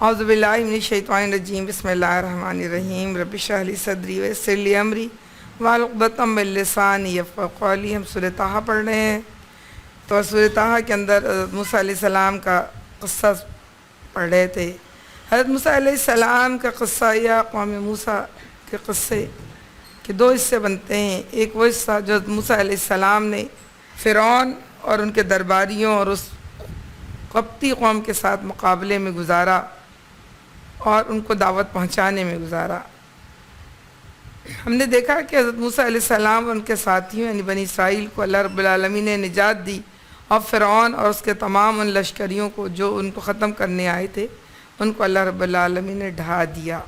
اعوذ باللہ من الشیطان الرجیم بسم اللہ الرحمن الرحیم رب اشرح لی صدری ویسر لی امری واحلل عقدۃ من لسانی یفقہوا قولی۔ ہم سورۃ طٰہٰ پڑھ رہے ہیں، تو سورۃ طٰہٰ کے اندر حضرت موسیٰ علیہ السلام کا قصہ پڑھ رہے تھے۔ حضرت موسیٰ علیہ السلام کا قصہ یا قوم موسیٰ کے قصے کے دو حصے بنتے ہیں۔ ایک وہ حصہ جو حضرت موسیٰ علیہ السلام نے فرعون اور ان کے درباریوں اور اس قبطی قوم کے ساتھ مقابلے میں گزارا اور ان کو دعوت پہنچانے میں گزارا۔ ہم نے دیکھا کہ حضرت موسیٰ علیہ السلام اور ان کے ساتھیوں یعنی بنی اسرائیل کو اللہ رب العالمین نے نجات دی، اور فرعون اور اس کے تمام ان لشکریوں کو جو ان کو ختم کرنے آئے تھے ان کو اللہ رب العالمین نے ڈھا دیا۔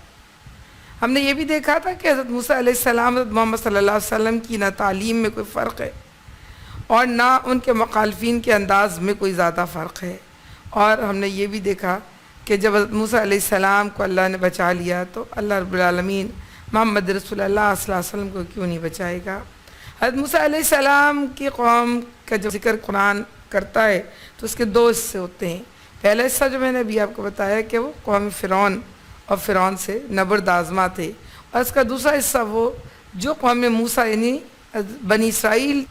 ہم نے یہ بھی دیکھا تھا کہ حضرت موسیٰ علیہ السلام حضرت محمد صلی اللہ علیہ وسلم کی نہ تعلیم میں کوئی فرق ہے اور نہ ان کے مخالفین کے انداز میں کوئی زیادہ فرق ہے، اور ہم نے یہ بھی دیکھا کہ جب حضرت موسیٰ علیہ السلام کو اللہ نے بچا لیا تو اللہ رب العالمین محمد رسول اللہ صلی اللہ علیہ وسلم کو کیوں نہیں بچائے گا۔ حضرت موسیٰ علیہ السلام کی قوم کا جو ذکر قرآن کرتا ہے تو اس کے دو حصے ہوتے ہیں۔ پہلا حصہ جو میں نے ابھی آپ کو بتایا کہ وہ قوم فرعون اور فرعون سے نبرد آزما تھے، اور اس کا دوسرا حصہ وہ جو قوم موسیٰ یعنی بنی اسرائیل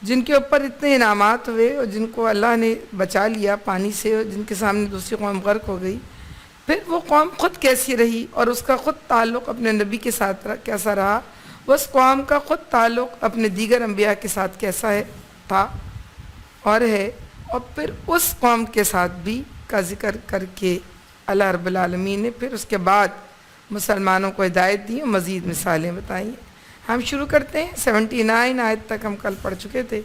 جن کے اوپر اتنے انعامات ہوئے اور جن کو اللہ نے بچا لیا پانی سے، اور جن کے سامنے دوسری قوم غرق ہو گئی، پھر وہ قوم خود کیسی رہی اور اس کا خود تعلق اپنے نبی کے ساتھ کیسا رہا، اس قوم کا خود تعلق اپنے دیگر انبیاء کے ساتھ کیسا تھا اور ہے، اور پھر اس قوم کے ساتھ بھی کا ذکر کر کے اللہ رب العالمین نے پھر اس کے بعد مسلمانوں کو ہدایت دی اور مزید مثالیں بتائیں۔ ہم شروع کرتے ہیں 79 آیت تک ہم کل پڑھ چکے تھے،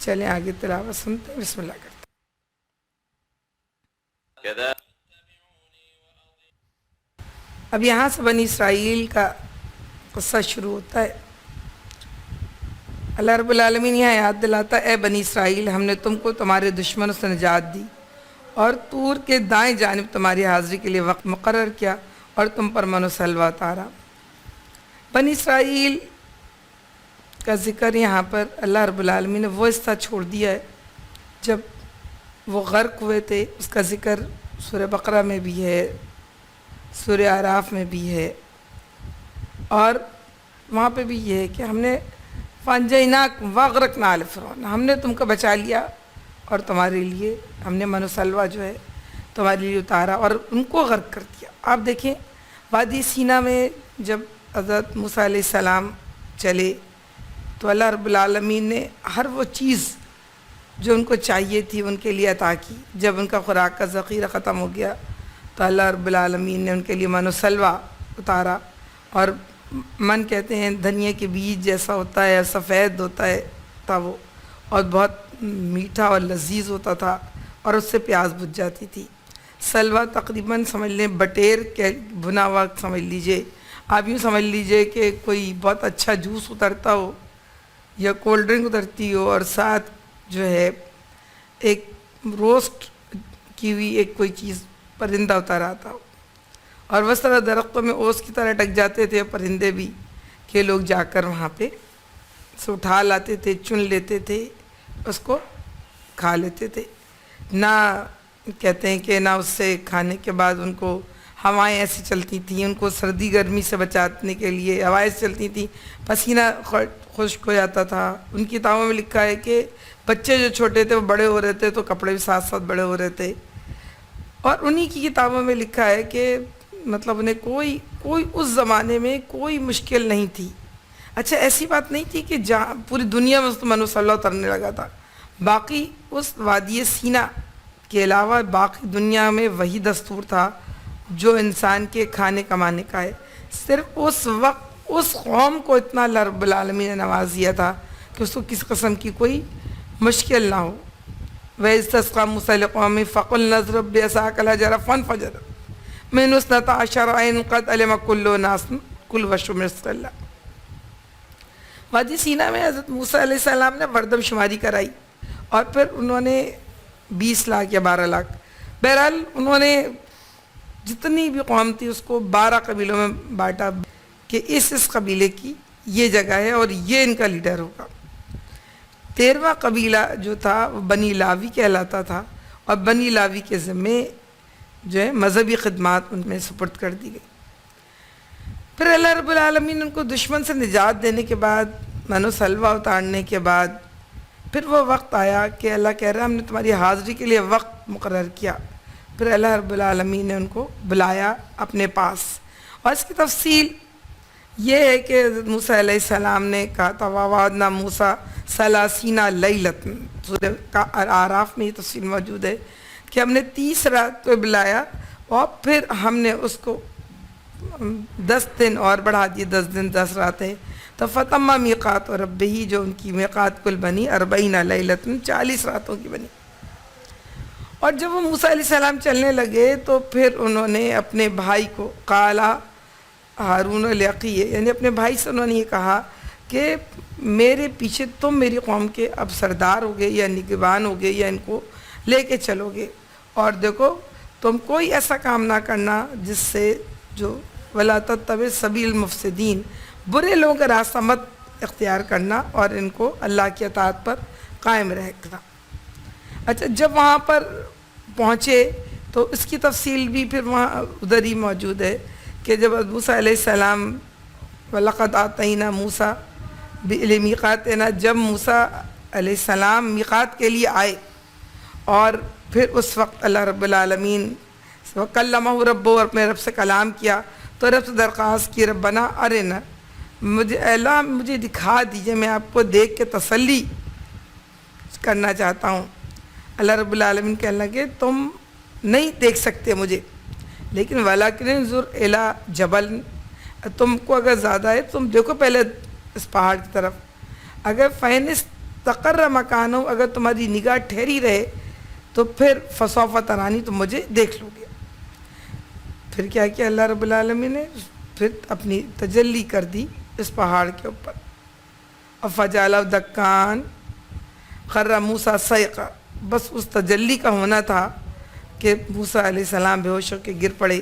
چلیں آگے تلاوت سنتے ہیں، بسم اللہ کرتے ہیں۔ اب یہاں سے بنی اسرائیل کا قصہ شروع ہوتا ہے۔ اللہ رب العالمین یہاں یاد دلاتا ہے، اے بنی اسرائیل، ہم نے تم کو تمہارے دشمنوں سے نجات دی اور طور کے دائیں جانب تمہاری حاضری کے لیے وقت مقرر کیا اور تم پر من و سلوہ اتارا۔ بنی اسرائیل کا ذکر یہاں پر اللہ رب العالمین نے وہ حصہ چھوڑ دیا ہے جب وہ غرق ہوئے تھے، اس کا ذکر سورہ بقرہ میں بھی ہے، سورہ اعراف میں بھی ہے، اور وہاں پہ بھی یہ ہے کہ ہم نے فَأَنجَيْنَاكُمْ وَأَغْرَقْنَا آلَ فِرْعَوْنَ، ہم نے تم کو بچا لیا اور تمہارے لیے ہم نے من و سلوہ جو ہے تمہارے لیے اتارا اور ان کو غرق کر دیا۔ آپ دیکھیں وادی سینا میں جب حضرت موسیٰ علیہ السلام چلے تو اللہ رب العالمین نے ہر وہ چیز جو ان کو چاہیے تھی ان کے لیے عطا کی۔ جب ان کا خوراک کا ذخیرہ ختم ہو گیا تو اللہ رب العالمین نے ان کے لیے من و سلوہ اتارا، اور من کہتے ہیں دھنیا کے بیج جیسا ہوتا ہے، سفید ہوتا ہے تھا وہ، اور بہت میٹھا اور لذیذ ہوتا تھا، اور اس سے پیاس بجھ جاتی تھی۔ سلوہ تقریباً سمجھ لیں بٹیر کے بھنا ہوا سمجھ لیجئے، آپ یوں سمجھ لیجئے کہ کوئی بہت اچھا جوس اترتا ہو یا کولڈ ڈرنک اترتی ہو اور ساتھ جو ہے ایک روسٹ کی ہوئی ایک کوئی چیز پرندہ اتر آتا ہو، اور اس طرح درختوں میں اوس کی طرح ٹک جاتے تھے پرندے بھی کہ لوگ جا کر وہاں پہ سے اٹھا لاتے تھے، چن لیتے تھے، اس کو کھا لیتے تھے۔ نہ کہتے ہیں کہ نہ اس سے کھانے کے بعد ان کو ہوائیں ایسی چلتی تھیں، ان کو سردی گرمی سے بچانے کے لیے ہوائیں چلتی تھیں، پسینہ خشک ہو جاتا تھا۔ ان کی کتابوں میں لکھا ہے کہ بچے جو چھوٹے تھے وہ بڑے ہو رہے تھے تو کپڑے بھی ساتھ ساتھ بڑے ہو رہے تھے، اور انہی کی کتابوں میں لکھا ہے کہ مطلب انہیں کوئی اس زمانے میں کوئی مشکل نہیں تھی۔ اچھا ایسی بات نہیں تھی کہ جہاں پوری دنیا میں من و سلوہ اترنے لگا تھا، باقی اس وادی سینا کے علاوہ باقی دنیا میں وہی دستور تھا جو انسان کے کھانے کمانے کا ہے۔ صرف اس وقت اس قوم کو اتنا اللہ رب العالمین نے نواز دیا تھا کہ اس کو کس قسم کی کوئی مشکل نہ ہو۔ وَإِذْ اسْتَسْقَىٰ مُوسَىٰ لِقَوْمِهِ فَقُلْنَا اضْرِب بِّعَصَاكَ الْحَجَرَ فَانفَجَرَتْ مِنْهُ اثْنَتَا عَشَرَ عَيْنًا قَدْ عَلِمَ كُلُّ أُنَاسٍ كُلُوا وَاشْرَبُوا مِن رِّزْقِ اللَّهِ۔ وادی سینا میں حضرت موسیٰ علیہ السلام نے مردم شماری کرائی اور پھر انہوں نے 20 لاکھ یا 12 لاکھ، بہرحال انہوں نے جتنی بھی قوم تھی اس کو 12 قبیلوں میں بانٹا کہ اس قبیلے کی یہ جگہ ہے اور یہ ان کا لیڈر ہوگا۔ 13واں قبیلہ جو تھا وہ بنی لاوی کہلاتا تھا، اور بنی لاوی کے ذمے جو ہے مذہبی خدمات ان میں سپرد کر دی گئی۔ پھر اللہ رب العالمین ان کو دشمن سے نجات دینے کے بعد، من و سلوہ اتارنے کے بعد، پھر وہ وقت آیا کہ اللہ کہہ رہا ہے ہم نے تمہاری حاضری کے لیے وقت مقرر کیا۔ پھر اللہ رب العالمین نے ان کو بلایا اپنے پاس، اور اس کی تفصیل یہ ہے کہ حضرت موسیٰ علیہ السلام نے کہا تھا وَوَعَدْنَا مُوسَىٰ ثَلَاثِينَ لَيْلَةً، سورہ اعراف میں یہ تفصیل موجود ہے کہ ہم نے 30 رات کو بلایا، اور پھر ہم نے اس کو 10 دن اور بڑھا دیے، 10 دن 10 راتیں، تو فَتَمَّ مِیقَاتُ رَبِّهِ، جو ان کی میقات کل بنی 40 لیلۃ، 40 راتوں کی بنی۔ اور جب وہ موسیٰ علیہ السلام چلنے لگے تو پھر انہوں نے اپنے بھائی کو قال ہارون لأخیہ، یعنی اپنے بھائی سے انہوں نے یہ کہا کہ میرے پیچھے تم میری قوم کے اب سردار ہوگے یا نگبان ہوگے یا ان کو لے کے چلو گے، اور دیکھو تم کوئی ایسا کام نہ کرنا جس سے جو وَلَا تَتَّبِعْ سَبِیلَ الْمُفْسِدِینَ، برے لوگوں کا راستہ مت اختیار کرنا، اور ان کو اللہ کی اطاعت پر قائم رکھنا۔ اچھا، جب وہاں پر پہنچے تو اس کی تفصیل بھی پھر وہاں ادھر ہی موجود ہے کہ جب موسیٰ علیہ السلام وَلَقَدْ آتَيْنَا مُوسَىٰ بِمِیقَاتِنَا، جب موسیٰ علیہ السلام میقات کے لیے آئے، اور پھر اس وقت اللہ رب العالمین وَكَلَّمَهُ رَبُّهُ، اور اپنے رب سے کلام کیا، تو رب سے درخواست کی ربنا ارنا، مجھے اللہ مجھے دکھا دیجئے، میں آپ کو دیکھ کے تسلی کرنا چاہتا ہوں۔ اللہ رب العالمین کہنے لگے تم نہیں دیکھ سکتے مجھے، لیکن وَلَكِنِ انظُرْ إِلَىٰ جَبَلٍ، تم کو اگر زیادہ ہے تم دیکھو پہلے اس پہاڑ کی طرف، اگر فَإِنِ اسْتَقَرَّ مَكَانُهُ، اگر تمہاری نگاہ ٹھہری رہے تو پھر فَسَوْفَ تَرَانِی، تم مجھے دیکھ لو گے۔ پھر کیا کیا اللہ رب العالمین نے؟ پھر اپنی تجلی کر دی اس پہاڑ کے اوپر، فَجَعَلَهُ دَكًّا خَرَّ مُوسَىٰ صَعِقًا، بس اس تجلی کا ہونا تھا کہ موسیٰ علیہ السلام بے ہوش ہو کے گر پڑے۔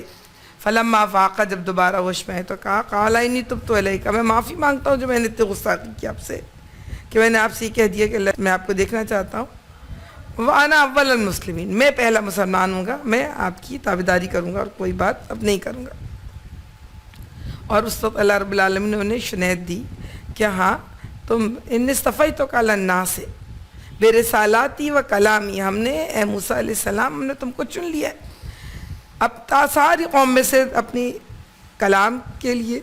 فَلَمَّا أَفَاقَ، جب دوبارہ ہوش میں ہے تو کہا قَالَ إِنِّی تُبْتُ إِلَيْکَ، میں معافی مانگتا ہوں جو میں نے اتنی گستاخی کی آپ سے، کہ میں نے آپ سے یہ کہہ دیا کہ میں آپ کو دیکھنا چاہتا ہوں۔ وَأَنَا أَوَّلُ الْمُسْلِمِينَ، میں پہلا مسلمان ہوں گا، میں آپ کی تابعداری کروں گا اور کوئی بات اب نہیں کروں گا۔ اور اس وقت اللہ رب العالمین نے انہیں شنید دی کہ ہاں تم إِنِّی اصْطَفَیْتُکَ عَلَى النَّاسِ بِرِسَالَاتِی وَکَلَامِی، ہم نے اے موسیٰ علیہ السلام ہم نے تم کو چن لیا ہے اب ساری قوم میں سے اپنی کلام کے لیے،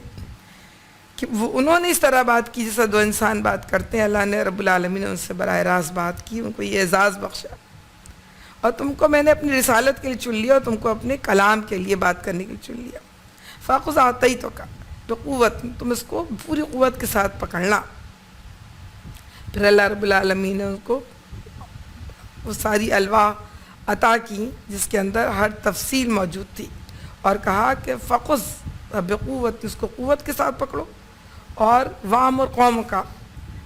کہ وہ انہوں نے اس طرح بات کی جیسا دو انسان بات کرتے ہیں۔ اللہ نے رب العالمین نے ان سے براہ راست بات کی، ان کو یہ اعزاز بخشا، اور تم کو میں نے اپنی رسالت کے لیے چن لیا اور تم کو اپنے کلام کے لیے بات کرنے کے لیے چن لیا۔ فَخُذْ آتَیْتُکَ بِقُوَّۃٍ، تم اس کو پوری قوت کے ساتھ پکڑنا۔ پھر اللہ رب العالمین نے ان کو وہ ساری الواح عطا کی جس کے اندر ہر تفصیل موجود تھی، اور کہا کہ فَخُذْ بِقُوَّۃٍ، اس کو قوت کے ساتھ پکڑو، اور وَأْمُرْ قَوْمَکَ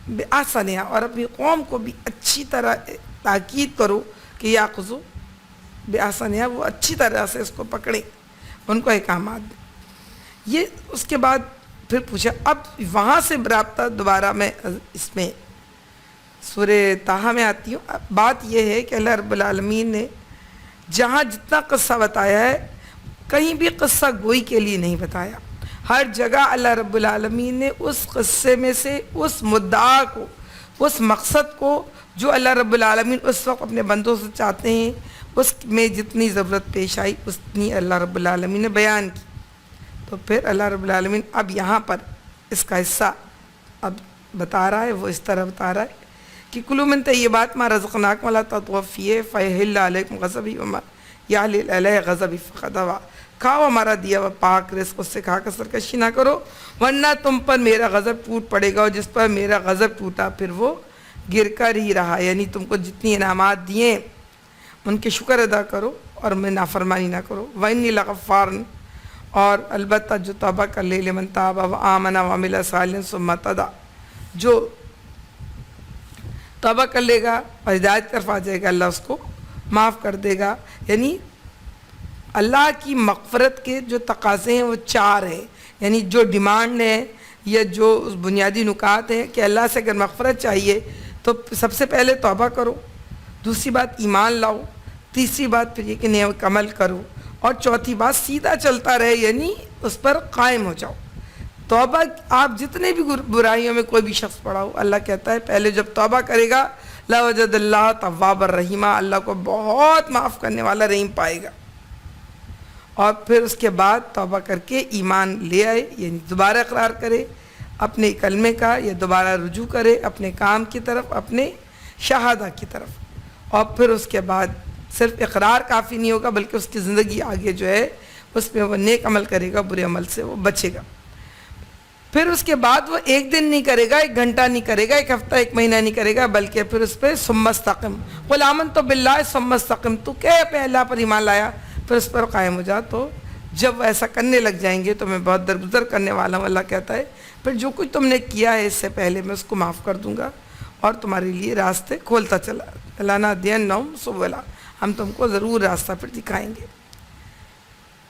بِأَحْسَنِہَا، اور اپنی قوم کو بھی اچھی طرح تاکید کرو کہ یاخذوا بِأَحْسَنِہَا، وہ اچھی طرح سے اس کو پکڑیں، ان کو احکامات دیں۔ یہ اس کے بعد پھر پوچھا، اب وہاں سے رابطہ دوبارہ میں اس میں سورہ طٰہٰ میں آتی ہوں۔ بات یہ ہے کہ اللہ رب العالمین نے جہاں جتنا قصہ بتایا ہے کہیں بھی قصہ گوئی کے لیے نہیں بتایا، ہر جگہ اللہ رب العالمین نے اس قصے میں سے اس مدعا کو، اس مقصد کو جو اللہ رب العالمین اس وقت اپنے بندوں سے چاہتے ہیں، اس میں جتنی ضرورت پیش آئی اتنی اللہ رب العالمین نے بیان کی۔ تو پھر اللہ رب العالمین اب یہاں پر اس کا حصہ اب بتا رہا ہے، وہ اس طرح بتا رہا ہے کہ کلوا من طیبات ما رزقناکم ولا تطغوا فیہ فیحل علیکم غضبی وما یحلل علیہ غضبی فقد ہوا، کھاؤ ہمارا دیا ہوا پاک رزق، اس سے کھا کر سرکشی نہ کرو ورنہ تم پر میرا غضب ٹوٹ پڑے گا، اور جس پر میرا غضب ٹوٹا پھر وہ گر کر ہی رہا۔ یعنی تم کو جتنی انعامات دیے ان کے شکر ادا کرو اور میں نافرمانی نہ کرو۔ وَإِنِّی لَغَفَّارٌ، اور البتہ جو توبہ کر لے لمن تاب وآمن وعمل صالحا ثم اهتدى، جو توبہ کر لے گا اور ہدایت کی طرف آ جائے گا اللہ اس کو معاف کر دے گا۔ یعنی اللہ کی مغفرت کے جو تقاضے ہیں وہ 4 ہیں، یعنی جو ڈیمانڈ ہے یا جو بنیادی نکات ہیں کہ اللہ سے اگر مغفرت چاہیے تو سب سے پہلے توبہ کرو، دوسری بات ایمان لاؤ، تیسری بات پھر یہ کہ نیک عمل کرو، اور چوتھی بات سیدھا چلتا رہے، یعنی اس پر قائم ہو جاؤ. توبہ آپ جتنے بھی برائیوں میں کوئی بھی شخص پڑا ہو، اللہ کہتا ہے پہلے جب توبہ کرے گا لَوَجَدَ اللَّهَ تَوَّابًا رَحِيمًا، اللہ کو بہت معاف کرنے والا رحیم پائے گا. اور پھر اس کے بعد توبہ کر کے ایمان لے آئے، یعنی دوبارہ اقرار کرے اپنے کلمے کا، یا دوبارہ رجوع کرے اپنے کام کی طرف، اپنے شہادہ کی طرف. اور پھر اس کے بعد صرف اقرار کافی نہیں ہوگا، بلکہ اس کی زندگی آگے جو ہے اس میں وہ نیک عمل کرے گا، برے عمل سے وہ بچے گا. پھر اس کے بعد وہ ایک دن نہیں کرے گا، ایک گھنٹہ نہیں کرے گا، ایک ہفتہ ایک مہینہ نہیں کرے گا، بلکہ پھر اس پہ ثم استقم قل آمنت باللہ ثم استقم، تو کہ پہ اللہ پر ایمان لایا پھر اس پر قائم ہو جا. تو جب ایسا کرنے لگ جائیں گے تو میں بہت درگزر کرنے والا ہوں، اللہ کہتا ہے پھر جو کچھ تم نے کیا ہے اس سے پہلے میں اس کو معاف کر دوں گا اور تمہارے لیے راستے کھولتا چلا. لَنَهْدِيَنَّهُمْ سُبُلَنَا، ہم تم کو ضرور راستہ پھر دکھائیں گے.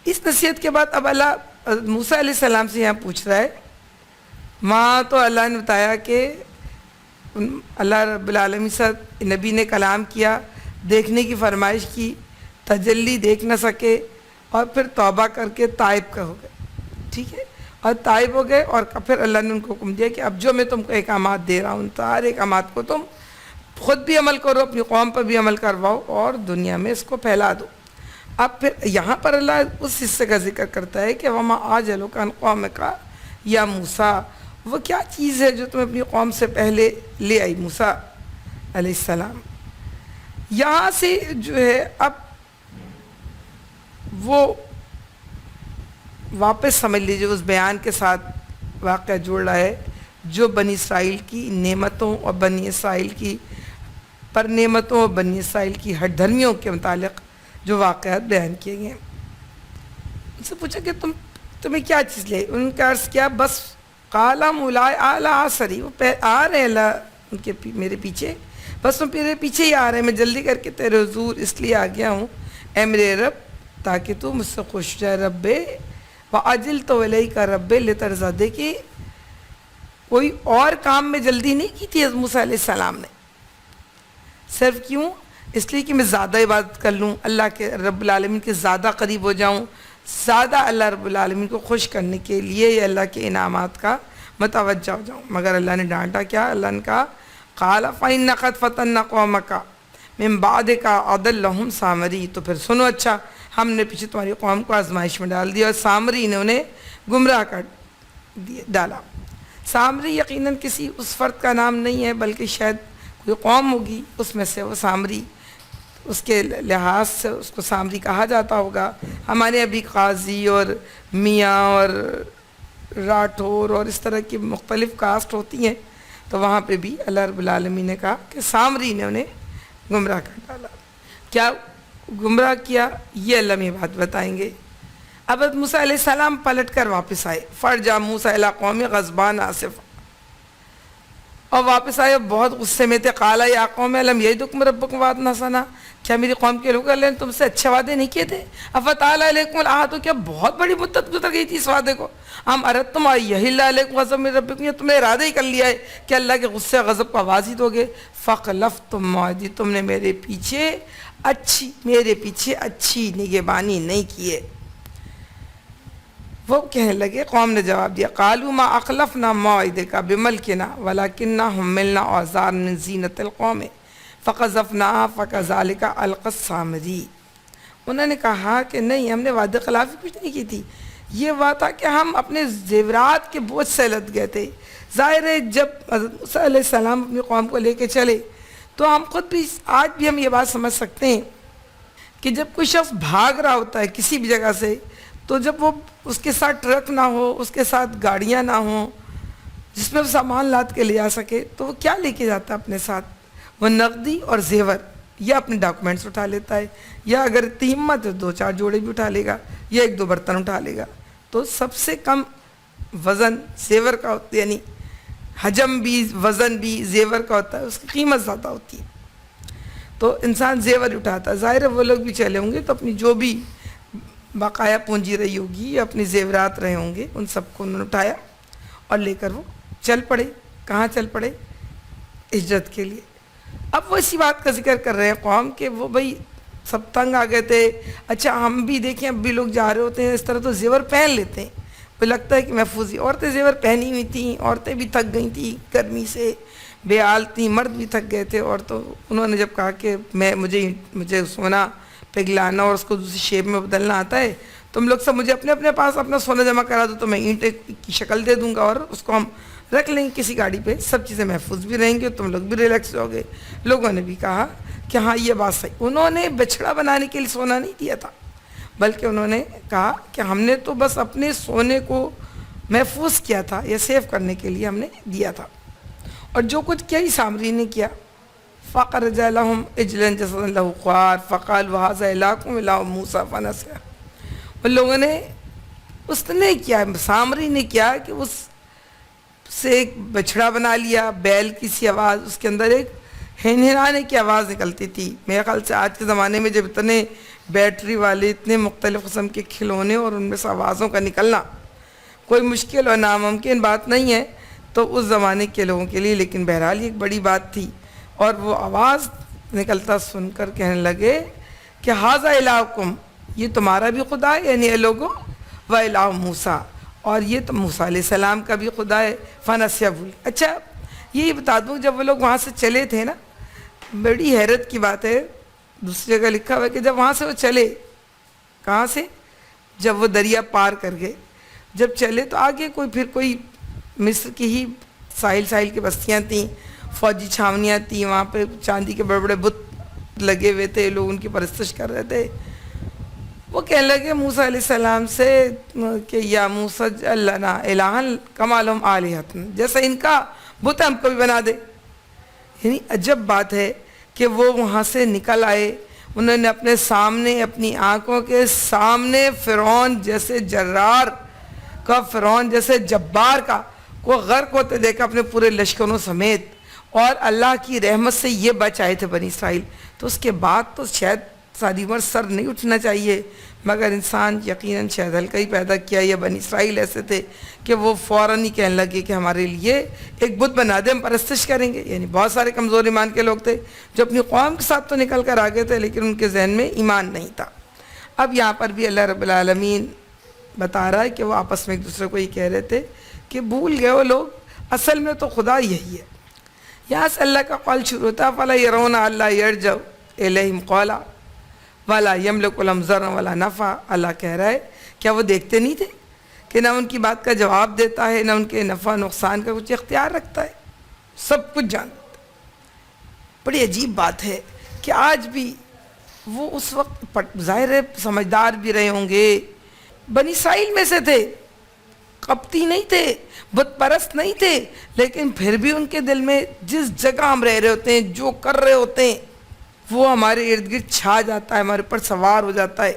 اس نصیحت کے بعد اب اللہ موسیٰ علیہ السلام سے یہاں پوچھ رہا ہے. وہاں تو اللہ نے بتایا کہ اللہ رب العالمین سے نبی نے کلام کیا، دیکھنے کی فرمائش کی، تجلی دیکھ نہ سکے، اور پھر توبہ کر کے تائب کا ہو گئے. ٹھیک ہے، اور تائب ہو گئے، اور پھر اللہ نے ان کو حکم دیا کہ اب جو میں تم کو احکامات دے رہا ہوں، سارے احکامات کو تم خود بھی عمل کرو، اپنی قوم پر بھی عمل کرواؤ، اور دنیا میں اس کو پھیلا دو. اب پھر یہاں پر اللہ اس حصے کا ذکر کرتا ہے کہ وَمَا آجَلُكَ عَنْ قَوْمِكَ یا موسیٰ، وہ کیا چیز ہے جو تم اپنی قوم سے پہلے لے آئی موسیٰ علیہ السلام. یہاں سے جو ہے اب وہ واپس سمجھ لیجیے اس بیان کے ساتھ واقعہ جوڑ رہا ہے جو بنی اسرائیل کی نعمتوں اور بنی اسرائیل کی پر نعمتوں اور بنی اسرائیل کی ہٹ دھرمیوں کے متعلق جو واقعات بیان کیے گئے ہیں. ان سے پوچھا کہ تمہیں کیا چیز لے؟ ان کا عرض کیا بس قَالَ مُولَائِ اعلیٰ آسری، وہ آ رہے ہیں اللہ ان کے میرے پیچھے، بس وہ میرے پیچھے ہی آ رہے ہیں، میں جلدی کر کے تیرے حضور اس لیے آ گیا ہوں اے میرے رب تاکہ تو مجھ سے خوش جائے. رب وَعَجِلْتُ إِلَيْكَ رَبِّ لِتَرْضَىٰ، دیکھیے کوئی اور کام میں جلدی نہیں کی تھی موسیٰ علیہ السلام نے، صرف کیوں؟ اس لیے کہ میں زیادہ عبادت کر لوں، اللہ کے رب العالمین کے زیادہ قریب ہو جاؤں، زیادہ اللہ رب العالمین کو خوش کرنے کے لیے یا اللہ کے انعامات کا متوجہ ہو جاؤں. مگر اللہ نے ڈانٹا کیا؟ اللہ نے کہا قَالَ فَإِنَّا قَدْ فَتَنَّا قَوْمَكَ مِن بَعْدِكَ أَضَلَّهُمْ سامری. تو پھر سنو اچھا، ہم نے پیچھے تمہاری قوم کو آزمائش میں ڈال دیا اور سامری نے انہیں گمراہ کر ڈالا. سامری یقیناً کسی اس فرد کا نام نہیں ہے، بلکہ شاید کوئی قوم ہوگی اس میں سے وہ سامری، اس کے لحاظ سے اس کو سامری کہا جاتا ہوگا. ہمارے ابھی قاضی اور میاں اور راٹھور اور اس طرح کی مختلف کاسٹ ہوتی ہیں، تو وہاں پہ بھی اللہ رب العالمین نے کہا کہ سامری نے انہیں گمراہ کر ڈالا. کیا گمراہ کیا یہ اللہ میں بات بتائیں گے. اب موسیٰ علیہ السلام پلٹ کر واپس آئے، فرجع موسیٰ الی قومہ غضبان آسفا، اور واپس آئے بہت غصے میں تھے. قال یا قوم الم یعدکم ربکم وعدا حسنا، کیا میری قوم کے لوگ اللہ نے تم سے اچھے وعدے نہیں کیے تھے؟ افطال علیکم العہد، تو کیا بہت بڑی مدت گزر گئی تھی اس وعدے کو؟ ام اردتم ان یحل علیکم غضب من ربکم، یہ تم نے ارادہ ہی کر لیا ہے کہ اللہ کے غصے غضب کو آواز ہی دو گے. فخلفتم موعدی، تم نے میرے پیچھے اچھی نگہبانی نہیں کی ہے. وہ کہنے لگے، قوم نے جواب دیا قالوا ما اخلفنا موعدک بملکنا ولکننا حملنا اوزارا من زینۃ القوم فقذفناها فکذلک القی السامری. انہوں نے کہا کہ نہیں، ہم نے وعدے خلافی کچھ نہیں کی تھی، یہ بات تھا کہ ہم اپنے زیورات کے بوجھ سے لد گئے تھے. ظاہر ہے جب حضرت موسیٰ علیہ السلام اپنی قوم کو لے کے چلے تو ہم خود بھی آج بھی ہم یہ بات سمجھ سکتے ہیں کہ جب کوئی شخص بھاگ رہا ہوتا ہے کسی بھی جگہ سے، تو جب وہ اس کے ساتھ ٹرک نہ ہو، اس کے ساتھ گاڑیاں نہ ہوں جس میں وہ سامان لاد کے لے آ سکے، تو وہ کیا لے کے جاتا ہے اپنے ساتھ؟ وہ نقدی اور زیور یا اپنے ڈاکومنٹس اٹھا لیتا ہے، یا اگر اتنی ہمت ہے 2-4 جوڑے بھی اٹھا لے گا یا 1-2 برتن اٹھا لے گا. تو سب سے کم وزن زیور کا ہوتا ہے، یعنی حجم بھی وزن بھی زیور کا ہوتا ہے، اس کی قیمت زیادہ ہوتی ہے. تو انسان زیور اٹھاتا ہے. ظاہر ہے وہ لوگ بھی چلے ہوں گے تو اپنی جو بھی بقایا پونجی رہی ہوگی یا اپنے زیورات رہے ہوں گے ان سب کو انہوں نے اٹھایا اور لے کر وہ چل پڑے. کہاں چل پڑے؟ ہجرت کے لیے. اب وہ اسی بات کا ذکر کر رہے ہیں قوم کہ وہ بھائی سب تنگ آ گئے تھے. اچھا ہم بھی دیکھیں اب بھی لوگ جا رہے ہوتے ہیں اس طرح تو زیور پہن لیتے ہیں, وہ لگتا ہے کہ محفوظ ہی. عورتیں زیور پہنی ہوئی تھیں, عورتیں بھی تھک گئی تھیں گرمی سے, بے حال تھیں, مرد بھی تھک گئے تھے. اور تو انہوں نے جب کہا کہ مجھے سونا پگھلانا اور اس کو دوسری شیپ میں بدلنا آتا ہے, تم لوگ سب مجھے اپنے اپنے پاس اپنا سونا جمع کرا دو تو میں اینٹیں کی شکل دے دوں گا اور اس کو ہم رکھ لیں گے کسی گاڑی پہ, سب چیزیں محفوظ بھی رہیں گے, تم لوگ بھی ریلیکس ہو گئے. لوگوں نے بھی کہا کہ ہاں یہ بات صحیح. انہوں نے بچھڑا بنانے کے لیے سونا نہیں دیا تھا, بلکہ انہوں نے کہا کہ ہم نے تو بس اپنے سونے کو محفوظ کیا تھا یا سیو کرنے کے لیے ہم نے دیا تھا. اور جو کچھ کیا ہی سامری نے کیا, فَأَخْرَجَ لَهُمْ عِجْلًا جَسَدًا لَهُ خُوَارٌ فَقَالُوا هَٰذَا إِلَٰهُكُمْ وَإِلَٰهُ مُوسَىٰ فَنَسِيَ. ان لوگوں نے, اس نے کیا, سامری نے کیا کہ اس سے ایک بچھڑا بنا لیا, بیل کی سی آواز, اس کے اندر ایک ہنہرانے کی آواز نکلتی تھی. میرے خیال سے آج کے زمانے میں جب اتنے بیٹری والے اتنے مختلف قسم کے کھلونے اور ان میں سے آوازوں کا نکلنا کوئی مشکل اور ناممکن بات نہیں ہے تو اس زمانے کے لوگوں کے لیے, لیکن بہرحال یہ ایک بڑی بات تھی. اور وہ آواز نکلتا سن کر کہنے لگے کہ ھذا الہکم, یہ تمہارا بھی خدا ہے, یعنی اے لوگوں, و الہ موسیٰ, اور یہ تو موسیٰ علیہ السلام کا بھی خدا ہے. فنسیہ بھول. اچھا یہ بتا دوں, جب وہ لوگ وہاں سے چلے تھے نا, بڑی حیرت کی بات ہے, دوسری جگہ لکھا ہوا ہے کہ جب وہاں سے وہ چلے, کہاں سے, جب وہ دریا پار کر گئے, جب چلے تو آگے کوئی مصر کی ہی ساحل کی بستیاں تھیں, فوجی چھاونیاں تھیں, وہاں پہ چاندی کے بڑے بڑے بت لگے ہوئے تھے, لوگ ان کی پرستش کر رہے تھے. وہ کہنے لگے موسیٰ علیہ السلام سے کہ یا موسیٰ اجعل لنا الہا کما لہم آلہۃ, جیسا ان کا بت ہم کو بھی بنا دے. یعنی عجب بات ہے کہ وہ وہاں سے نکل آئے, انہوں نے اپنے سامنے, اپنی آنکھوں کے سامنے فرعون جیسے جرار کا, فرعون جیسے جبار کا کو غرق ہوتے دیکھا اپنے پورے لشکروں سمیت, اور اللہ کی رحمت سے یہ بچ آئے تھے بنی اسرائیل. تو اس کے بعد تو شاید ساری عمر سر نہیں اٹھنا چاہیے, مگر انسان یقیناً شاید ہلکا ہی پیدا کیا. یہ بنی اسرائیل ایسے تھے کہ وہ فوراً ہی کہنے لگے کہ ہمارے لیے ایک بت بنا دے, ہم پرستش کریں گے. یعنی بہت سارے کمزور ایمان کے لوگ تھے جو اپنی قوم کے ساتھ تو نکل کر آگے تھے, لیکن ان کے ذہن میں ایمان نہیں تھا. اب یہاں پر بھی اللہ رب العالمین بتا رہا ہے کہ وہ آپس میں ایک دوسرے کو یہ کہہ رہے تھے کہ بھول گئے وہ لوگ, اصل میں تو خدا یہی ہے. یہاں سے اللہ کا قول شروع ہوتا ہے, فَلَا يَرَوْنَ أَلَّا يَرْجَعُ إِلَيْهِمْ قَوْلًا وَلَا يَمْلِكُ لَهُمْ ضَرًّا وَلَا نَفْعًا. اللہ کہہ رہا ہے کیا وہ دیکھتے نہیں تھے کہ نہ ان کی بات کا جواب دیتا ہے, نہ ان کے نفع نقصان کا کچھ اختیار رکھتا ہے, سب کچھ جانتا ہے. بڑی عجیب بات ہے کہ آج بھی وہ اس وقت ظاہر ہے سمجھدار بھی رہے ہوں گے, بنی اسرائیل میں سے تھے, قبطی نہیں تھے, بت پرست نہیں تھے, لیکن پھر بھی ان کے دل میں جس جگہ ہم رہ رہے ہوتے ہیں, جو کر رہے ہوتے ہیں, وہ ہمارے ارد گرد چھا جاتا ہے, ہمارے اوپر سوار ہو جاتا ہے.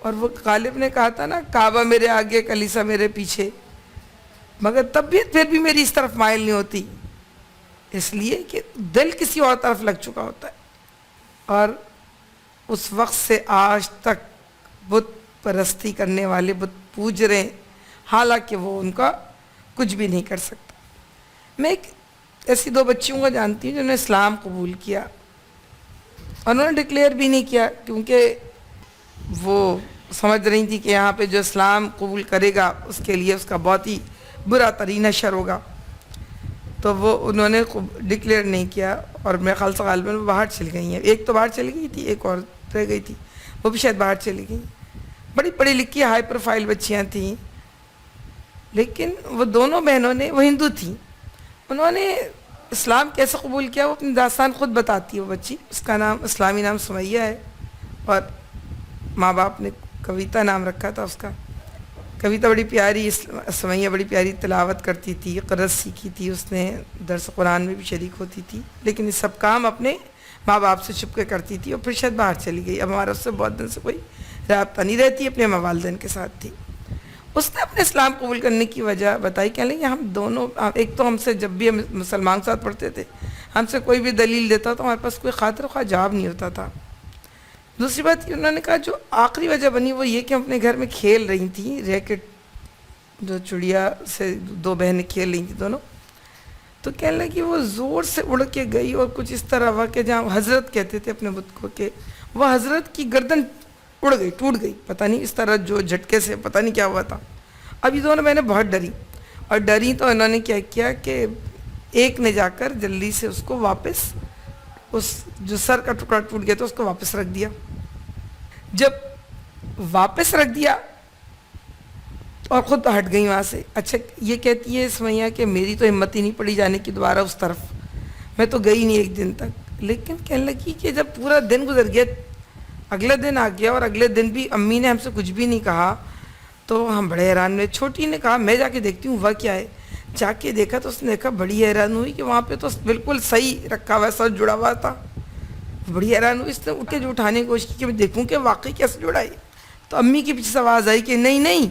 اور وہ غالب نے کہا تھا نا, کعبہ میرے آگے کلیسا میرے پیچھے, مگر طبیعت پھر بھی میری اس طرف مائل نہیں ہوتی, اس لیے کہ دل کسی اور طرف لگ چکا ہوتا ہے. اور اس وقت سے آج تک بت پرستی کرنے والے بت پوج رہے ہیں, حالانکہ وہ ان کا کچھ بھی نہیں کر سکتا. میں ایک ایسی 2 بچیوں کو جانتی ہوں جنہوں نے اسلام قبول کیا, اور انہوں نے ڈکلیئر بھی نہیں کیا, کیونکہ وہ سمجھ رہی تھی کہ یہاں پہ جو اسلام قبول کرے گا اس کے لیے اس کا بہت ہی برا ترین اشر ہوگا, تو وہ انہوں نے ڈکلیئر نہیں کیا. اور میرے خیال سے غالباً وہ باہر چلی گئی ہیں, ایک تو باہر چلی گئی تھی, ایک اور رہ گئی تھی, وہ بھی شاید باہر چلی گئی. بڑی پڑھی لکھی ہائی پروفائل بچیاں تھیں, لیکن وہ دونوں بہنوں نے, وہ ہندو تھیں, انہوں نے اسلام کیسے قبول کیا وہ اپنی داستان خود بتاتی ہے. وہ بچی, اس کا نام اسلامی نام سمیہ ہے, اور ماں باپ نے کویتا نام رکھا تھا اس کا. کویتا بڑی پیاری, سمیہ بڑی پیاری تلاوت کرتی تھی, قرأت سیکھی تھی اس نے, درس قرآن میں بھی شریک ہوتی تھی, لیکن یہ سب کام اپنے ماں باپ سے چھپ کے کرتی تھی, اور پھر شاید باہر چلی گئی. اب ہمارا اس سے بہت دن سے کوئی رابطہ نہیں رہتی, اپنے والدین کے ساتھ تھی. اس نے اپنے اسلام قبول کرنے کی وجہ بتائی, کہنے لگی ہم دونوں, ایک تو ہم سے جب بھی ہم مسلمان کے ساتھ پڑھتے تھے, ہم سے کوئی بھی دلیل دیتا تو ہمارے پاس کوئی خاطر خواہ جواب نہیں ہوتا تھا. دوسری بات انہوں نے کہا جو آخری وجہ بنی وہ یہ کہ ہم اپنے گھر میں کھیل رہی تھیں ریکٹ, جو چڑیا سے 2 بہنیں کھیل رہی تھیں دونوں, تو کہنے لگی وہ زور سے اڑ کے گئی, اور کچھ اس طرح ہوا کہ جہاں حضرت کہتے تھے اپنے بت کو کہ وہ حضرت کی گردن اڑ گئی، ٹوٹ گئی، پتہ نہیں اس طرح جو جھٹکے سے پتہ نہیں کیا ہوا تھا۔ اب یہ دونوں بہنیں بہت ڈری، اور ڈری تو انہوں نے کیا کیا کہ ایک نے جا کر جلدی سے اس کو واپس، اس جو سر کا ٹکڑا ٹوٹ گیا تھا اس کو واپس رکھ دیا۔ جب واپس رکھ دیا اور خود ہٹ گئی وہاں سے۔ اچھا یہ کہتی ہے سمیہ کہ میری تو ہمت ہی نہیں پڑی جانے کی دوبارہ اس طرف، میں تو گئی نہیں ایک دن تک، لیکن کہنے لگی کہ جب پورا دن گزر گیا، اگلے دن آ گیا اور اگلے دن بھی امی نے ہم سے کچھ بھی نہیں کہا، تو ہم بڑے حیران ہوئے۔ چھوٹی نے کہا میں جا کے دیکھتی ہوں وہ کیا ہے۔ جا کے دیکھا تو اس نے دیکھا، بڑی حیران ہوئی کہ وہاں پہ تو بالکل صحیح رکھا ہوا، سر جڑا ہوا تھا۔ بڑی حیران ہوئی، اس نے اٹھ کے جو اٹھانے کی کوشش کی کہ میں دیکھوں کہ واقعی کیسے جڑا ہے۔ تو امی کے پیچھے سے آواز آئی کہ نہیں نہیں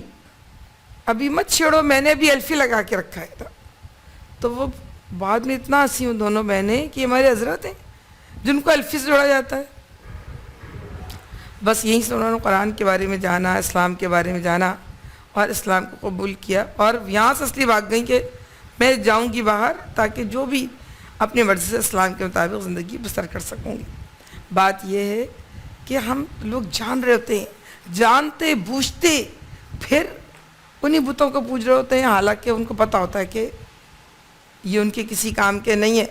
ابھی مت چھیڑو، میں نے ابھی الفی لگا کے رکھا ہے تھا۔ تو وہ بعد میں اتنا ہنسی ہوں دونوں بہنیں کہ ہمارے حضرت ہیں جن کو الفی سے جوڑا جاتا ہے۔ بس یہیں سے انہوں نے قرآن کے بارے میں جانا، اسلام کے بارے میں جانا اور اسلام کو قبول کیا، اور یہاں سے اس لیے بھاگ گئیں کہ میں جاؤں گی باہر تاکہ جو بھی اپنے مرضی سے اسلام کے مطابق زندگی بسر کر سکوں گی۔ بات یہ ہے کہ ہم لوگ جان رہے ہوتے ہیں، جانتے بوجھتے پھر انہی بتوں کو پوج رہے ہوتے ہیں، حالانکہ ان کو پتہ ہوتا ہے کہ یہ ان کے کسی کام کے نہیں ہے۔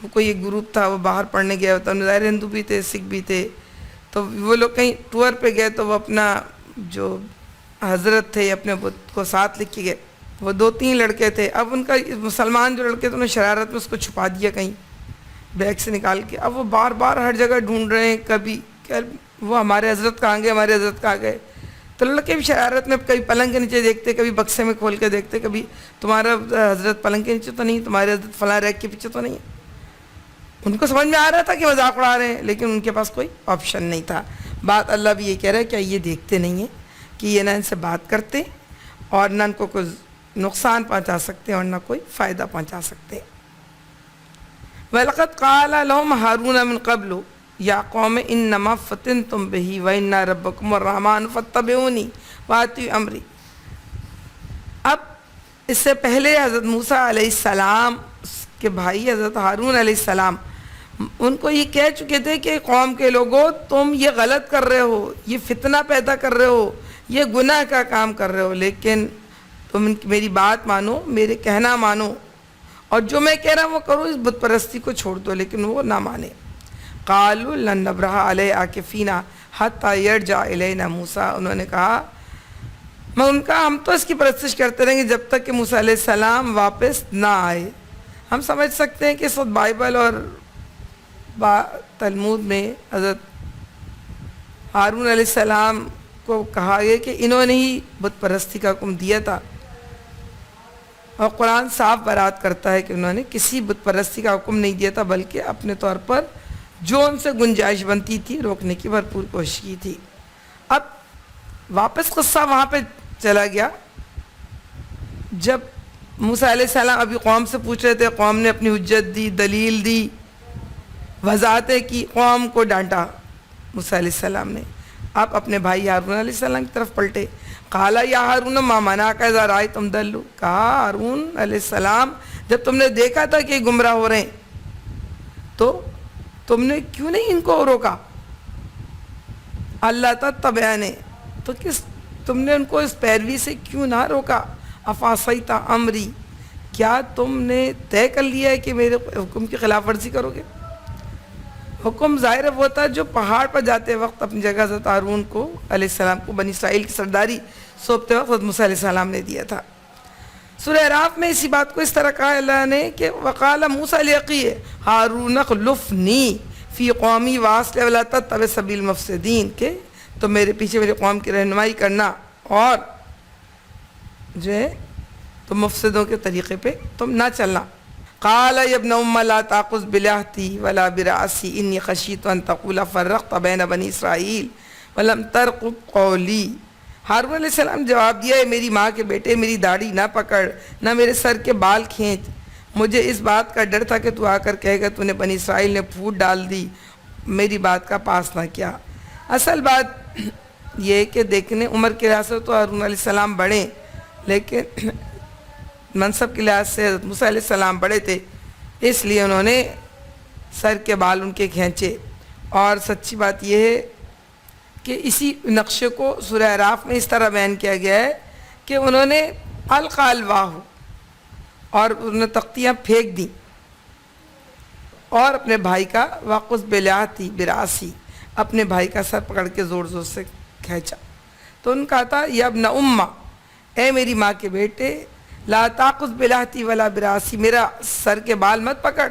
وہ کوئی ایک گروپ تھا، وہ باہر پڑھنے گیا ہوتا، ظاہر ہندو بھی تھے، سکھ بھی تھے، تو وہ لوگ کہیں ٹور پہ گئے تو وہ اپنا جو حضرت تھے اپنے بت کو ساتھ لے کے گئے۔ وہ 2-3 لڑکے تھے، اب ان کا مسلمان جو لڑکے تھے انہوں نے شرارت میں اس کو چھپا دیا کہیں بیگ سے نکال کے۔ اب وہ بار بار ہر جگہ ڈھونڈ رہے ہیں، کبھی وہ ہمارے حضرت کہاں گئے، ہمارے حضرت کہاں گئے۔ تو لڑکے بھی شرارت میں کبھی پلنگ کے نیچے دیکھتے، کبھی بکسے میں کھول کے دیکھتے، کبھی تمہارا حضرت پلنگ کے نیچے تو نہیں، تمہارے حضرت فلاں ریک کے پیچھے تو نہیں ہے۔ ان کو سمجھ میں آ رہا تھا کہ مذاق اڑا رہے ہیں، لیکن ان کے پاس کوئی آپشن نہیں تھا۔ بات اللہ بھی یہ کہہ رہا ہے کہ یہ دیکھتے نہیں ہیں کہ یہ نہ ان سے بات کرتے اور نہ ان کو کوئی نقصان پہنچا سکتے اور نہ کوئی فائدہ پہنچا سکتے۔ وَلَقَدْ قَالَ لَهُمْ هَارُونَ مِنْ قَبْلُ يَا قَوْمِ إِنَّمَا فَتَنْتُمْ بِهِ وَإِنَّ رَبَّكُمُ الرَّحْمَنُ فَاتَّبِعُونِي وَأَطِیعُوا أَمْرِی۔ اب اس سے پہلے حضرت موسیٰ علیہ السلام کے بھائی حضرت ہارون علیہ السلام ان کو یہ کہہ چکے تھے کہ قوم کے لوگوں تم یہ غلط کر رہے ہو، یہ فتنہ پیدا کر رہے ہو، یہ گناہ کا کام کر رہے ہو، لیکن تم میری بات مانو، میرے کہنا مانو، اور جو میں کہہ رہا ہوں وہ کرو، اس بت پرستی کو چھوڑ دو۔ لیکن وہ نہ مانے۔ قالوا لن نبرح علیہ عاکفین حتی یرجع الینا موسیٰ، انہوں نے کہا میں ان کا ہم تو اس کی پرستش کرتے رہیں گے جب تک کہ موسیٰ علیہ السلام واپس نہ آئے۔ ہم سمجھ سکتے ہیں کہ اس وقت بائبل اور تلمود میں حضرت ہارون علیہ السلام کو کہا گیا کہ انہوں نے ہی بت پرستی کا حکم دیا تھا، اور قرآن صاف برات کرتا ہے کہ انہوں نے کسی بت پرستی کا حکم نہیں دیا تھا، بلکہ اپنے طور پر جو ان سے گنجائش بنتی تھی روکنے کی بھرپور کوشش کی تھی۔ اب واپس قصہ وہاں پہ چلا گیا جب موسیٰ علیہ السلام ابھی قوم سے پوچھ رہے تھے، قوم نے اپنی حجت دی، دلیل دی، وضاحتیں کی، قوم کو ڈانٹا موسیٰ علیہ السلام نے۔ آپ اپنے بھائی ہارون علیہ السلام کی طرف پلٹے۔ قال یا ہارون ما منعک اذ رأیتم ضلوا، کہا ہارون علیہ السلام جب تم نے دیکھا تھا کہ گمراہ ہو رہے ہیں تو تم نے کیوں نہیں ان کو روکا؟ اللہ تتبعنی، تو کس تم نے ان کو اس پیروی سے کیوں نہ روکا؟ افعصیت امری، کیا تم نے طے کر لیا ہے کہ میرے حکم کی خلاف ورزی کرو گے؟ حکم ظاہر وہ تھا جو پہاڑ پر جاتے وقت اپنی جگہ حضرت ہارون کو علیہ السلام کو بنی اسرائیل کی سرداری سونپتے وقت حضرت موسیٰ علیہ السلام نے دیا تھا۔ سورہ اعراف میں اسی بات کو اس طرح کہا اللہ نے کہ وقال موسیٰ لأخیہ ہارون اخلفنی فی قومی واصلح ولا تتبع سبیل المفسدین، کہ تو میرے پیچھے میری قوم کی رہنمائی کرنا اور جو ہے تو مفسدوں کے طریقے پہ تم نہ چلنا۔ قال یا ابن ام لا تأخذ بلحیتی ولا برأسی انی خشیت ان تقول فرقت بین بنی اسرائیل ولم ترقب قولی۔ ہارون علیہ السلام جواب دیا ہے میری ماں کے بیٹے میری داڑھی نہ پکڑ، نہ میرے سر کے بال کھینچ، مجھے اس بات کا ڈر تھا کہ تو آ کر کہے گا تو نے بنی اسرائیل نے پھوٹ ڈال دی، میری بات کا پاس نہ کیا۔ اصل بات یہ ہے کہ دیکھنے عمر کے لحاظ سے تو ہارون علیہ السلام بڑے، لیکن منصب کے لحاظ سے حضرت موسیٰ علیہ السلام بڑے تھے، اس لیے انہوں نے سر کے بال ان کے کھینچے، اور سچی بات یہ ہے کہ اسی نقشے کو سورہ اعراف میں اس طرح بیان کیا گیا ہے کہ انہوں نے القى الواہ اور انہوں نے تختیاں پھینک دیں اور اپنے بھائی کا واقص بلیاتی براسی اپنے بھائی کا سر پکڑ کے زور زور سے کھینچا. تو ان کا تھا یا ابن امہ، اے میری ماں کے بیٹے، لا تاخذ بلیاتی ولا براسی، میرا سر کے بال مت پکڑ.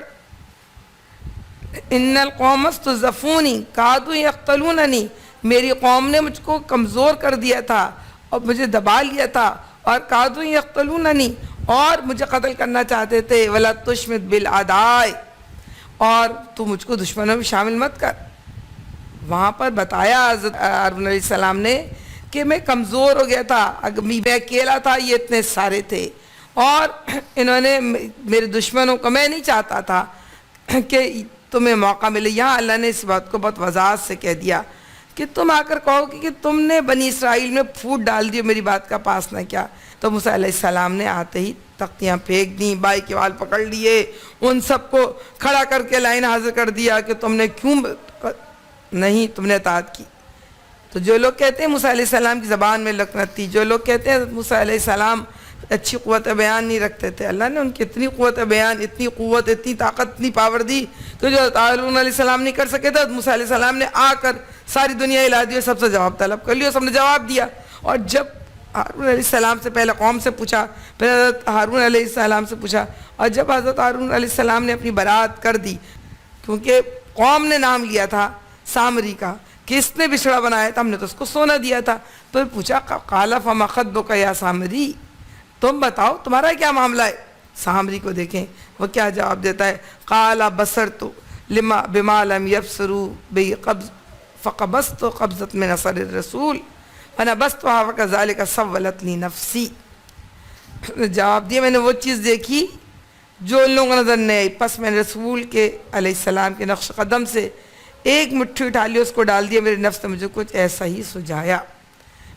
ان القوم استضعفونی کادوا یقتلوننی، میری قوم نے مجھ کو کمزور کر دیا تھا اور مجھے دبا لیا تھا، اور کادوا یقتلوننی، اور مجھے قتل کرنا چاہتے تھے. ولا تشمت بالاعداء، اور تو مجھ کو دشمنوں میں شامل مت کر. وہاں پر بتایا حضرت ہارون علیہ السلام نے کہ میں کمزور ہو گیا تھا، اگر میں اکیلا تھا، یہ اتنے سارے تھے، اور انہوں نے میرے دشمنوں کو، میں نہیں چاہتا تھا کہ تمہیں موقع ملے. یہاں اللہ نے اس بات کو بہت وضاحت سے کہہ دیا کہ تم آ کر کہو کہ تم نے بنی اسرائیل میں پھوٹ ڈال دی، میری بات کا پاس نہ کیا. تو موسیٰ علیہ السلام نے آتے ہی تختیاں پھینک دیں، بھائی کے وال پکڑ لیے، ان سب کو کھڑا کر کے لائن حاضر کر دیا کہ تم نے کیوں نہیں، تم نے اطاعت کی. تو جو لوگ کہتے ہیں موسیٰ علیہ السلام کی زبان میں لکنت تھی، جو لوگ کہتے ہیں موسیٰ علیہ السلام اچھی قوت بیان نہیں رکھتے تھے، اللہ نے ان کی اتنی قوت بیان، اتنی قوت، اتنی طاقت، اتنی پاور دی کہ جو ہارون علیہ السلام نہیں کر سکے تھے، موسیٰ علیہ السلام نے آ کر ساری دنیا ہلا دی اور سب سے جواب طلب کر لیا، سب نے جواب دیا. اور جب ہارون علیہ السلام سے پہلے قوم سے پوچھا، پھر حضرت ہارون علیہ السلام سے پوچھا، اور جب حضرت ہارون علیہ السلام نے اپنی برات کر دی، کیونکہ قوم نے نام لیا تھا سامری کا کہ اس نے بچھڑا بنایا تھا، ہم نے تو اس کو سونا دیا تھا، تو پوچھا قال فما خطبک یا سامری، تم بتاؤ تمہارا کیا معاملہ ہے. سامری کو دیکھیں وہ کیا جواب دیتا ہے، قال بصرت بما لم يبصروا به فقبضت قبضة من اثر الرسول فنبذتها وكذلك سولت لي نفسی. جواب دیا میں نے وہ چیز دیکھی جو ان لوگوں کو نظر نہیں آئی، پس میں نے رسول کے علیہ السلام کے نقش قدم سے ایک مٹھی اٹھا لی، اس کو ڈال دیا، میرے نفس نے مجھے کچھ ایسا ہی سجایا.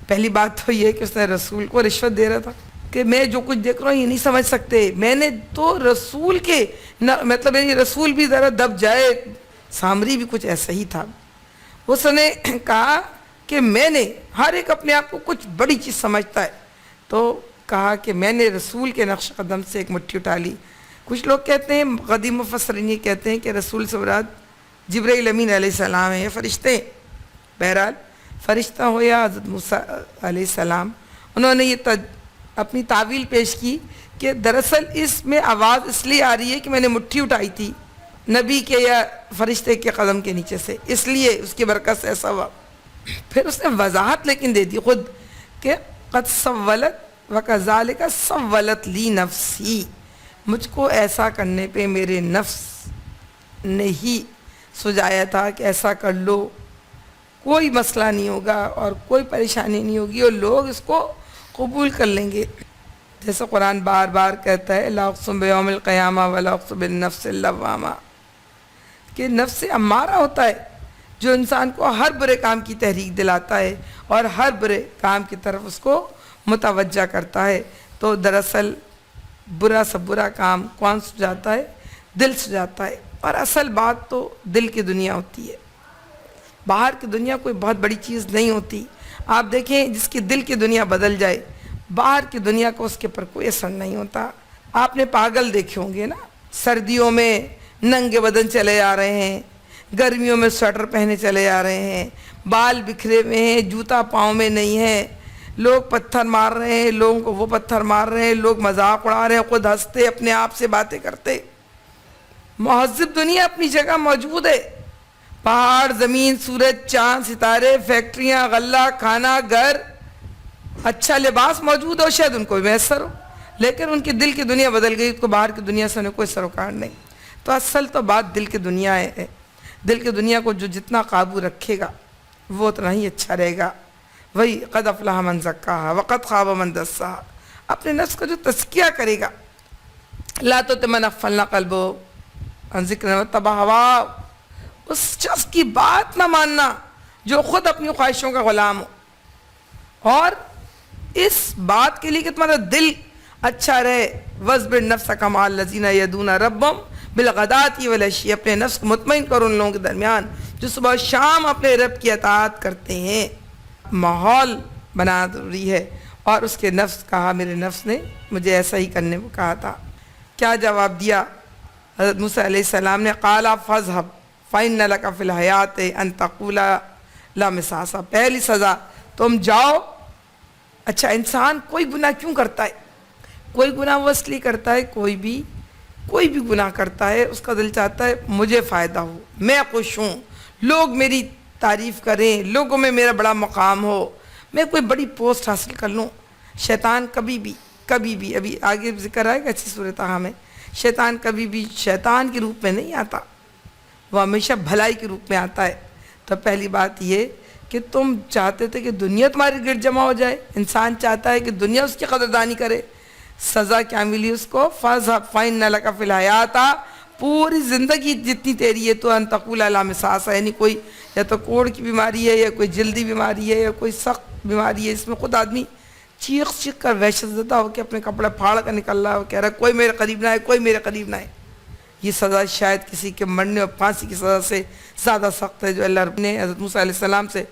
پہلی بات تو یہ کہ اس نے رسول کو رشوت دے رہا تھا کہ میں جو کچھ دیکھ رہا ہوں یہ نہیں سمجھ سکتے، میں نے تو رسول کے مطلب یعنی رسول بھی ذرا دب جائے. سامری بھی کچھ ایسا ہی تھا. اس نے کہا کہ میں نے، ہر ایک اپنے آپ کو کچھ بڑی چیز سمجھتا ہے، تو کہا کہ میں نے رسول کے نقش قدم سے ایک مٹھی اٹھا لی. کچھ لوگ کہتے ہیں، قدیم مفسرین یہ کہتے ہیں کہ رسول سے مراد جبرائیل امین علیہ السلام ہے، یہ فرشتے. بہرحال فرشتہ ہو یا حضرت موسیٰ علیہ السلام، انہوں نے یہ اپنی تعویل پیش کی کہ دراصل اس میں آواز اس لیے آ رہی ہے کہ میں نے مٹھی اٹھائی تھی نبی کے یا فرشتے کے قدم کے نیچے سے، اس لیے اس کی برکت سے ایسا ہوا. پھر اس نے وضاحت لیکن دے دی خود کہ قد سولت وکذالک سولت لی نفسی، مجھ کو ایسا کرنے پہ میرے نفس نے ہی سجایا تھا کہ ایسا کر لو، کوئی مسئلہ نہیں ہوگا اور کوئی پریشانی نہیں ہوگی اور لوگ اس کو قبول کر لیں گے. جیسے قرآن بار بار کہتا ہے لا اقسم بیوم القیامہ ولا اقسم بالنفس اللوامہ، کہ نفس امارہ ہوتا ہے جو انسان کو ہر برے کام کی تحریک دلاتا ہے اور ہر برے کام کی طرف اس کو متوجہ کرتا ہے. تو دراصل برا سا برا کام کون سجاتا ہے؟ دل سجاتا ہے. اور اصل بات تو دل کی دنیا ہوتی ہے، باہر کی دنیا کوئی بہت بڑی چیز نہیں ہوتی. آپ دیکھیں جس کی دل کی دنیا بدل جائے، باہر کی دنیا کو اس کے پر کوئی اثر نہیں ہوتا. آپ نے پاگل دیکھے ہوں گے نا، سردیوں میں ننگے بدن چلے آ رہے ہیں، گرمیوں میں سویٹر پہنے چلے آ رہے ہیں، بال بکھرے ہوئے ہیں، جوتا پاؤں میں نہیں ہے، لوگ پتھر مار رہے ہیں، لوگوں کو وہ پتھر مار رہے ہیں، لوگ مذاق اڑا رہے ہیں، خود ہنستے، اپنے آپ سے باتیں کرتے. مہذب دنیا اپنی جگہ موجود ہے، پہاڑ، زمین، سورج، چاند، ستارے، فیکٹریاں، غلہ، کھانا، گھر، اچھا لباس موجود ہو، شاید ان کو بھی میسر ہو، لیکن ان کی دل کی دنیا بدل گئی، اس کو باہر کی دنیا سے انہیں کوئی سروکار نہیں. تو اصل تو بات دل کی دنیا ہے. دل کی دنیا کو جو جتنا قابو رکھے گا وہ اتنا ہی اچھا رہے گا. وہی قد افلح من زکاہا وقد خاب من دساہا، اپنے نفس کا جو تزکیہ کرے گا. لا تطع من اغفلنا قلبہ عن ذکرنا واتبع ہواہ، اس شخص کی بات نہ ماننا جو خود اپنی خواہشوں کا غلام ہو، اور اس بات کے لیے کہ تمہارا دل اچھا رہے. وَاصْبِرْ نَفْسَكَ مَعَ الَّذِينَ يَدْعُونَ رَبَّهُمْ بالغداتی والعشی، اپنے نفس کو مطمئن کرو ان لوگوں کے درمیان جو صبح شام اپنے رب کی اطاعت کرتے ہیں۔ ماحول بنا ضروری ہے، اور اس کے نفس کہا میرے نفس نے مجھے ایسا ہی کرنے کو کہا تھا۔ کیا جواب دیا حضرت موسیٰ علیہ السلام نے؟ قال فاذهب فإن لك في الحیاة ان تقول لا مساس، پہلی سزا تم جاؤ۔ اچھا، انسان کوئی گناہ کیوں کرتا ہے؟ کوئی گناہ وہ اس لیے کرتا ہے، کوئی بھی گناہ کرتا ہے اس کا دل چاہتا ہے مجھے فائدہ ہو، میں خوش ہوں، لوگ میری تعریف کریں، لوگوں میں میرا بڑا مقام ہو، میں کوئی بڑی پوسٹ حاصل کر لوں۔ شیطان کبھی بھی ابھی آگے ذکر آئے گا اچھی صورتحال میں، شیطان کبھی بھی شیطان کے روپ میں نہیں آتا، وہ ہمیشہ بھلائی کے روپ میں آتا ہے۔ تو پہلی بات یہ کہ تم چاہتے تھے کہ دنیا تمہارے گرد جمع ہو جائے، انسان چاہتا ہے کہ دنیا اس کی قدردانی کرے۔ سزا کیا ملی اس کو؟ فاذهب فإن لك في الحیاة، پوری زندگی جتنی تیری ہے تو ان تقول لا مساس، یعنی کوئی یا تو کوڑ کی بیماری ہے، یا کوئی جلدی بیماری ہے، یا کوئی سخت بیماری ہے، اس میں خود آدمی چیخ کر وحشت زدہ ہو کے اپنے کپڑے پھاڑ کر نکل رہا ہے، وہ کہہ رہا ہے کوئی میرے قریب نہ آئے، کوئی میرے قریب نہ آئے۔ یہ سزا شاید کسی کے مرنے اور پھانسی کی سزا سے زیادہ سخت ہے جو اللہ رب نے حضرت موسیٰ علیہ السلام سے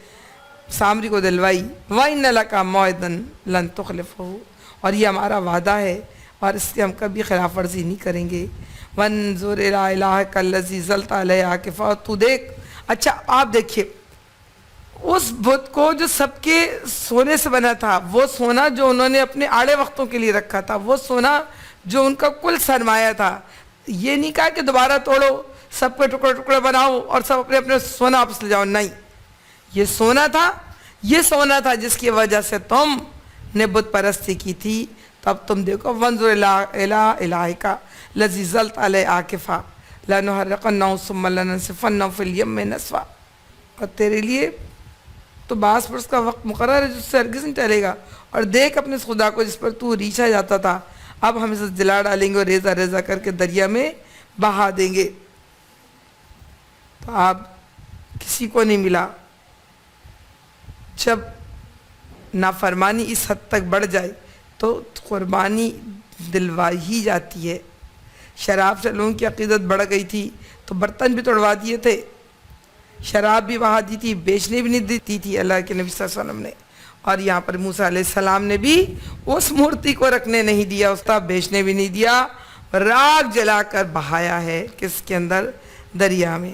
سامری کو دلوائی۔ وَإِنَّ لَكَ مَوْعِدًا لَن تُخْلِفَهُ، اور یہ ہمارا وعدہ ہے اور اس کی ہم کبھی خلاف ورزی نہیں کریں گے۔ وَانظُرْ إِلَىٰ إِلَٰهِكَ الَّذِي ظَلْتَ عَلَيْهِ عَاكِفًا، تو دیکھ، اچھا آپ دیکھیے اس بت کو جو سب کے سونے سے بنا تھا، وہ سونا جو انہوں نے اپنے آڑے وقتوں کے لیے رکھا تھا، وہ سونا جو ان کا کل سرمایہ تھا، یہ نہیں کہا کہ دوبارہ توڑو، سب کے ٹکڑے ٹکڑے بناؤ اور سب اپنے اپنے سونا واپس لے جاؤ، نہیں، یہ سونا تھا جس کی وجہ سے تم نے بت پرستی کی تھی۔ تو اب تم دیکھو وانظر الی الہک الذی ظلت علیہ عاکفا لنحرقنہ ثم لننسفنہ فی الیم نسفا، اور تیرے لیے تو بعض پر اس کا وقت مقرر ہے جس سے ہرگز نہیں ٹلے گا، اور دیکھ اپنے اس خدا کو جس پر تو ریچھا جاتا تھا، اب ہم اسے جلا ڈالیں گے اور ریزہ ریزہ کر کے دریا میں بہا دیں گے۔ تو آپ کسی کو نہیں ملا جب نافرمانی اس حد تک بڑھ جائے تو قربانی دلوائی ہی جاتی ہے۔ شراب سے لوگوں کی عقیدت بڑھ گئی تھی تو برتن بھی توڑوا دیے تھے، شراب بھی بہا دی تھی، بیچنے بھی نہیں دیتی تھی اللہ کے نبی صلی اللہ علیہ وسلم نے، اور یہاں پر موسیٰ علیہ السلام نے بھی اس مورتی کو رکھنے نہیں دیا، اس کا بیچنے بھی نہیں دیا، راگ جلا کر بہایا ہے کس کے اندر؟ دریا میں۔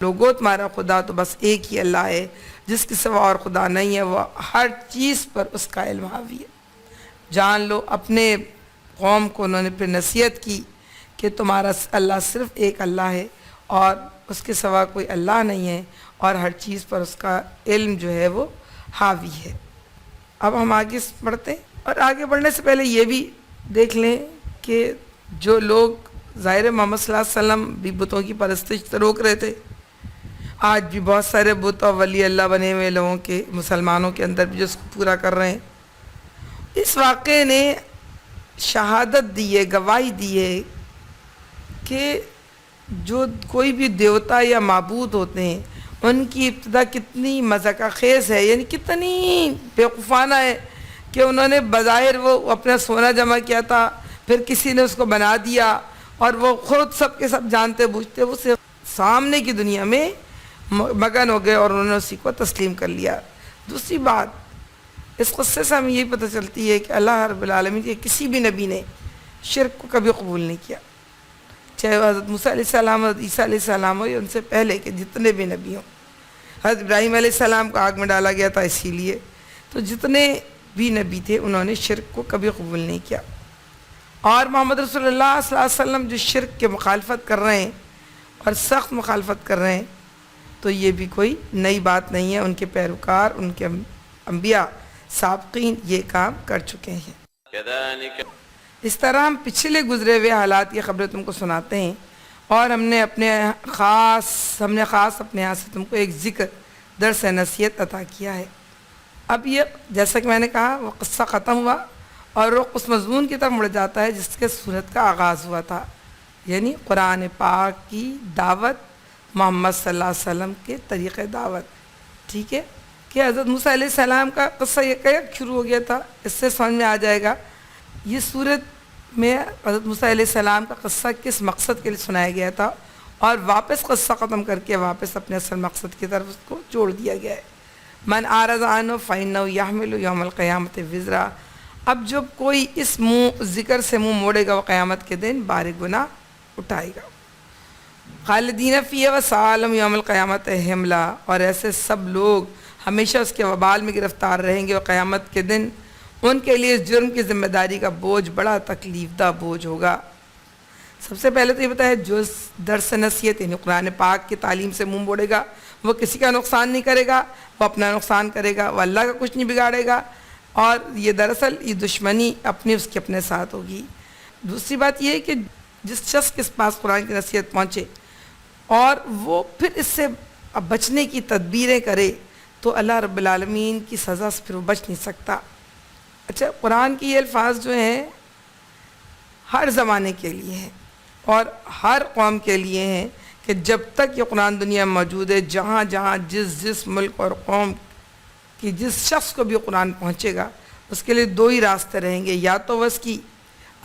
لوگوں تمہارا خدا تو بس ایک ہی اللہ ہے جس کے سوا اور خدا نہیں ہے، وہ ہر چیز پر اس کا علم حاوی ہے۔ جان لو، اپنے قوم کو انہوں نے پھر نصیحت کی کہ تمہارا اللہ صرف ایک اللہ ہے اور اس کے سوا کوئی اللہ نہیں ہے، اور ہر چیز پر اس کا علم جو ہے وہ حاوی ہے۔ اب ہم آگے بڑھتے ہیں، اور آگے بڑھنے سے پہلے یہ بھی دیکھ لیں کہ جو لوگ ظاہر محمد صلی اللہ علیہ وسلم بھی بتوں کی پرستش سے روک رہے تھے، آج بھی بہت سارے بت اور ولی اللہ بنے ہوئے لوگوں کے، مسلمانوں کے اندر بھی جو اس کو پورا کر رہے ہیں۔ اس واقعے نے شہادت دی ہے، گواہی دی ہے کہ جو کوئی بھی دیوتا یا معبود ہوتے ہیں ان کی ابتدا کتنی مذاق خیز ہے، یعنی کتنی بیوقوفانہ ہے کہ انہوں نے بظاہر وہ اپنا سونا جمع کیا تھا، پھر کسی نے اس کو بنا دیا، اور وہ خود سب کے سب جانتے بوجھتے وہ صرف سامنے کی دنیا میں مگن ہو گئے اور انہوں نے اسی کو تسلیم کر لیا۔ دوسری بات اس قصے سے ہمیں یہی پتہ چلتی ہے کہ اللہ رب العالمین کے کسی بھی نبی نے شرک کو کبھی قبول نہیں کیا، چاہے وہ حضرت موسیٰ علیہ السلام، حضرت عیسیٰ علیہ السلام ہو یا ان سے پہلے کے جتنے بھی نبی ہوں۔ حضرت ابراہیم علیہ السلام کو آگ میں ڈالا گیا تھا اسی لیے، تو جتنے بھی نبی تھے انہوں نے شرک کو کبھی قبول نہیں کیا۔ اور محمد رسول اللہ صلی اللہ علیہ وسلم جو شرک کے مخالفت کر رہے ہیں اور سخت مخالفت کر رہے ہیں، تو یہ بھی کوئی نئی بات نہیں ہے، ان کے پیروکار، ان کے انبیاء سابقین یہ کام کر چکے ہیں۔ اس طرح ہم پچھلے گزرے ہوئے حالات کی خبریں تم کو سناتے ہیں، اور ہم نے خاص اپنے یہاں سے تم کو ایک ذکر درس نصیحت عطا کیا ہے۔ اب یہ جیسا کہ میں نے کہا وہ قصہ ختم ہوا اور رخ اس مضمون کی طرف مڑ جاتا ہے جس کے سورت کا آغاز ہوا تھا، یعنی قرآن پاک کی دعوت، محمد صلی اللہ علیہ وسلم کے طریقہ دعوت۔ ٹھیک ہے کہ حضرت موسیٰ علیہ السلام کا قصہ یہ کہ شروع ہو گیا تھا، اس سے سمجھ میں آ جائے گا۔ یہ سورت میں حضرت موسیٰ علیہ السلام کا قصہ کس مقصد کے لیے سنایا گیا تھا اور واپس قصہ ختم کر کے واپس اپنے اصل مقصد کی طرف اس کو جوڑ دیا گیا ہے. من اعرض عنہ فإنہ یحمل یوم القیامت وزرا. اب جب کوئی اس ذکر سے منہ موڑے گا وہ قیامت کے دن بار گناہ اٹھائے گا. خالدین فیہ وسالم یوم القیامت حملا. اور ایسے سب لوگ ہمیشہ اس کے وبال میں گرفتار رہیں گے اور قیامت کے دن ان کے لیے اس جرم کی ذمہ داری کا بوجھ بڑا تکلیف دہ بوجھ ہوگا. سب سے پہلے تو یہ بتایا جو درس نصیحت یعنی قرآن پاک کی تعلیم سے منہ موڑے گا وہ کسی کا نقصان نہیں کرے گا، وہ اپنا نقصان کرے گا، وہ اللہ کا کچھ نہیں بگاڑے گا، اور یہ دراصل یہ دشمنی اپنی اس کے اپنے ساتھ ہوگی. دوسری بات یہ ہے کہ جس شخص کے پاس قرآن کی نصیحت پہنچے اور وہ پھر اس سے بچنے کی تدبیریں کرے تو اللہ رب العالمین کی سزا سے پھر وہ بچ نہیں سکتا. اچھا، قرآن کی یہ الفاظ جو ہیں ہر زمانے کے لیے ہیں اور ہر قوم کے لیے ہیں کہ جب تک یہ قرآن دنیا میں موجود ہے، جہاں جہاں جس ملک اور قوم کی جس شخص کو بھی قرآن پہنچے گا اس کے لیے دو ہی راستے رہیں گے. یا تو وہ اس کی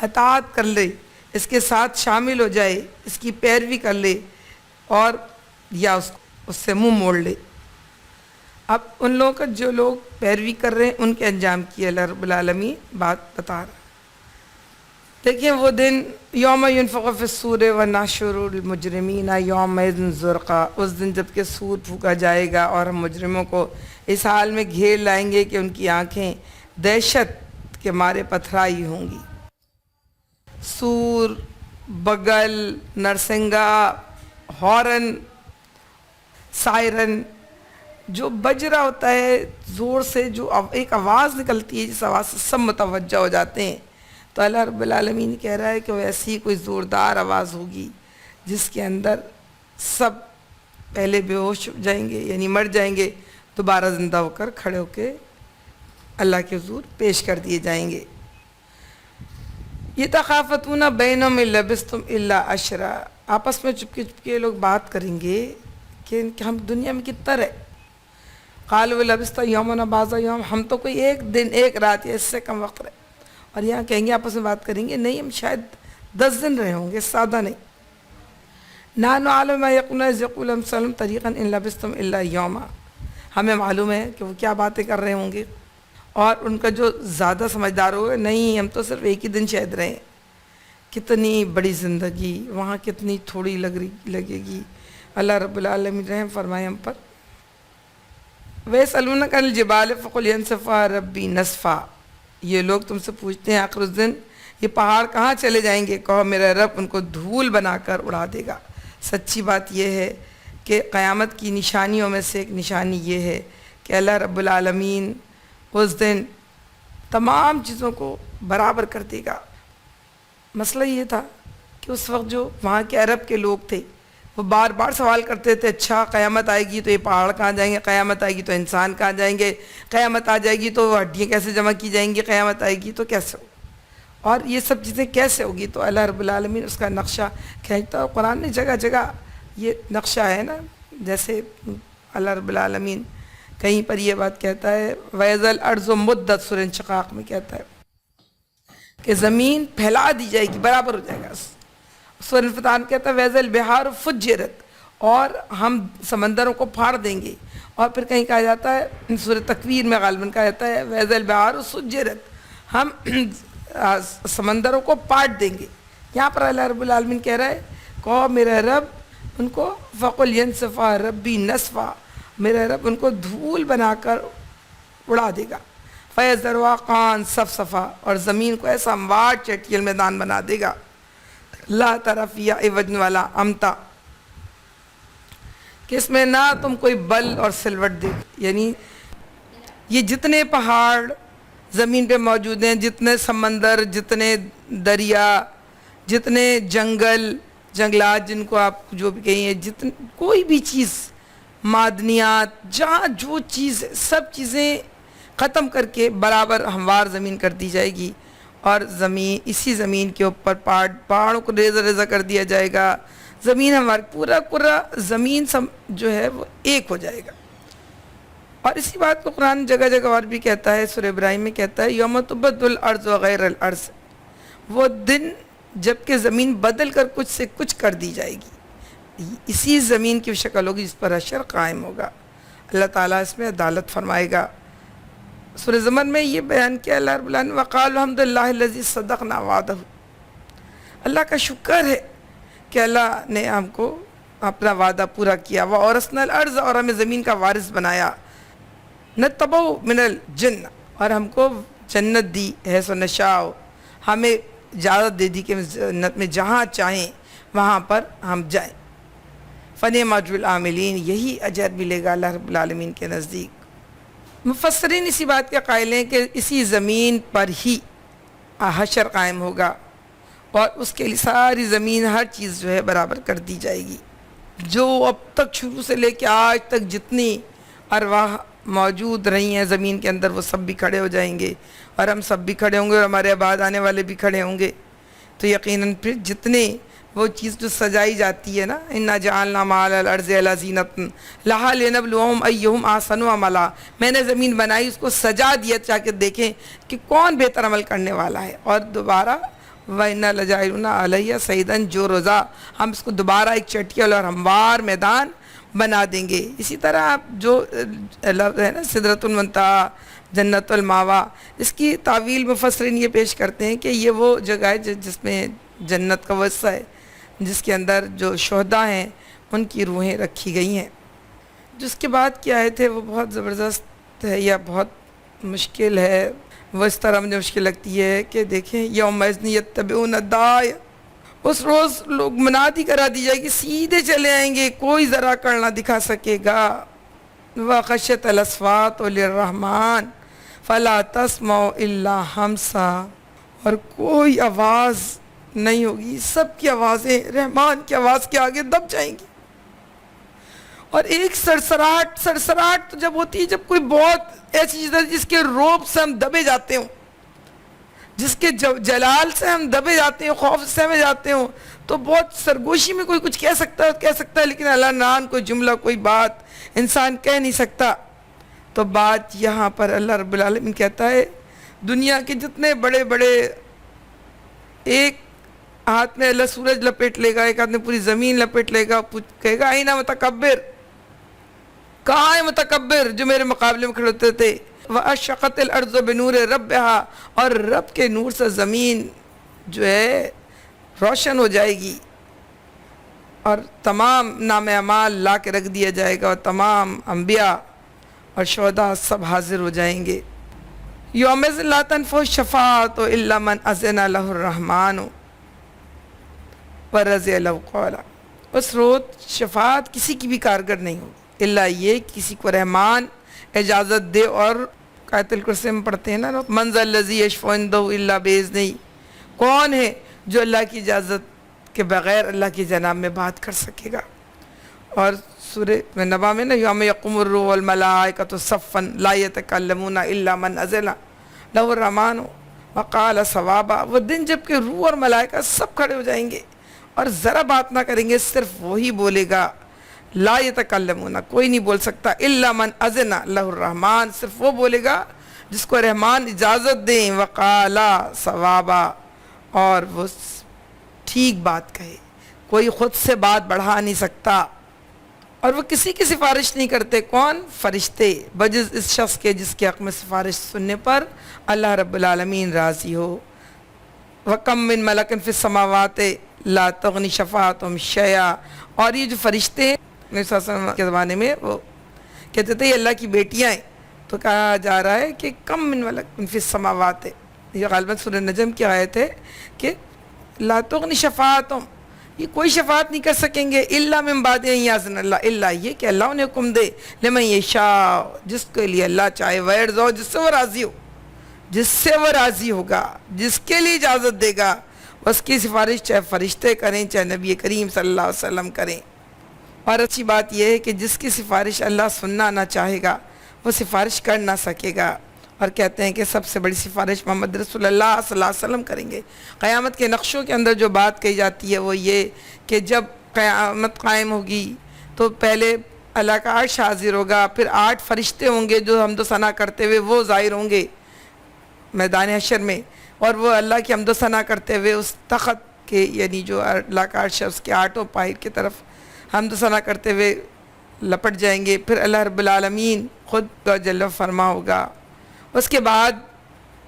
اطاعت کر لے، اس کے ساتھ شامل ہو جائے، اس کی پیروی کر لے، اور یا اس سے منہ موڑ لے. اب ان لوگوں کا جو لوگ پیروی کر رہے ہیں ان کے انجام کی اللہ رب العالمین بات بتا رہا ہے. دیکھیں وہ دن یوم ینفخ فی الصور ونحشر المجرمین یومئذ زرقا. اس دن جب کہ سور پھونکا جائے گا اور ہم مجرموں کو اس حال میں گھیر لائیں گے کہ ان کی آنکھیں دہشت کے مارے پتھرائی ہوں گی. سور، بگل، نرسنگا، ہارن، سائرن جو بج رہا ہوتا ہے زور سے، جو ایک آواز نکلتی ہے جس آواز سے سب متوجہ ہو جاتے ہیں، تو اللہ رب العالمین کہہ رہا ہے کہ وہ ایسی کوئی زوردار آواز ہوگی جس کے اندر سب پہلے بے ہوش ہو جائیں گے یعنی مر جائیں گے، دوبارہ زندہ ہو کر کھڑے ہو کے اللہ کے حضور پیش کر دیے جائیں گے. یتخافتون بینہم ان لبثتم الا عشرا. آپس میں چپکے چپکے لوگ بات کریں گے کہ ہم دنیا میں کتنا رہے. قالوا لبثت یوما بعض یوم. ہم تو کوئی ایک دن ایک رات یا اس سے کم وقت رہے. اور یہاں کہیں گے آپس میں بات کریں گے نہیں ہم شاید 10 دن رہے ہوں گے، سادہ نہیں. نحن نعلم ما یقولون اذ یقول امثلهم طریقا ان لبثتم الا یوما. ہمیں معلوم ہے کہ وہ کیا باتیں کر رہے ہوں گے، اور ان کا جو زیادہ سمجھدار ہوگا نہیں ہم تو صرف ایک ہی دن شاید رہے ہیں. کتنی بڑی زندگی، وہاں کتنی تھوڑی لگے گی. اللہ رب العالمین رحم فرمائے ہم پر. وَيَسْأَلُونَكَ عَنِ الْجِبَالِ فَقُلْ يَنسِفُهَا رَبِّي نَسْفًا. یہ لوگ تم سے پوچھتے ہیں آخر اس دن یہ پہاڑ کہاں چلے جائیں گے، کہو میرا رب ان کو دھول بنا کر اڑا دے گا. سچی بات یہ ہے کہ قیامت کی نشانیوں میں سے ایک نشانی یہ ہے کہ اللہ رب العالمین اس دن تمام چیزوں کو برابر کر دے گا. مسئلہ یہ تھا کہ اس وقت جو وہاں کے عرب کے لوگ تھے وہ بار بار سوال کرتے تھے اچھا قیامت آئے گی تو یہ پہاڑ کہاں جائیں گے، قیامت آئے گی تو انسان کہاں جائیں گے، قیامت آ جائے گی تو ہڈیاں کیسے جمع کی جائیں گی، قیامت آئے گی تو کیسے ہو، اور یہ سب چیزیں کیسے ہوگی. تو اللہ رب العالمین اس کا نقشہ کھینچتا. اور قرآن نے جگہ جگہ یہ نقشہ ہے نا، جیسے اللہ رب العالمین کہیں پر یہ بات کہتا ہے وَإِذَا الْأَرْضُ مُدَّتْ سورہ انشقاق میں کہتا ہے کہ زمین پھیلا دی جائے گی، برابر ہو جائے گا. سورہ انفطار کہتا ہے وَإِذَا الْبِحَارُ فُجِّرَتْ، اور ہم سمندروں کو پھاڑ دیں گے. اور پھر کہیں کہا جاتا ہے سورہ تکویر میں غالباً کہا جاتا ہے وَإِذَا الْبِحَارُ سُجِّرَتْ، ہم سمندروں کو پاٹ دیں گے. یہاں پر اللہ رب العالمین کہہ رہا ہے کہو میرا رب ان کو فَقُلْ يَنسِفُهَا رَبِّي نَسْفًا، میرا رب ان کو دھول بنا کر اڑا دے گا. فَيَذَرُهَا قَاعًا صَفْصَفًا، اور زمین کو ایسا ہموار چٹیل میدان بنا دے گا. لا تَرَىٰ فِيهَا عِوَجًا وَلَا أَمْتًا، کہ اس میں نہ تم کوئی بل اور سلوٹ دے. یعنی یہ جتنے پہاڑ زمین پہ موجود ہیں، جتنے سمندر، جتنے دریا، جتنے جنگلات جن کو آپ جو بھی کہیں، کوئی بھی چیز، معدنیات، جہاں جو چیز سب چیزیں ختم کر کے برابر ہموار زمین کر دی جائے گی. اور اسی زمین کے اوپر پہاڑوں کو ریزہ ریزہ کر دیا جائے گا. زمین ہمارا پورا زمین جو ہے وہ ایک ہو جائے گا. اور اسی بات کو قرآن جگہ جگہ اور بھی کہتا ہے. سورہ ابراہیم میں کہتا ہے یوم تبدل الارض غیر الارض وہ دن جب کہ زمین بدل کر کچھ سے کچھ کر دی جائے گی، اسی زمین کی شکل ہوگی جس پر حشر قائم ہوگا۔ اللہ تعالیٰ اس میں عدالت فرمائے گا۔ سورہ زمر میں یہ بیان کیا اللہ رب العالمین وقالوا الحمد للہ الذی صدقنا وعدہ، اللہ کا شکر ہے کہ اللہ نے ہم کو اپنا وعدہ پورا کیا، وَأَوْرَثْنَا الْأَرْضَ، اور ہمیں زمین کا وارث بنایا، نَتَّبَوْا مِنَ الْجَنَّةِ، اور ہم کو جنت دی ہے سو نشاؤ، ہمیں اجازت دے دی کہ جنت میں جہاں چاہیں وہاں پر ہم جائیں۔ فَنِعْمَ أَجْرُ الْعَامِلِينَ، یہی اجر ملے گا اللہ رب العالمین کے نزدیک۔ مفسرین اسی بات کے قائل ہیں کہ اسی زمین پر ہی حشر قائم ہوگا، اور اس کے لیے ساری زمین ہر چیز جو ہے برابر کر دی جائے گی۔ جو اب تک شروع سے لے کے آج تک جتنی ارواح موجود رہی ہیں زمین کے اندر، وہ سب بھی کھڑے ہو جائیں گے، اور ہم سب بھی کھڑے ہوں گے، اور ہمارے بعد آنے والے بھی کھڑے ہوں گے۔ تو یقیناً پھر جتنے وہ چیز جو سجائی جاتی ہے نا، اِنَّا جَعَلْنَا مَا عَلَى الْأَرْضِ عَلَىٰ زِينَةٍ لَهَا لِنَبْلُوَهُمْ أَيُّهُمْ أَحْسَنُ عَمَلًا، میں نے زمین بنائی، اس کو سجا دیا تاکہ دیکھیں کہ کون بہتر عمل کرنے والا ہے، اور دوبارہ وَإِنَّا لَجَاعِلُونَ عَلَيْهَا صَعِيدًا جُرُزًا، ہم اس کو دوبارہ ایک چٹیل اور ہموار میدان بنا دیں گے۔ اسی طرح آپ جو لفظ ہے نا سدرۃ المنتہا، جنت الماوا، اس کی تعویل مفسرین یہ پیش کرتے ہیں کہ یہ وہ جگہ ہے جس میں جنت کا وصف ہے، جس کے اندر جو شہداء ہیں ان کی روحیں رکھی گئی ہیں۔ جس کے بعد کی آیت ہے وہ بہت زبردست ہے یا بہت مشکل ہے، وہ اس طرح مجھے مشکل لگتی ہے کہ دیکھیں یومئذ یتبعون الداعی، اس روز لوگ منادی کرا دی جائے گی، سیدھے چلے آئیں گے، کوئی ذرا کر نہ دکھا سکے گا۔ وَخَشَّتِ الْأَصْوَاتُ لِلرَّحْمَٰنِ فَلَا تَسْمَعُ إِلَّا ہَمْسًا، اور کوئی آواز نہیں ہوگی، سب کی آوازیں رحمان کی آواز کے آگے دب جائیں گی۔ اور ایک سرسراہٹ تو جب ہوتی ہے جب کوئی بہت ایسی چیز ہے جس کے روب سے ہم دبے جاتے ہوں، جس کے جلال سے ہم دبے جاتے ہیں، خوف سے ہمیں جاتے ہوں، تو بہت سرگوشی میں کوئی کچھ کہہ سکتا ہے، لیکن اللہ نام کوئی جملہ کوئی بات انسان کہہ نہیں سکتا۔ تو بات یہاں پر اللہ رب العالمین کہتا ہے دنیا کے جتنے بڑے بڑے، ایک ہاتھ میں اللہ سورج لپیٹ لے گا، ایک ہاتھ میں پوری زمین لپیٹ لے گا، کہے گا آئینہ متکبر، کہاں ہے متکبر جو میرے مقابلے میں کھڑے ہوتے تھے۔ وَأَشْرَقَتِ الْأَرْضُ بِنُورِ رَبِّهَا، اور رب کے نور سے زمین جو ہے روشن ہو جائے گی، اور تمام نام اعمال لا کے رکھ دیا جائے گا، اور تمام انبیاء اور شہداء سب حاضر ہو جائیں گے۔ یومئذ لا تنفع الشفاعۃ الا من اذن له الرحمن ورضی له قولا، اس روز شفاعت کسی کی بھی کارگر نہیں ہوگی الا یہ کسی کو رحمان اجازت دے، اور آیت الکرسی میں پڑھتے ہیں نا من ذا الذی یشفع عنده الا باذنہ، کون ہے جو اللہ کی اجازت کے بغیر اللہ کی جناب میں بات کر سکے گا۔ اور سورہ نبا میں نا یوم یقوم الروح والملائکۃ صفا لا یتکلمون الا من اذن لہ الرحمن وقال صوابا، وہ دن جب کہ روح اور ملائکہ سب کھڑے ہو جائیں گے اور ذرا بات نہ کریں گے، صرف وہی بولے گا، لا یتکلمون، کوئی نہیں بول سکتا، الا من اذن لہ الرحمن، صرف وہ بولے گا جس کو رحمان اجازت دیں، وقال صوابا، اور وہ ٹھیک بات کہے، کوئی خود سے بات بڑھا نہیں سکتا، اور وہ کسی کی سفارش نہیں کرتے۔ کون؟ فرشتے، بجز اس شخص کے جس کے حق میں سفارش سننے پر اللہ رب العالمین راضی ہو۔ وَكَم مِّن مَلَكٍ فِي السَّمَاوَاتِ لَا تُغْنِ شَفَاعَتُهُمْ شَيْئًا، اور یہ جو فرشتے ہیں نبی صلی اللہ علیہ وسلم کے زمانے میں وہ کہتے تھے یہ اللہ کی بیٹیاں ہیں، تو کہا جا رہا ہے کہ کم من ملک فی السماوات، یہ غالباً سورہ نجم کی آیت ہے کہ لا تغنی شفاعتهم، یہ کوئی شفاعت نہیں کر سکیں گے الا من بعد ان یاذن اللہ، الا یہ کہ اللہ انہیں حکم دے، لمن یشاء، جس کے لیے اللہ چاہے، ویرضا، جس سے وہ راضی ہو، جس سے وہ راضی ہوگا، جس کے لیے اجازت دے گا، اس کی سفارش چاہے فرشتے کریں چاہے نبی کریم صلی اللہ علیہ وسلم کریں۔ اور اچھی بات یہ ہے کہ جس کی سفارش اللہ سننا نہ چاہے گا وہ سفارش کر نہ سکے گا، اور کہتے ہیں کہ سب سے بڑی سفارش محمد رسول اللہ صلی اللہ علیہ وسلم کریں گے۔ قیامت کے نقشوں کے اندر جو بات کہی جاتی ہے وہ یہ کہ جب قیامت قائم ہوگی تو پہلے اللہ کا عرش حاضر ہوگا، پھر 8 فرشتے ہوں گے جو حمد و ثنا کرتے ہوئے وہ ظاہر ہوں گے میدان حشر میں، اور وہ اللہ کی حمد و ثنا کرتے ہوئے اس تخت کے یعنی جو اللہ کا عرش ہے اس کے آٹو پائر کی طرف حمد و ثنا کرتے ہوئے لپٹ جائیں گے. پھر اللہ رب العالمین خود کا جل فرما ہوگا. اس کے بعد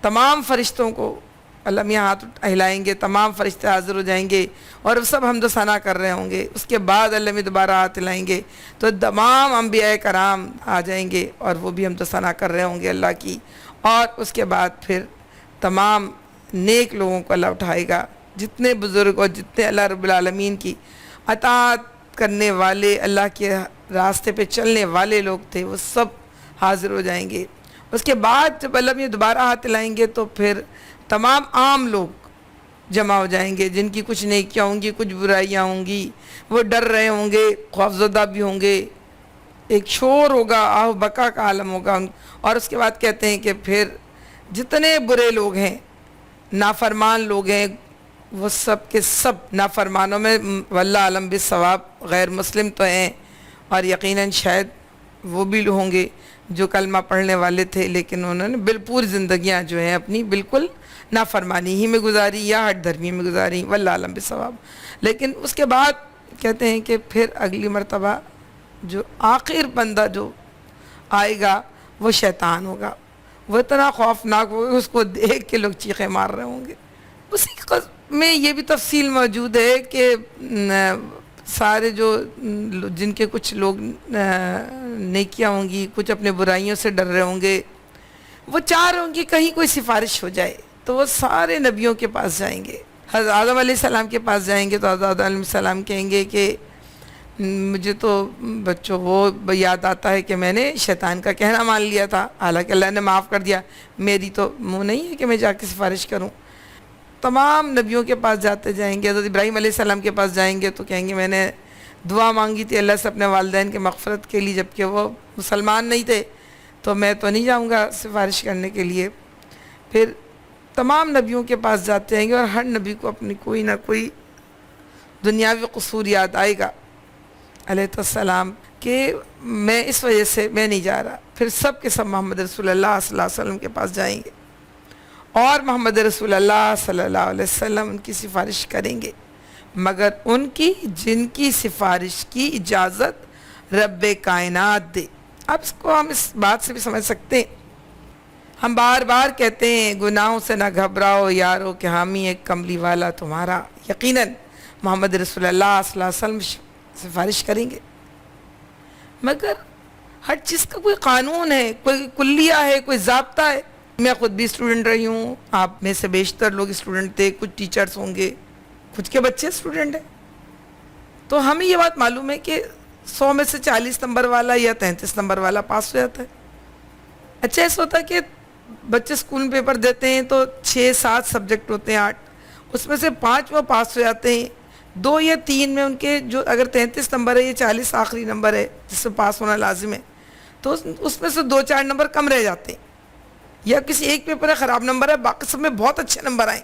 تمام فرشتوں کو اللہ میاں ہاتھ ہلائیں گے, تمام فرشتے حاضر ہو جائیں گے اور وہ سب حمد و ثنا کر رہے ہوں گے. اس کے بعد اللہ میں دوبارہ ہاتھ ہلائیں گے تو تمام انبیاء کرام آ جائیں گے اور وہ بھی حمد و ثنا کر رہے ہوں گے اللہ کی. اور اس کے بعد پھر تمام نیک لوگوں کو اللہ اٹھائے گا, جتنے بزرگ اور جتنے اللہ رب العالمین کی اطاعت کرنے والے, اللہ کے راستے پہ چلنے والے لوگ تھے, وہ سب حاضر ہو جائیں گے. اس کے بعد جب اللہ میں دوبارہ ہاتھ لائیں گے تو پھر تمام عام لوگ جمع ہو جائیں گے, جن کی کچھ نیکیاں ہوں گی, کچھ برائیاں ہوں گی. وہ ڈر رہے ہوں گے, خوفزدہ بھی ہوں گے, ایک شور ہوگا, آہ بکا کا عالم ہوگا. اور اس کے بعد کہتے ہیں کہ پھر جتنے برے لوگ ہیں, نافرمان لوگ ہیں, وہ سب کے سب نافرمانوں میں واللہ عالم بالصواب غیر مسلم تو ہیں, اور یقیناً شاید وہ بھی ہوں گے جو کلمہ پڑھنے والے تھے لیکن انہوں نے بالپور زندگیاں جو ہیں اپنی بالکل نافرمانی ہی میں گزاری یا ہٹ دھرمی میں گزاری, واللہ عالم بالصواب. لیکن اس کے بعد کہتے ہیں کہ پھر اگلی مرتبہ جو آخر بندہ جو آئے گا وہ شیطان ہوگا. وہ اتنا خوفناک ہوگا اس کو دیکھ کے لوگ چیخیں مار رہے ہوں گے. اسی میں یہ بھی تفصیل موجود ہے کہ سارے جو جن کے کچھ لوگ نیکیاں ہوں گی, کچھ اپنے برائیوں سے ڈر رہے ہوں گے, وہ چاہ رہے ہوں گے کہیں کوئی سفارش ہو جائے, تو وہ سارے نبیوں کے پاس جائیں گے. حضرت آدم علیہ السلام کے پاس جائیں گے تو حضرت آدم علیہ السلام کہیں گے کہ مجھے تو بچوں وہ یاد آتا ہے کہ میں نے شیطان کا کہنا مان لیا تھا, حالانکہ اللہ نے معاف کر دیا, میری تو منہ نہیں ہے کہ میں جا کے سفارش کروں. تمام نبیوں کے پاس جاتے جائیں گے. حضرت ابراہیم علیہ السلام کے پاس جائیں گے تو کہیں گے میں نے دعا مانگی تھی اللہ سے اپنے والدین کے مغفرت کے لیے, جبکہ وہ مسلمان نہیں تھے, تو میں تو نہیں جاؤں گا سفارش کرنے کے لیے. پھر تمام نبیوں کے پاس جاتے ہیں گے اور ہر نبی کو اپنی کوئی نہ کوئی دنیاوی قصور یاد آئے گا علیہ السلام کہ میں اس وجہ سے میں نہیں جا رہا. پھر سب کے سب محمد رسول اللہ صلی اللہ علیہ وسلم کے پاس جائیں گے اور محمد رسول اللہ صلی اللہ علیہ وسلم ان کی سفارش کریں گے, مگر ان کی جن کی سفارش کی اجازت رب کائنات دے. اب اس کو ہم اس بات سے بھی سمجھ سکتے ہیں. ہم بار بار کہتے ہیں گناہوں سے نہ گھبراؤ یارو کہ حامی ایک کملی والا تمہارا. یقیناً محمد رسول اللہ صلی اللہ علیہ وسلم سفارش کریں گے, مگر ہر چیز کا کوئی قانون ہے, کوئی کلیہ ہے, کوئی ضابطہ ہے. میں خود بھی اسٹوڈنٹ رہی ہوں, آپ میں سے بیشتر لوگ اسٹوڈنٹ تھے, کچھ ٹیچرز ہوں گے, کچھ کے بچے اسٹوڈنٹ ہیں. تو ہمیں یہ بات معلوم ہے کہ 100 میں سے 40 نمبر والا یا 33 نمبر والا پاس ہو جاتا ہے. اچھا ایسا ہوتا ہے کہ بچے اسکول میں پیپر دیتے ہیں تو 6-7 سبجیکٹ ہوتے ہیں, 8, اس میں سے 5 وہ پاس ہو جاتے ہیں, 2 یا 3 میں ان کے جو اگر 33 نمبر ہے یا 40 آخری نمبر ہے جس سے پاس ہونا لازم ہے, تو اس میں سے 2-4 نمبر کم رہ جاتے ہیں, یا کسی ایک پیپر ہے خراب نمبر ہے, باقی سب میں بہت اچھے نمبر آئیں,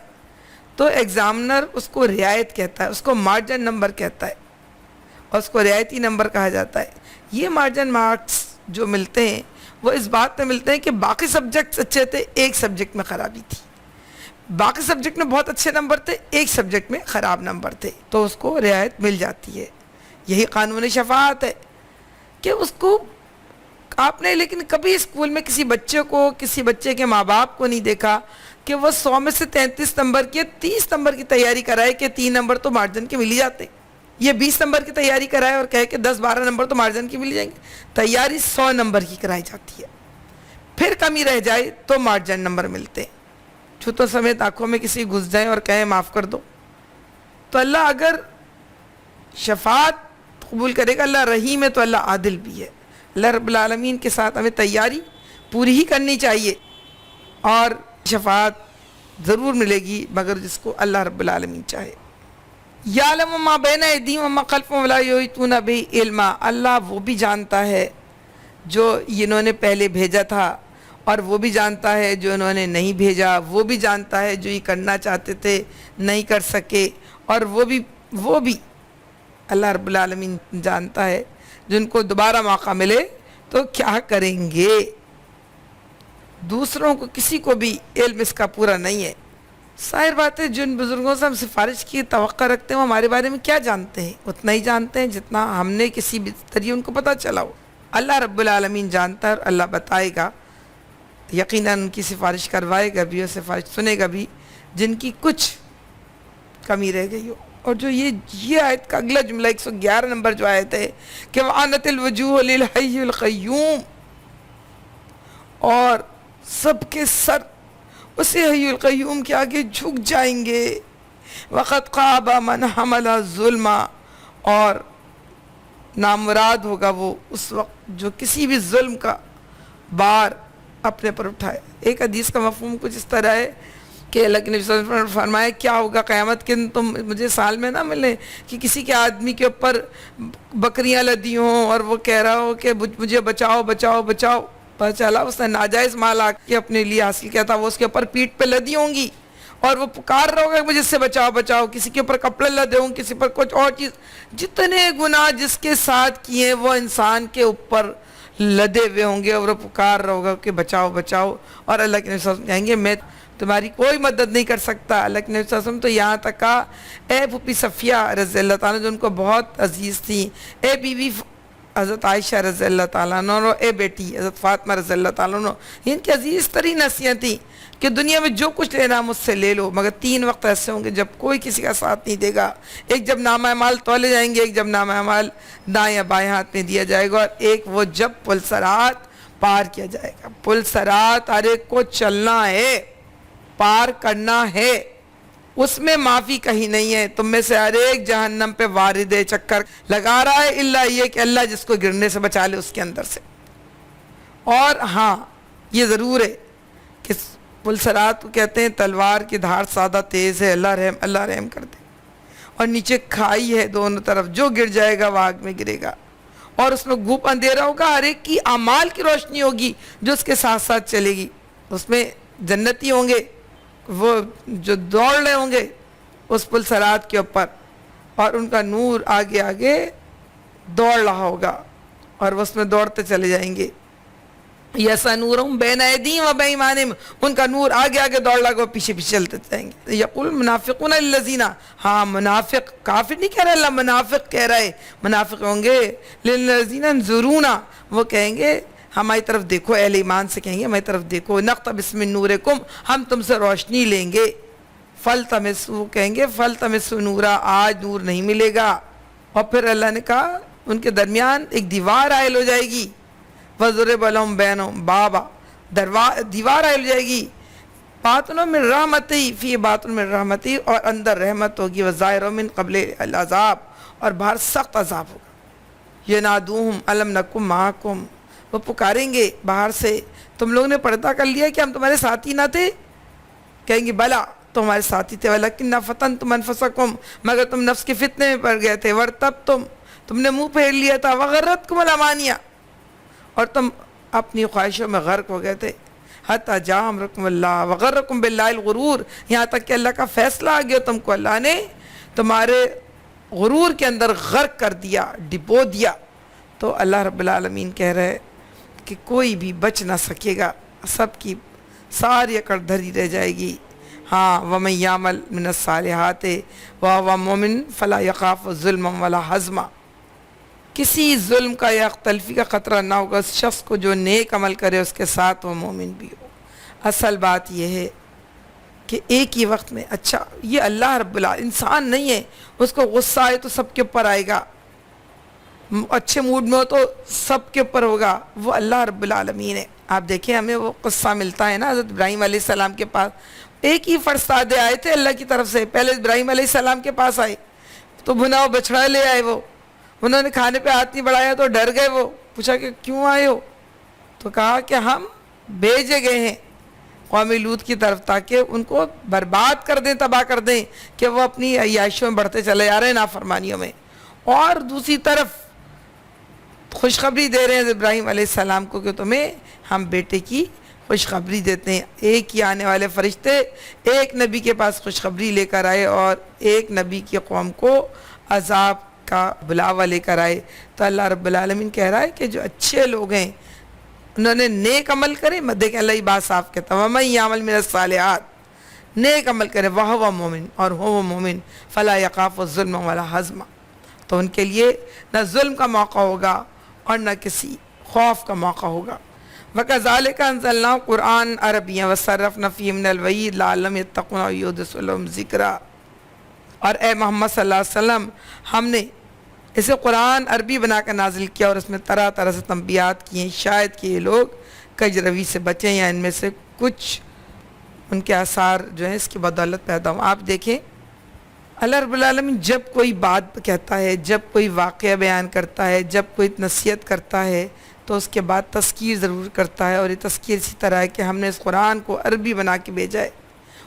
تو ایگزامنر اس کو رعایت کہتا ہے, اس کو مارجن نمبر کہتا ہے اور اس کو رعایتی نمبر کہا جاتا ہے. یہ مارجن مارکس جو ملتے ہیں وہ اس بات میں ملتے ہیں کہ باقی سبجیکٹس اچھے تھے, ایک سبجیکٹ میں خرابی تھی, باقی سبجیکٹ میں بہت اچھے نمبر تھے, ایک سبجیکٹ میں خراب نمبر تھے, تو اس کو رعایت مل جاتی ہے. یہی قانون شفاعت ہے کہ اس کو آپ نے لیکن کبھی اسکول میں کسی بچے کو, کسی بچے کے ماں باپ کو نہیں دیکھا کہ وہ 100 میں سے 33 نمبر کی 30 نمبر کی تیاری کرائے کہ 3 نمبر تو مارجن کے مل ہی جاتے, یہ 20 نمبر کی تیاری کرائے اور کہے کہ 10-12 نمبر تو مارجن کی مل جائیں گے. تیاری 100 نمبر کی کرائی جاتی ہے, پھر کمی رہ جائے تو مارجن نمبر ملتے ہیں. چھوٹوں سمیت آنکھوں میں کسی گھس جائیں اور کہیں معاف کر دو, تو اللہ اگر شفاعت قبول کرے گا. اللہ رحیم ہے تو اللہ عادل بھی ہے. اللہ رب العالمین کے ساتھ ہمیں تیاری پوری ہی کرنی چاہیے, اور شفاعت ضرور ملے گی مگر جس کو اللہ رب العالمین چاہے. یعلم ما بین ایدیہم وما خلفہم ولا یحیطون بہ علما. اللہ وہ بھی جانتا ہے جو انہوں نے پہلے بھیجا تھا, اور وہ بھی جانتا ہے جو انہوں نے نہیں بھیجا, وہ بھی جانتا ہے جو یہ کرنا چاہتے تھے نہیں کر سکے, اور وہ بھی اللہ رب العالمین جانتا ہے جن کو دوبارہ موقع ملے تو کیا کریں گے. دوسروں کو کسی کو بھی علم اس کا پورا نہیں ہے, ظاہر بات ہے جن بزرگوں سے ہم سفارش کی توقع رکھتے ہیں وہ ہمارے بارے میں کیا جانتے ہیں؟ اتنا ہی جانتے ہیں جتنا ہم نے کسی بھی ذریعے ان کو پتہ چلا ہو۔ اللہ رب العالمین جانتا ہے اور اللہ بتائے گا، یقیناً ان کی سفارش کروائے گا بھی اور سفارش سنے گا بھی جن کی کچھ کمی رہ گئی ہو۔ اور جو یہ آیت کا اگلا جملہ 111 نمبر جو آیت ہے کہ وَعَنَتِ الْوُجُوهُ لِلْحَيِّ الْقَيُّومِ، اور سب کے سر اسی حی القیوم کے آگے جھک جائیں گے۔ وَقَدْ خَابَ مَنْ حَمَلَ ظُلْمًا، اور نامراد ہوگا وہ اس وقت جو کسی بھی ظلم کا بار اپنے پر اٹھائے۔ ایک حدیث کا مفہوم کچھ اس طرح ہے کہ اللہ کے نبی صلی اللہ علیہ وسلم نے فرمایا کیا ہوگا قیامت کے دن تم مجھے سال میں نہ ملے کہ کسی کے آدمی کے اوپر بکریاں لدی ہوں اور وہ کہہ رہا ہو کہ مجھے بچاؤ بچاؤ بچاؤ، پتہ چلا اس نے ناجائز مال آ کے اپنے لیے حاصل کیا تھا، وہ اس کے اوپر پیٹھ پہ لدی ہوں گی اور وہ پکار رہا ہوگا کہ مجھے سے بچاؤ بچاؤ، کسی کے اوپر کپڑے لدے ہوں، کسی پر کچھ اور چیز، جتنے گناہ جس کے ساتھ کیے وہ انسان کے اوپر لدے ہوئے ہوں گے اور وہ پکار رہا ہوگا کہ بچاؤ بچاؤ، اور اللہ کے نبی صلی اللہ علیہ وسلم کہیں گے میں تمہاری کوئی مدد نہیں کر سکتا۔ اللہ کے نبی صلی اللہ علیہ وسلم تو یہاں تک کہا اے پھوپھی صفیہ رضی اللہ تعالیٰ جو ان کو بہت عزیز تھیں، اے بیوی حضرت عائشہ رضی اللہ تعالیٰ عنہ، اے بیٹی حضرت فاطمہ رضی اللہ تعالیٰ عنہ، ان کی عزیز ترین نصیحتیں تھیں کہ دنیا میں جو کچھ لینا مجھ سے لے لو، مگر 3 وقت ایسے ہوں گے جب کوئی کسی کا ساتھ نہیں دے گا۔ ایک جب نامہ اعمال تولے جائیں گے، ایک جب نامہ اعمال دائیں یا بائیں ہاتھ میں دیا جائے گا، اور ایک وہ جب پل صراط پار کیا جائے گا۔ پل صراط ہر ایک کو چلنا ہے، پار کرنا ہے، اس میں معافی کہیں نہیں ہے۔ تم میں سے ہر ایک جہنم پہ وارد چکر لگا رہا ہے، الا یہ کہ اللہ جس کو گرنے سے بچا لے اس کے اندر سے۔ اور ہاں یہ ضرور ہے کہ پل صراط کو کہتے ہیں تلوار کی دھار سادہ تیز ہے، اللہ رحم کر دے، اور نیچے کھائی ہے دونوں طرف، جو گر جائے گا وہ آگ میں گرے گا، اور اس میں گھوپ اندھیرا ہوگا، ہر ایک کی اعمال کی روشنی ہوگی جو اس کے ساتھ ساتھ چلے گی۔ اس میں جنتی ہوں گے وہ جو دوڑ رہے ہوں گے اس پل صراط کے اوپر، اور ان کا نور آگے آگے دوڑ رہا ہوگا اور وہ اس میں دوڑتے چلے جائیں گے۔ یسا نورہم بین ایدیہم و بایمانہم، ان کا نور آگے آگے دوڑ رہا ہوگا، پیچھے پیچھے چلتے جائیں گے۔ یقول منافقون للذین، ہاں منافق، کافر نہیں کہہ رہا اللہ، منافق کہہ رہا ہے، منافق ہوں گے للذین انظرونا، وہ کہیں گے ہماری طرف دیکھو، اہل ایمان سے کہیں گے ہماری طرف دیکھو، نقتبس من نورکم، ہم تم سے روشنی لیں گے، فلتمسوا، کہیں گے فلتمسوا نورا، آج نور نہیں ملے گا۔ اور پھر اللہ نے کہا ان کے درمیان ایک دیوار عائل ہو جائے گی، وَضُرِبَ لَهُم بَيْنَهُم بَابًا، دیوار عائل ہو جائے گی، باطن من رحمتی، فی باطن من رحمتی، اور اندر رحمت ہوگی، وظاہر من قبل العذاب، اور باہر سخت عذاب ہوگا۔ ینادوہم الم نکم معکم، وہ پکاریں گے باہر سے تم لوگوں نے پردہ کر لیا کہ ہم تمہارے ساتھی نہ تھے؟ کہیں گے بلا تمہارے ساتھی تھے، ولیکن فتنتم انفسکم، مگر تم نفس کے فتنے میں پڑ گئے تھے، ورتبتم، تم نے منہ پھیر لیا تھا، وغرتکم الامانیہ، اور تم اپنی خواہشوں میں غرق ہو گئے تھے، حتی جاء امرکم اللہ وغرکم باللہ الغرور، یہاں تک کہ اللہ کا فیصلہ آ گیا، تم کو اللہ نے تمہارے غرور کے اندر غرق کر دیا، ڈبو دیا۔ تو اللہ رب العالمین کہہ رہے کہ کوئی بھی بچ نہ سکے گا، سب کی ساری اکڑ دھری رہ جائے گی۔ ہاں وَمَن يَعْمَلْ مِنَ الصَّالِحَاتِ وَهُوَ مُؤْمِنٌ فَلَا يَخَافُ ظُلْمًا وَلَا حَظْمًا، کسی ظلم کا یا تلفی کا خطرہ نہ ہوگا اس شخص کو جو نیک عمل کرے، اس کے ساتھ وہ مومن بھی ہو۔ اصل بات یہ ہے کہ ایک ہی وقت میں، اچھا یہ اللہ رب العالمین انسان نہیں ہے، اس کو غصہ آئے تو سب کے اوپر آئے گا، اچھے موڈ میں ہو تو سب کے اوپر ہوگا، وہ اللہ رب العالمین ہے۔ آپ دیکھیں ہمیں وہ قصہ ملتا ہے نا، حضرت ابراہیم علیہ السلام کے پاس ایک ہی فرزادے آئے تھے اللہ کی طرف سے، پہلے ابراہیم علیہ السلام کے پاس آئے تو بھنا ہوا بچڑا لے آئے، وہ انہوں نے کھانے پہ ہاتھ نہیں بڑھایا تو ڈر گئے، وہ پوچھا کہ کیوں آئے ہو؟ تو کہا کہ ہم بھیجے گئے ہیں قوم لوط کی طرف تاکہ ان کو برباد کر دیں، تباہ کر دیں کہ وہ اپنی عیاشیوں میں بڑھتے چلے جا رہے ہیں نافرمانیوں میں، اور دوسری طرف خوشخبری دے رہے ہیں ابراہیم علیہ السلام کو کہ تمہیں ہم بیٹے کی خوشخبری دیتے ہیں۔ ایک ہی آنے والے فرشتے ایک نبی کے پاس خوشخبری لے کر آئے اور ایک نبی کی قوم کو عذاب کا بلاوا لے کر آئے۔ تو اللہ رب العالمین کہہ رہا ہے کہ جو اچھے لوگ ہیں انہوں نے نیک عمل کرے، دیکھیں اللہ یہ بات صاف کہتا ہے وَمَن يَعْمَلْ مِنَ الصَّالِحَاتِ، نیک عمل کرے وہو مومن اور ہو وہ مومن فلا یخاف الظلم ولا حزما، تو ان کے لیے نہ ظلم کا موقع ہوگا اور نہ کسی خوف کا موقع ہوگا۔ وَكَذَلِكَ أَنزَلْنَاهُ قُرْآنًا عَرَبِيًّا وَصَرَّفْنَا فِيهِ مِنَ الْوَعِيدِ لَعَلَّهُمْ يَتَّقُونَ أَوْ يُحْدِثُ لَهُمْ ذِكْرًا، اور اے محمد صلی اللہ علیہ وسلم ہم نے اسے قرآن عربی بنا کر نازل کیا اور اس میں طرح طرح سے تنبیہات کیے شاید کہ یہ لوگ کج روی سے بچیں یا ان میں سے کچھ ان کے آثار جو ہیں اس کی بدولت پیدا ہوں۔ آپ دیکھیں اللہ رب العالمین جب کوئی بات کہتا ہے، جب کوئی واقعہ بیان کرتا ہے، جب کوئی نصیحت کرتا ہے تو اس کے بعد تذکیر ضرور کرتا ہے، اور یہ تذکیر اسی طرح ہے کہ ہم نے اس قرآن کو عربی بنا کے بھیجا ہے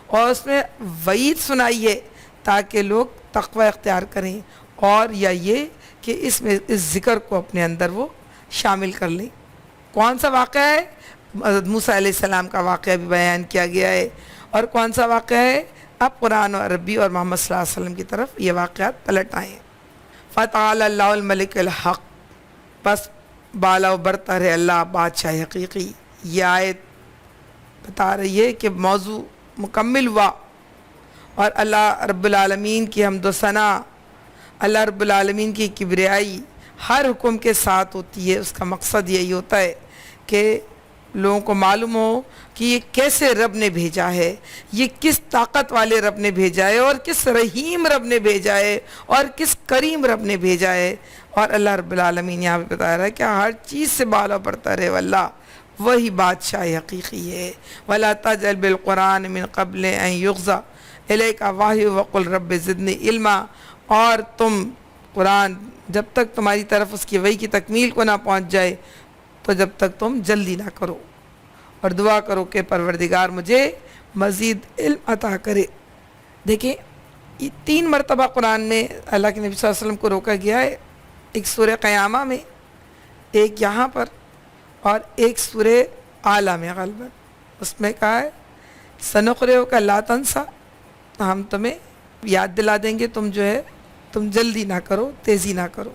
اور اس میں وعید سنائی ہے تاکہ لوگ تقوی اختیار کریں، اور یا یہ کہ اس میں اس ذکر کو اپنے اندر وہ شامل کر لیں۔ کون سا واقعہ ہے؟ حضرت موسیٰ علیہ السلام کا واقعہ بھی بیان کیا گیا ہے، اور کون سا واقعہ ہے؟ اب قرآن و عربی اور محمد صلی اللہ علیہ وسلم کی طرف یہ واقعات پلٹ آئے ہیں۔ فَتَعَالَى اللَّهُ الْمَلِكُ الْحَقُّ، بس بالا و برتر ہے اللہ بادشاہ حقیقی۔ یہ آیت بتا رہی ہے کہ موضوع مکمل ہوا، اور اللہ رب العالمین کی حمد و ثنا، اللہ رب العالمین کی کبریائی ہر حکم کے ساتھ ہوتی ہے۔ اس کا مقصد یہی ہوتا ہے کہ لوگوں کو معلوم ہو کہ یہ کیسے رب نے بھیجا ہے، یہ کس طاقت والے رب نے بھیجا ہے، اور کس رحیم رب نے بھیجا ہے، اور کس کریم رب نے بھیجا ہے۔ اور اللہ رب العالمین یہاں پہ بتا رہا ہے کہ ہر چیز سے بالا برتر ہے واللہ، وہی بادشاہ حقیقی ہے۔ وَلَا تَجْعَلْ بِالْقُرْآنِ مِنْ قَبْلِ أَنْ يُغْضَى إِلَيْكَ وَحْيُ وَقُلْ رَبِّ زِدْنِي عِلْمًا، اور تم قرآن جب تک تمہاری طرف اس کی وحی کی تکمیل کو نہ پہنچ جائے تو جب تک تم جلدی نہ کرو، اور دعا کرو کہ پروردگار مجھے مزید علم عطا کرے۔ دیکھیں یہ 3 مرتبہ قرآن میں اللہ کے نبی صلی اللہ علیہ وسلم کو روکا گیا ہے، ایک سورہ قیامہ میں، ایک یہاں پر، اور ایک سورہ اعلیٰ میں غالباً۔ اس میں کہا ہے سنقرئک لا تنسیٰ، ہم تمہیں یاد دلا دیں گے، تم جو ہے تم جلدی نہ کرو، تیزی نہ کرو۔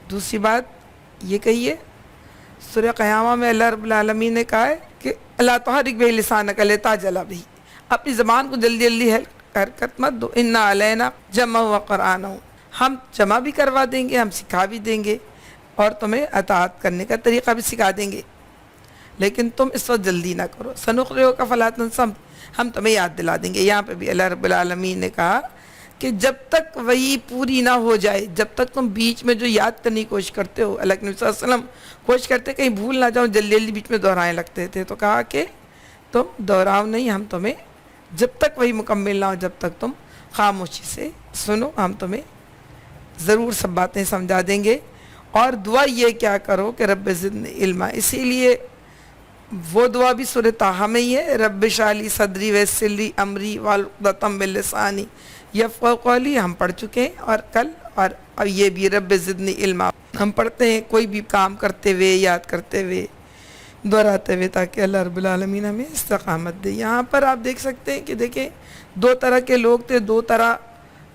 دوسری بات یہ کہی ہے سورہ قیامہ میں اللہ رب العالمین نے کہا ہے کہ اللہ تحرک بہ لسانک لتعجل بہ، اپنی زبان کو جلدی جلدی حرکت مت دو، انا علینا جمع و قرآنہ، ہم جمع بھی کروا دیں گے، ہم سکھا بھی دیں گے، اور تمہیں اطاعت کرنے کا طریقہ بھی سکھا دیں گے، لیکن تم اس وقت جلدی نہ کرو۔ سنقرئک فلا تنسیٰ، ہم تمہیں یاد دلا دیں گے۔ یہاں پہ بھی اللہ رب العالمین نے کہا کہ جب تک وہی پوری نہ ہو جائے، جب تک تم بیچ میں جو یاد کرنے کی کوشش کرتے ہو، اللہ کے نبی صلی اللہ علیہ وسلم کوشش کرتے کہیں بھول نہ جاؤ، جلدی جلدی بیچ میں دہرائیں لگتے تھے، تو کہا کہ تم دہراؤ نہیں، ہم تمہیں جب تک وہی مکمل نہ ہو جب تک تم خاموشی سے سنو، ہم تمہیں ضرور سب باتیں سمجھا دیں گے۔ اور دعا یہ کیا کرو کہ رب زدنی علما، اسی لیے وہ دعا بھی سورہ طٰہٰ میں ہی ہے، رب اشرح لی صدری ویسر لی امری واحلل عقدۃ من لسانی یفقہوا قولی، ہم پڑھ چکے ہیں اور کل، اور اب یہ بھی رب زدنی علما ہم پڑھتے ہیں کوئی بھی کام کرتے ہوئے، یاد کرتے ہوئے، دہراتے ہوئے، تاکہ اللہ رب العالمین ہمیں استقامت دے۔ یہاں پر آپ دیکھ سکتے ہیں کہ دیکھیں 2 طرح کے لوگ تھے، 2 طرح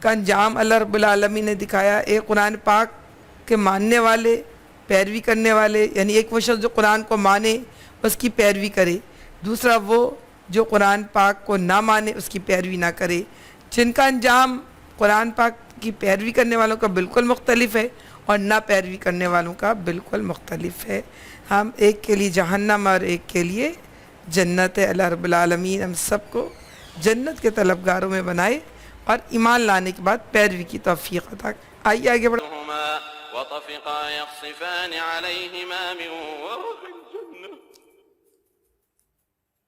کا انجام اللہ رب العالمین نے دکھایا۔ ایک قرآن پاک کے ماننے والے، پیروی کرنے والے، یعنی ایک وہ شخص جو قرآن کو مانے اس کی پیروی کرے، دوسرا وہ جو قرآن پاک کو نہ مانے اس کی پیروی نہ کرے، جن کا انجام قرآن پاک کی پیروی کرنے والوں کا بالکل مختلف ہے اور نہ پیروی کرنے والوں کا بالکل مختلف ہے۔ ہم ایک کے لیے جہنم اور ایک کے لیے جنت ہے۔ اللہ رب العالمین ہم سب کو جنت کے طلبگاروں میں بنائے اور ایمان لانے کے بعد پیروی کی توفیق عطا کرے۔ آئیے آگے بڑھیں۔ وطفقا يخصفان عليهما من ورق الجنة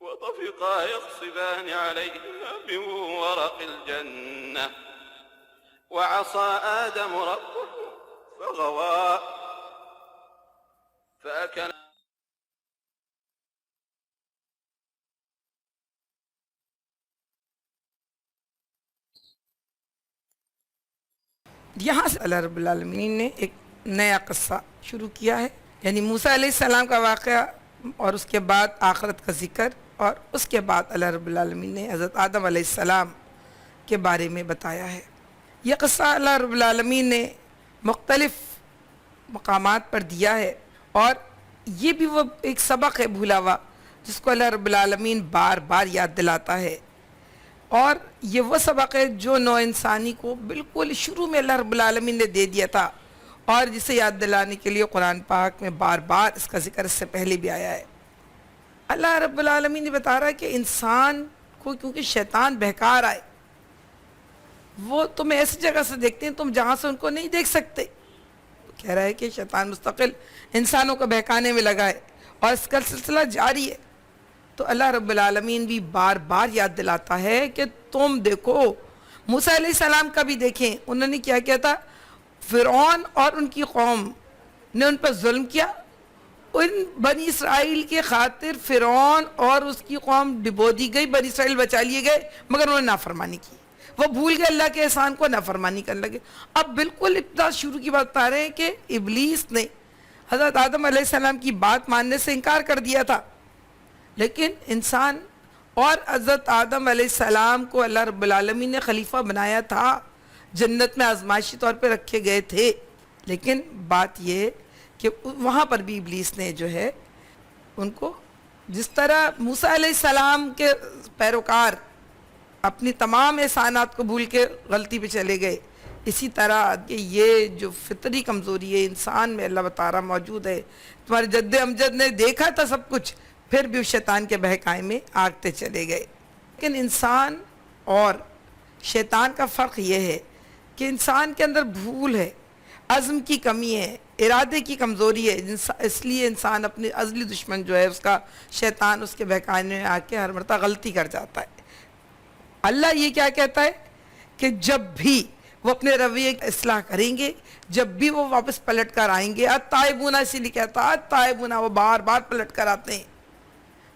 وطفقا يخصفان عليهما من ورق الجنة وعصى آدم ربه فغوى فأكل یہاں سے اللہ رب العالمین نے ایک نیا قصہ شروع کیا ہے، یعنی موسیٰ علیہ السلام کا واقعہ، اور اس کے بعد آخرت کا ذکر، اور اس کے بعد اللہ رب العالمین نے حضرت آدم علیہ السلام کے بارے میں بتایا ہے۔ یہ قصہ اللہ رب العالمین نے مختلف مقامات پر دیا ہے، اور یہ بھی وہ ایک سبق ہے بھولا ہوا جس کو اللہ رب العالمین بار بار یاد دلاتا ہے۔ اور یہ وہ سبق ہے جو نو انسانی کو بالکل شروع میں اللہ رب العالمین نے دے دیا تھا، اور جسے یاد دلانے کے لیے قرآن پاک میں بار بار اس کا ذکر اس سے پہلے بھی آیا ہے۔ اللہ رب العالمین نے بتا رہا ہے کہ انسان کو کیونکہ شیطان بہکا رہا ہے، وہ تمہیں ایسی جگہ سے دیکھتے ہیں تم جہاں سے ان کو نہیں دیکھ سکتے۔ کہہ رہا ہے کہ شیطان مستقل انسانوں کو بہکانے میں لگا ہے اور اس کا سلسلہ جاری ہے۔ تو اللہ رب العالمین بھی بار بار یاد دلاتا ہے کہ تم دیکھو، موسیٰ علیہ السلام کا بھی دیکھیں، انہوں نے کیا کیا تھا، فرعون اور ان کی قوم نے ان پر ظلم کیا، ان بنی اسرائیل کے خاطر فرعون اور اس کی قوم ڈبو دی گئی، بنی اسرائیل بچا لیے گئے، مگر انہوں نے نافرمانی کی، وہ بھول گئے اللہ کے احسان کو، نافرمانی کرنے لگے۔ اب بالکل ابتدا شروع کی بات بتا رہے ہیں کہ ابلیس نے حضرت آدم علیہ السلام کی بات ماننے سے انکار کر دیا تھا، لیکن انسان اور حضرت آدم علیہ السلام کو اللہ رب العالمین نے خلیفہ بنایا تھا، جنت میں آزمائشی طور پہ رکھے گئے تھے، لیکن بات یہ کہ وہاں پر بھی ابلیس نے جو ہے ان کو، جس طرح موسیٰ علیہ السلام کے پیروکار اپنی تمام احسانات کو بھول کے غلطی پہ چلے گئے، اسی طرح کہ یہ جو فطری کمزوری ہے انسان میں اللہ تعالیٰ موجود ہے۔ تمہارے جد امجد نے دیکھا تھا سب کچھ، پھر بھی اس شیطان کے بہکائے میں آگتے چلے گئے۔ لیکن انسان اور شیطان کا فرق یہ ہے کہ انسان کے اندر بھول ہے، عزم کی کمی ہے، ارادے کی کمزوری ہے، اس لیے انسان اپنی ازلی دشمن جو ہے اس کا شیطان اس کے بہکانے میں آ کے ہر مرتبہ غلطی کر جاتا ہے۔ اللہ یہ کیا کہتا ہے کہ جب بھی وہ اپنے رویے کی اصلاح کریں گے، جب بھی وہ واپس پلٹ کر آئیں گے، التائبون اسی لیے کہتا ہے التائبون، وہ بار بار پلٹ کر آتے ہیں۔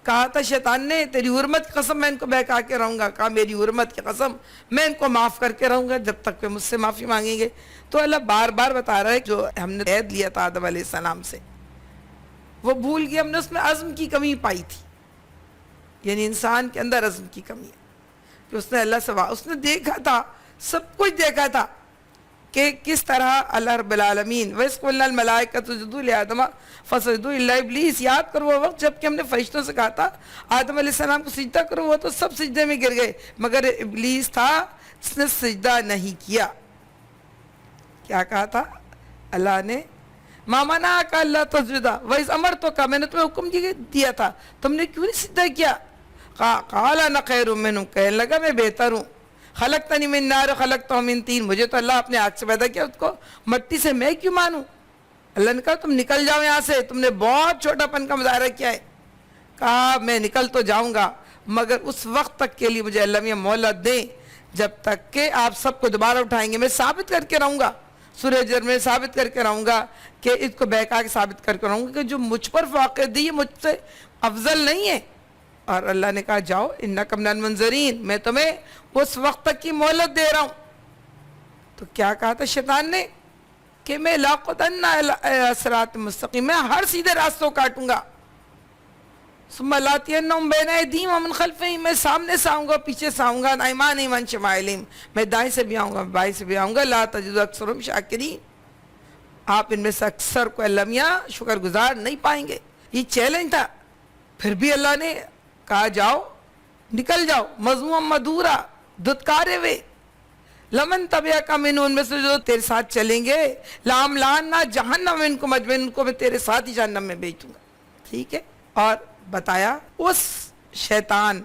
کہا تھا شیطان نے تیری حرمت کی قسم میں ان کو بہکا کے رہوں گا، کہا میری حرمت کی قسم میں ان کو معاف کر کے رہوں گا جب تک کہ مجھ سے معافی مانگیں گے۔ تو اللہ بار بار بتا رہا ہے جو ہم نے عہد لیا تھا آدم علیہ السلام سے وہ بھول گیا، ہم نے اس میں عزم کی کمی پائی تھی، یعنی انسان کے اندر عزم کی کمی ہے کہ اس نے اللہ سے اس نے دیکھا تھا، سب کچھ دیکھا تھا کہ کس طرح اللہ رب العالمین وَإِذْ قُلْنَا الْمَلَائِكَةُ اسْجُدُوا لِآدَمَ فَسَجَدُوا إِلَّا إِبْلِيسَ، یاد کرو وہ وقت جب کہ ہم نے فرشتوں سے کہا تھا آدم علیہ السلام کو سجدہ کرو، وہ تو سب سجدے میں گر گئے، مگر ابلیس تھا جس نے سجدہ نہیں کیا۔ کیا کہا تھا اللہ نے، مَا مَنَعَكَ أَلَّا تَسْجُدَ وَإِذْ أَمَرْتُكَ، میں نے تمہیں حکم دیا تھا تم نے کیوں نہیں سجدہ کیا؟ قَالَ أَنَا خَيْرٌ مِّنْهُ، کہنے لگا میں بہتر ہوں، خلقتنی من نار خلقتہ من طین، مجھے تو اللہ اپنے آگ سے پیدا کیا، اس کو مٹی سے میں کیوں مانوں؟ اللہ نے کہا تم نکل جاؤ یہاں سے، تم نے بہت چھوٹا پن کا مظاہرہ کیا ہے۔ کہا میں نکل تو جاؤں گا مگر اس وقت تک کے لیے مجھے اللہ میاں مہلت دیں جب تک کہ آپ سب کو دوبارہ اٹھائیں گے، میں ثابت کر کے رہوں گا، سورہ حجر میں ثابت کر کے رہوں گا کہ اس کو بہکا کے ثابت کر کے رہوں گا کہ جو مجھ پر فاقد ہے یہ مجھ سے افضل نہیں ہے۔ اور اللہ نے کہا جاؤ انکم من المنظرین، میں تمہیں اس وقت تک کی مہلت دے رہا ہوں۔ تو کیا کہا تھا شیطان نے کہ میں لاقطن صراط مستقیم، میں ہر سیدھے راستوں کاٹوں گا، ثم لآتینہم بین ایدیہم ومن خلفہم، میں سامنے سے آؤں گا پیچھے سے آؤں گا، عن ایمانہم وعن شمائلہم، میں دائیں سے بھی آؤں گا بائیں سے بھی آؤں گا، لا تجد اکثرہم شاکرین، آپ ان میں سے اکثر کو اللہ میاں شکر گزار نہیں پائیں گے۔ یہ چیلنج تھا، پھر بھی اللہ نے کہا جاؤ نکل جاؤ، مذموما مدحورا، دھتکارے ہوئے، لمن تبعک منہم، ان میں سے جو تیرے ساتھ چلیں گے، لاملأن جہنم منکم اجمعین، ان کو میں تیرے ساتھ ہی جہنم میں بھیج دوں گا۔ ٹھیک ہے، اور بتایا اس شیطان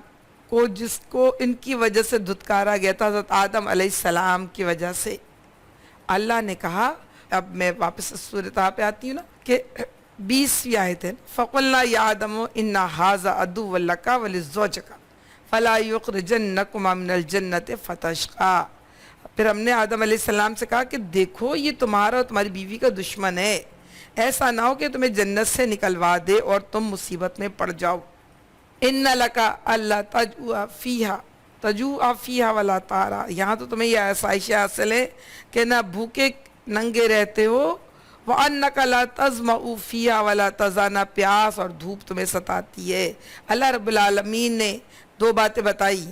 کو جس کو ان کی وجہ سے دھتکارا گیا تھا حضرت آدم علیہ السلام کی وجہ سے، اللہ نے کہا، اب میں واپس سورۃ پہ آتی ہوں نا کہ 20ویں آیت ہے، فَقُلْنَا يَا آدَمُ إِنَّ هَٰذَا عَدُوٌّ لَكَ وَلِزَوْجِكَ فَلَا يُخْرِجَنَّكُمَا مِنَ الْجَنَّةِ فَتَشْقَىٰ، پھر ہم نے آدم علیہ السلام سے کہا کہ دیکھو یہ تمہارا اور تمہاری بیوی کا دشمن ہے، ایسا نہ ہو کہ تمہیں جنت سے نکلوا دے اور تم مصیبت میں پڑ جاؤ۔ إِنَّ لَكَ أَلَّا تَجُوعَ فِيهَا وَلَا تَعْرَىٰ، یہاں تو تمہیں یہ آسائش حاصل ہے کہ نہ بھوکے ننگے رہتے ہو، وَأَنَّكَ لَا تَظْمَأُ فِيهَا وَلَا تَضْحَىٰ، نہ پیاس اور دھوپ تمہیں ستاتی ہے۔ اللہ رب العالمین نے دو باتیں بتائی،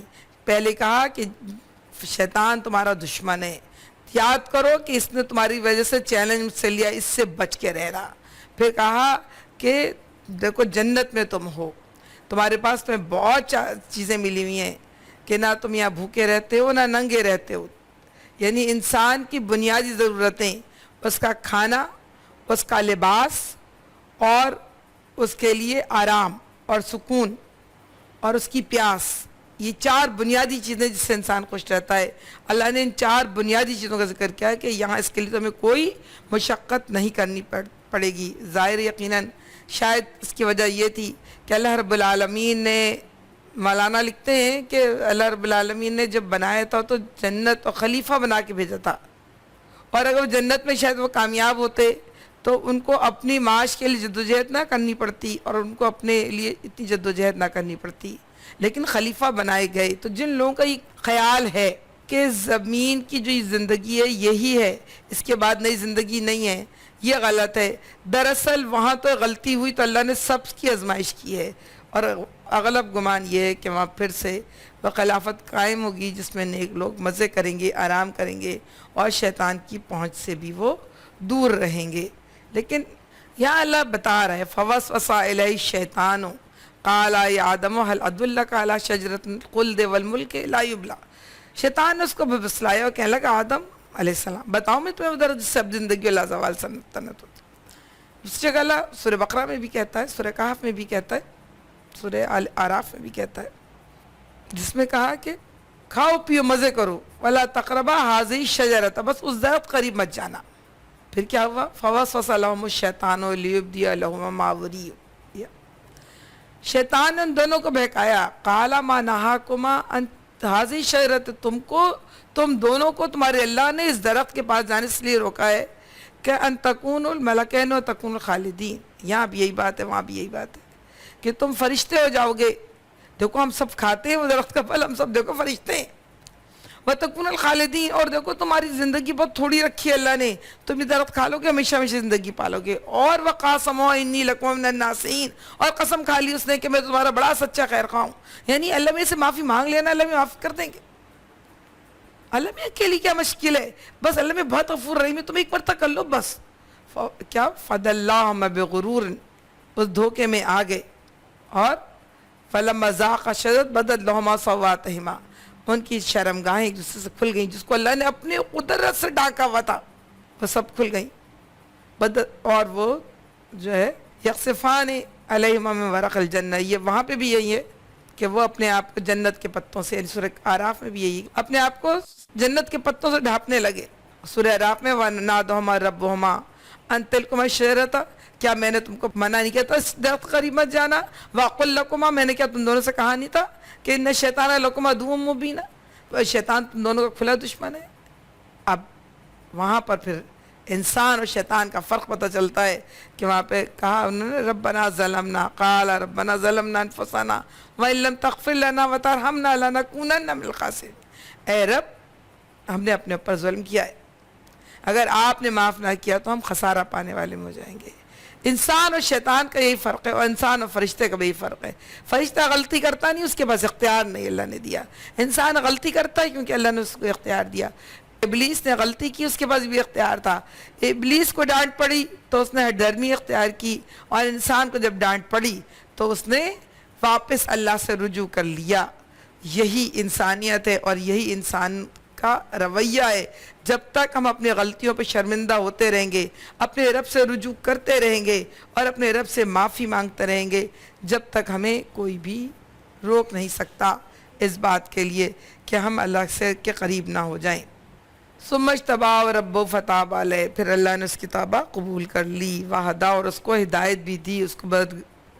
پہلے کہا کہ شیطان تمہارا دشمن ہے، یاد کرو کہ اس نے تمہاری وجہ سے چیلنج سے لیا، اس سے بچ کے رہنا۔ پھر کہا کہ دیکھو جنت میں تم ہو، تمہارے پاس تمہیں بہت چیزیں ملی ہوئی ہیں کہ نہ تم یہاں بھوکے رہتے ہو نہ ننگے رہتے ہو. یعنی انسان کی بنیادی ضرورتیں، اس کا کھانا، اس کا لباس اور اس کے لیے آرام اور سکون اور اس کی پیاس، یہ 4 بنیادی چیزیں جس سے انسان خوش رہتا ہے. اللہ نے ان 4 بنیادی چیزوں کا ذکر کیا ہے کہ یہاں اس کے لیے تمہیں کوئی مشقت نہیں کرنی پڑے گی. ظاہر یقیناً شاید اس کی وجہ یہ تھی کہ اللہ رب العالمین نے، مولانا لکھتے ہیں کہ اللہ رب العالمین نے جب بنایا تھا تو جنت اور خلیفہ بنا کے بھیجا تھا، اور اگر جنت میں شاید وہ کامیاب ہوتے تو ان کو اپنی معاش کے لیے جدوجہد نہ کرنی پڑتی اور ان کو اپنے لیے اتنی جدوجہد نہ کرنی پڑتی، لیکن خلیفہ بنائے گئے. تو جن لوگوں کا یہ خیال ہے کہ زمین کی جو زندگی ہے یہی ہے، اس کے بعد نئی زندگی نہیں ہے، یہ غلط ہے. دراصل وہاں تو غلطی ہوئی تو اللہ نے سب کی آزمائش کی ہے، اور اغلب گمان یہ ہے کہ وہاں پھر سے وہ خلافت قائم ہوگی جس میں نیک لوگ مزے کریں گے، آرام کریں گے، اور شیطان کی پہنچ سے بھی وہ دور رہیں گے. لیکن یہاں اللہ بتا رہا ہے فوسوس الیہ الشیطان قال یا آدم هل ادلک علی شجرۃ الخلد والملک لا یبلی. شیطان نے اس کو بسلایا اور کہنے لگا آدم علیہ السلام بتاؤ میں تمہیں ادھر سب زندگی لا زوال سلطنت ہوتی. اس جگہ اللہ سورہ بقرہ میں بھی کہتا ہے، سورہ کہف میں بھی کہتا ہے، سورہ اعراف میں بھی کہتا ہے، جس میں کہا کہ کھاؤ پیو مزے کرو ولا تقربا هذه الشجرۃ، بس اس درخت قریب مت جانا. پھر کیا ہوا؟ فوسوس لہم الشیطان لیبدی لہما ما وری. شیطان نے ان دونوں کو بہکایا، قال ما نہاکما ان هذه الشجرۃ، تم دونوں کو تمہارے اللہ نے اس درخت کے پاس جانے سے لیے روکا ہے کہ ان تکون الملکین و تکون الخالدین. یہاں بھی یہی بات ہے، وہاں بھی یہی بات ہے کہ تم فرشتے ہو جاؤ گے. دیکھو ہم سب کھاتے ہیں وہ درخت کا پھل، ہم سب دیکھو فرشتے ہیں. وَتَكُونَ الْخَالِدِينَ، اور دیکھو تمہاری زندگی بہت تھوڑی رکھی ہے اللہ نے، تم یہ درخت کھا لو گے ہمیشہ ہمیشہ زندگی پالو گے. اور وَقَاسَمَهُ إِنِّي لَكُمَ مِنَ النَّاصِحِينَ، اور قسم کھا لی اس نے کہ میں تمہارا بڑا سچا خیر خواہ ہوں. یعنی اللہ میں سے معافی مانگ لینا، اللہ میں معاف کر دیں گے. اللہ میں اکیلی کیا مشکل ہے، بس اللہ میں بہت غفور رحیم ہے، تم ایک مرتبہ کر لو بس. کیا فَدَلَّاهُمَا بِغُرُورٍ، اس دھوکے میں آ گئے. اور فَلَمَّا ذَاقَا الشَّجَرَةَ بَدَتْ لَهُمَا سَوْآتُهُمَا، ان کی شرمگاہیں ایک دوسرے سے کھل گئیں، جس کو اللہ نے اپنے قدرت سے ڈھانکا ہوا تھا وہ سب کھل گئیں. اور وہ جو ہے یخصفان علیہما من ورق الجنہ، یہ وہاں پہ بھی یہی ہے کہ وہ اپنے آپ کو جنت کے پتوں سے، یعنی سورہ اعراف میں بھی یہی اپنے آپ کو جنت کے پتوں سے ڈھانپنے لگے. سورہ اعراف میں وَنَادَاهُمَا رَبُّهُمَا أَن تِلْكُمَا الشَّجَرَةَ، کیا میں نے تم کو منع نہیں کیا تھا اس درخت قریب مت جانا؟ وَأَقُلْ لَكُمَا، میں نے کیا تم دونوں سے کہا نہیں تھا کہ ان شیطان لکم عدو مبین، شیطان تم دونوں کا کھلا دشمن ہے. اب وہاں پر پھر انسان اور شیطان کا فرق پتہ چلتا ہے کہ وہاں پہ کہا انہوں نے ربنا ظلمنا، قال ربنا ظلمنا انفسنا وان لم تغفر لنا وترحمنا لنکونن من الخاسرین. اے رب ہم نے اپنے اوپر ظلم کیا ہے، اگر آپ نے معاف نہ کیا تو ہم خسارہ پانے والے میں ہو جائیں گے. انسان اور شیطان کا یہی فرق ہے، اور انسان اور فرشتے کا بھی یہی فرق ہے. فرشتہ غلطی کرتا نہیں، اس کے پاس اختیار نہیں اللہ نے دیا. انسان غلطی کرتا ہے کیونکہ اللہ نے اس کو اختیار دیا. ابلیس نے غلطی کی، اس کے پاس بھی اختیار تھا. ابلیس کو ڈانٹ پڑی تو اس نے ڈرمی اختیار کی، اور انسان کو جب ڈانٹ پڑی تو اس نے واپس اللہ سے رجوع کر لیا. یہی انسانیت ہے اور یہی انسان کا رویہ ہے. جب تک ہم اپنی غلطیوں پہ شرمندہ ہوتے رہیں گے، اپنے رب سے رجوع کرتے رہیں گے اور اپنے رب سے معافی مانگتے رہیں گے، جب تک ہمیں کوئی بھی روک نہیں سکتا اس بات کے لیے کہ ہم اللہ سے کے قریب نہ ہو جائیں. ثم اجتباہ ربہ فتاب علیہ، پھر اللہ نے اس کی توبہ قبول کر لی. وہدا، اور اس کو ہدایت بھی دی، اس کو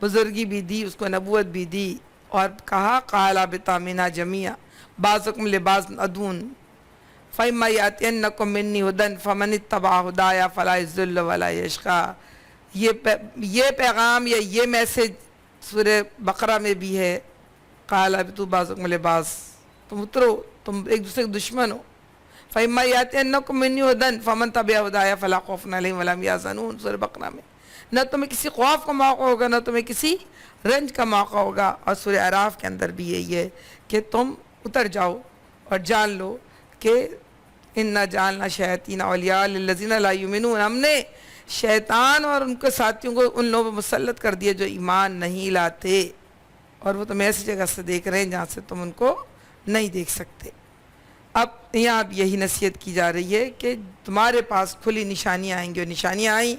بزرگی بھی دی، اس کو نبوت بھی دی. اور کہا قال اہبطا منہا جمیعا بعضکم لبعض عدو فَإِمَّا يَأْتِيَنَّكُم مِّنِّي هُدًى فَمَنِ اتَّبَعَ هُدَايَ فَلَا يَضِلُّ وَلَا يَشْقَىٰ. یہ پیغام یا یہ میسج سورہ بقرہ میں بھی ہے، قال اہبطوا بعضکم لبعض، تم اترو، تم ایک دوسرے کے دشمن ہو. فَإِمَّا يَأْتِيَنَّكُم مِّنِّي هُدًى فَمَن تَبِعَ هُدَايَ فَلَا خَوْفٌ عَلَيْهِمْ وَلَا هُمْ يَحْزَنُونَ. سورہ بقرہ میں نہ تمہیں کسی خوف کا موقع ہوگا، نہ تمہیں کسی رنج کا موقع ہوگا. اور سورہ اعراف کے اندر بھی یہی ہے کہ تم اتر جاؤ اور جان لو کہ اِنَّا جَعَلْنَا الشَّيَاطِينَ أَوْلِيَاءَ لِلَّذِينَ لَا يُؤْمِنُونَ، ہم نے شیطان اور ان کے ساتھیوں کو ان لوگوں پر مسلط کر دیا جو ایمان نہیں لاتے. اور وہ تم ایسی جگہ سے دیکھ رہے ہیں جہاں سے تم ان کو نہیں دیکھ سکتے۔ اب یہاں اب یہی نصیحت کی جا رہی ہے کہ تمہارے پاس کھلی نشانیاں آئیں گی، اور نشانیاں آئیں۔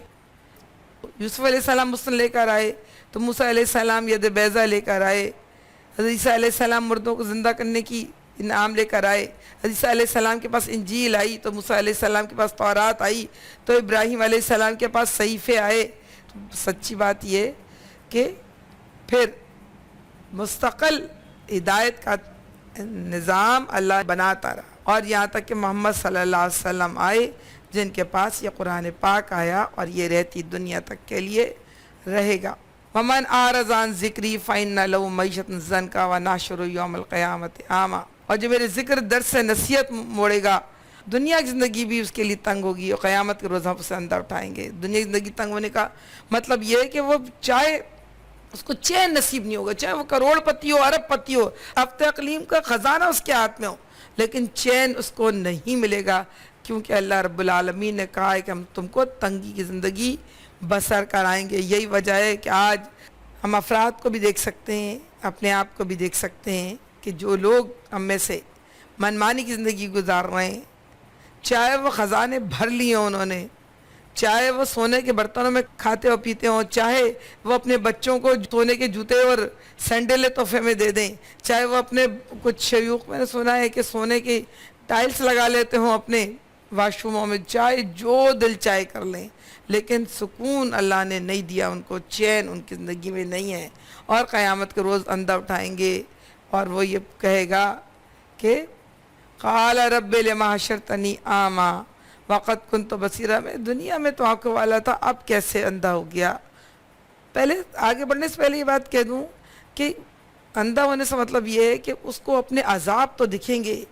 یوسف علیہ السلام مسلم لے کر آئے تو موسیٰ علیہ السلام ید بیضا لے کر آئے، حضرت عیسیٰ علیہ السلام مردوں کو زندہ کرنے کی انعام لے کر آئے، حضرت عیسیٰ علیہ السلام کے پاس انجیل آئی تو موسیٰ علیہ السلام کے پاس تورات آئی، تو ابراہیم علیہ السلام کے پاس صحیفے آئے۔ تو سچی بات یہ کہ پھر مستقل ہدایت کا نظام اللہ بناتا رہا، اور یہاں تک کہ محمد صلی اللہ علیہ وسلم آئے جن کے پاس یہ قرآن پاک آیا، اور یہ رہتی دنیا تک کے لیے رہے گا۔ وَمَنْ أَعْرَضَ عَنْ ذِكْرِي فَإِنَّ لَهُ مَعِيشَةً ضَنْكًا وَنَحْشُرُهُ يَوْمَ الْقِيَامَةِ أَعْمَىٰ، اور جو میرے ذکر درس سے نصیحت موڑے گا، دنیا کی زندگی بھی اس کے لیے تنگ ہوگی، اور قیامت کے روز ہم اسے اندر اٹھائیں گے۔ دنیا کی زندگی تنگ ہونے کا مطلب یہ ہے کہ وہ چاہے اس کو چین نصیب نہیں ہوگا، چاہے وہ کروڑ پتی ہو، ارب پتی ہو، ہفتے اقلیم کا خزانہ اس کے ہاتھ میں ہو، لیکن چین اس کو نہیں ملے گا، کیونکہ اللہ رب العالمین نے کہا ہے کہ ہم تم کو تنگی کی زندگی بسر کرائیں گے۔ یہی وجہ ہے کہ آج ہم افراد کو بھی دیکھ سکتے ہیں، اپنے آپ کو بھی دیکھ سکتے ہیں کہ جو لوگ ہم میں سے منمانی کی زندگی گزار رہے ہیں، چاہے وہ خزانے بھر لیے ہوں انہوں نے، چاہے وہ سونے کے برتنوں میں کھاتے اور پیتے ہوں، چاہے وہ اپنے بچوں کو سونے کے جوتے اور سینڈلیں تحفے میں دے دیں، چاہے وہ اپنے کچھ شیوخ میں نے سنا ہے کہ سونے کی ٹائلز لگا لیتے ہوں اپنے واش روموں میں، چاہے جو دل چاہے کر لیں، لیکن سکون اللہ نے نہیں دیا ان کو، چین ان کی زندگی میں نہیں ہے، اور قیامت کے روز اندھا اٹھائیں گے، اور وہ یہ کہے گا کہ قال رب لما حشرتنی اعمیٰ وقد کنت بصیرا، میں دنیا میں تو آنکھوں والا تھا، اب کیسے اندھا ہو گیا۔ پہلے آگے بڑھنے سے پہلے یہ بات کہہ دوں کہ اندھا ہونے سے مطلب یہ ہے کہ اس کو اپنے عذاب تو دکھیں گے،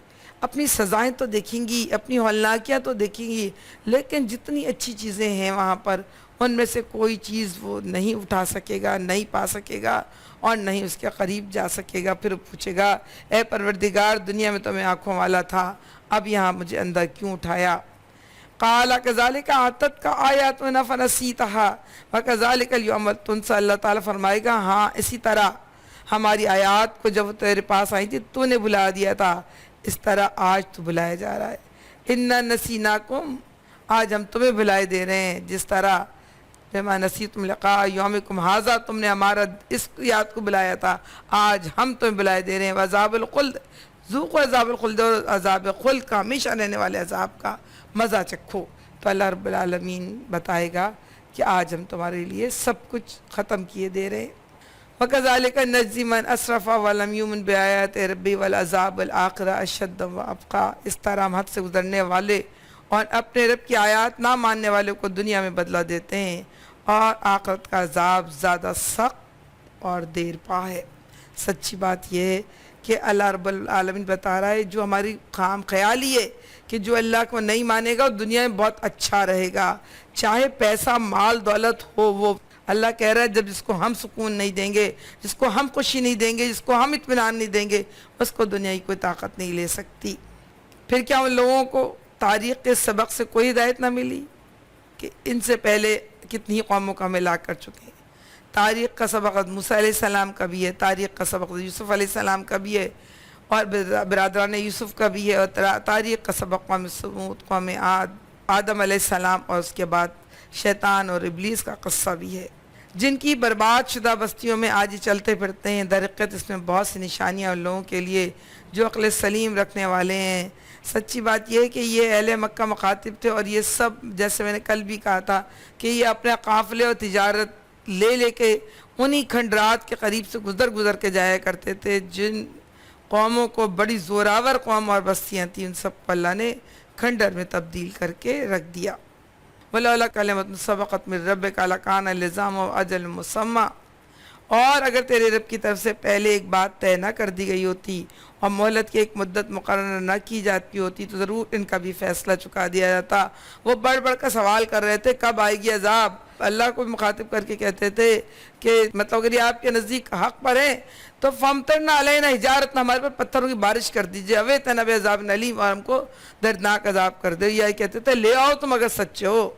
اپنی سزائیں تو دیکھیں گی، اپنی ہولناکیاں تو دیکھیں گی، لیکن جتنی اچھی چیزیں ہیں وہاں پر ان میں سے کوئی چیز وہ نہیں اٹھا سکے گا، نہیں پا سکے گا، اور نہیں اس کے قریب جا سکے گا۔ پھر پوچھے گا اے پروردگار، دنیا میں تو میں آنکھوں والا تھا، اب یہاں مجھے اندھا کیوں اٹھایا؟ قال کذالک آتتک آیاتنا فنسیتھا وکذالک اليوم تنسی، اللہ تعالیٰ فرمائے گا ہاں اسی طرح ہماری آیات کو جب تیرے پاس آئی تھی تو نے بلا دیا تھا، اس طرح آج تو بلایا جا رہا ہے۔ انا نسیناکم، آج ہم تمہیں بلائے دے رہے ہیں، جس طرح بما نسیتم لقاء یومکم ھذا، تم نے ہمارا اس یاد کو بلایا تھا، آج ہم تمہیں بلائے دے رہے ہیں۔ وعذاب الخلد، ذوقوا عذاب الخلد، اور عذاب خلد کا، ہمیشہ رہنے والے عذاب کا مزہ چکھو۔ تو اللہ رب العالمین بتائے گا کہ آج ہم تمہارے لیے سب کچھ ختم کیے دے رہے ہیں۔ وَكَذَلِكَ نَجْزِي مَنْ أَسْرَفَ وَلَمْ يُؤْمِنْ بِآيَاتِ رَبِّهِ وَالْعَذَابُ الْآخِرَةُ أَشَدُّ وَأَبْقَىٰ، اس طرح ہم حد سے گزرنے والے اور اپنے رب کی آیات نہ ماننے والے کو دنیا میں بدلہ دیتے ہیں، اور آخرت کا عذاب زیادہ سخت اور دیر پا ہے۔ سچی بات یہ ہے کہ اللہ رب العالمین بتا رہا ہے جو ہماری خام خیالی ہے کہ جو اللہ کو نہیں مانے گا دنیا میں بہت اچھا رہے گا، چاہے پیسہ مال دولت ہو، وہ اللہ کہہ رہا ہے جب جس کو ہم سکون نہیں دیں گے، جس کو ہم خوشی نہیں دیں گے، جس کو ہم اطمینان نہیں دیں گے، اس کو دنیا کی کوئی طاقت نہیں لے سکتی۔ پھر کیا ان لوگوں کو تاریخ کے سبق سے کوئی ہدایت نہ ملی کہ ان سے پہلے کتنی قوموں کو ہم ہلاک کر چکے ہیں؟ تاریخ کا سبق موسیٰ علیہ السلام کا بھی ہے، تاریخ کا سبق یوسف علیہ السلام کا بھی ہے، اور برادران یوسف کا بھی ہے، اور تاریخ کا سبق قوم سمود، قوم عاد، آدم علیہ السلام، اور اس کے بعد شیطان اور ابلیس کا قصہ بھی ہے، جن کی برباد شدہ بستیوں میں آج ہی چلتے پھرتے ہیں۔ در حقیقت اس میں بہت سی نشانیاں ان لوگوں کے لیے جو عقل سلیم رکھنے والے ہیں۔ سچی بات یہ ہے کہ یہ اہل مکہ مخاطب تھے، اور یہ سب جیسے میں نے کل بھی کہا تھا کہ یہ اپنے قافلے اور تجارت لے کے انہی کھنڈرات کے قریب سے گزر کے جایا کرتے تھے، جن قوموں کو بڑی زوراور قوم اور بستیاں تھیں، ان سب کو اللہ نے کھنڈر میں تبدیل کر کے رکھ دیا۔ وَلَوْلَا كَلِمَةٌ سَبَقَتْ مِن رَّبِّكَ لَكَانَ لِزَامًا وَأَجَلٌ مُّسَمًّى، اور اگر تیرے رب کی طرف سے پہلے ایک بات طے نہ کر دی گئی ہوتی اور مہلت کی ایک مدت مقرر نہ کی جاتی ہوتی تو ضرور ان کا بھی فیصلہ چکا دیا جاتا۔ وہ بڑھ کر سوال کر رہے تھے کب آئے گی عذاب، اللہ کو مخاطب کر کے کہتے تھے کہ مطلب اگر یہ آپ کے نزدیک حق پر ہیں تو فَامْطِرْنَا عَلَيْنَا حِجَارَةً، ہمارے پر پتھروں کی بارش کر دیجئے، اوِئْتَنَا بِعَذَابٍ أَلِيمٍ، اور ہم کو دردناک عذاب کر دے۔ یہ کہتے تھے لے آؤ تم اگر سچے ہو،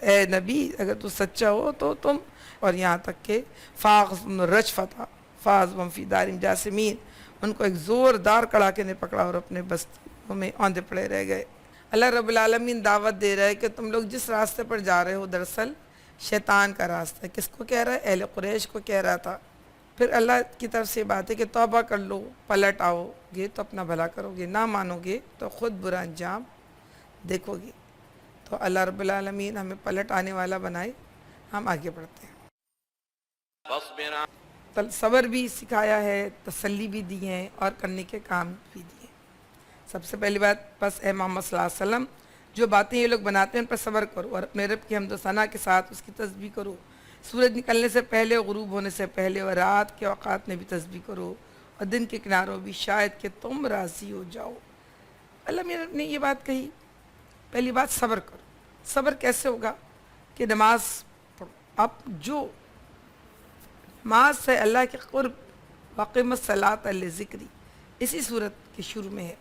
اے نبی اگر تو سچا ہو تو تم، اور یہاں تک کہ فَأَخَذَتْهُمُ الرَّجْفَةُ فَإِذَا هُمْ فِي دَارِهِمْ جَاثِمِينَ، ان کو ایک زوردار کڑاکے نے پکڑا اور اپنے بستیوں میں اوندے پڑے رہ گئے۔ اللہ رب العالمین دعوت دے رہا ہے کہ تم لوگ جس راستے پر جا رہے ہو دراصل شیطان کا راستہ ہے۔ کس کو کہہ رہا ہے؟ اہل قریش کو کہہ رہا تھا۔ پھر اللہ کی طرف سے بات ہے کہ توبہ کر لو، پلٹ آؤ گے تو اپنا بھلا کرو گے، نہ مانو گے تو خود برا انجام دیکھو گے۔ تو اللہ رب العالمین ہمیں پلٹ آنے والا بنائے۔ ہم آگے بڑھتے ہیں۔ فاصبر صبر بھی سکھایا ہے، تسلی بھی دی ہیں اور کرنے کے کام بھی دیے۔ سب سے پہلی بات، بس اے محمد صلی اللہ علیہ وسلم جو باتیں یہ لوگ بناتے ہیں ان پر صبر کرو اور اپنے رب کی حمد و ثنا کے ساتھ اس کی تسبیح کرو۔ سورج نکلنے سے پہلے، غروب ہونے سے پہلے اور رات کے اوقات میں بھی تسبیح کرو اور دن کے کناروں بھی، شاید کہ تم راضی ہو جاؤ۔ اللہ میرے نے یہ بات کہی، پہلی بات صبر کرو۔ صبر کیسے ہوگا؟ کہ نماز پڑھو۔ اب جو نماز سے اللہ کے قرب، وَأَقِمِ الصَّلَاةَ لِذِكْرِی، اسی صورت کے شروع میں ہے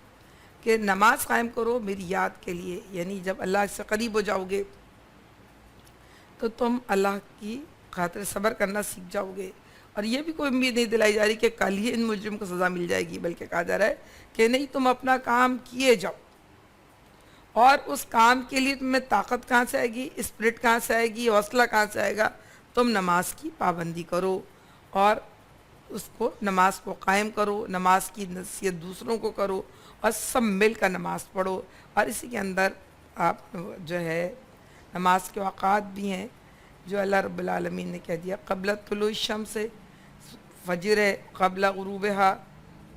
کہ نماز قائم کرو میری یاد کے لیے، یعنی جب اللہ سے قریب ہو جاؤ گے تو تم اللہ کی خاطر صبر کرنا سیکھ جاؤ گے۔ اور یہ بھی کوئی امید نہیں دلائی جا رہی کہ کل ہی ان مجرم کو سزا مل جائے گی، بلکہ کہا جا رہا ہے کہ نہیں، تم اپنا کام کیے جاؤ، اور اس کام کے لیے تمہیں طاقت کہاں سے آئے گی، اسپرٹ کہاں سے آئے گی، حوصلہ کہاں سے آئے گا؟ تم نماز کی پابندی کرو اور اس کو، نماز کو قائم کرو، نماز کی نصیحت دوسروں کو کرو اور سب مل کر نماز پڑھو۔ اور اسی کے اندر آپ جو ہے نماز کے اوقات بھی ہیں جو اللہ رب العالمین نے کہہ دیا، قبل طلوع الشمس سے فجر ہے، قبل غروبہا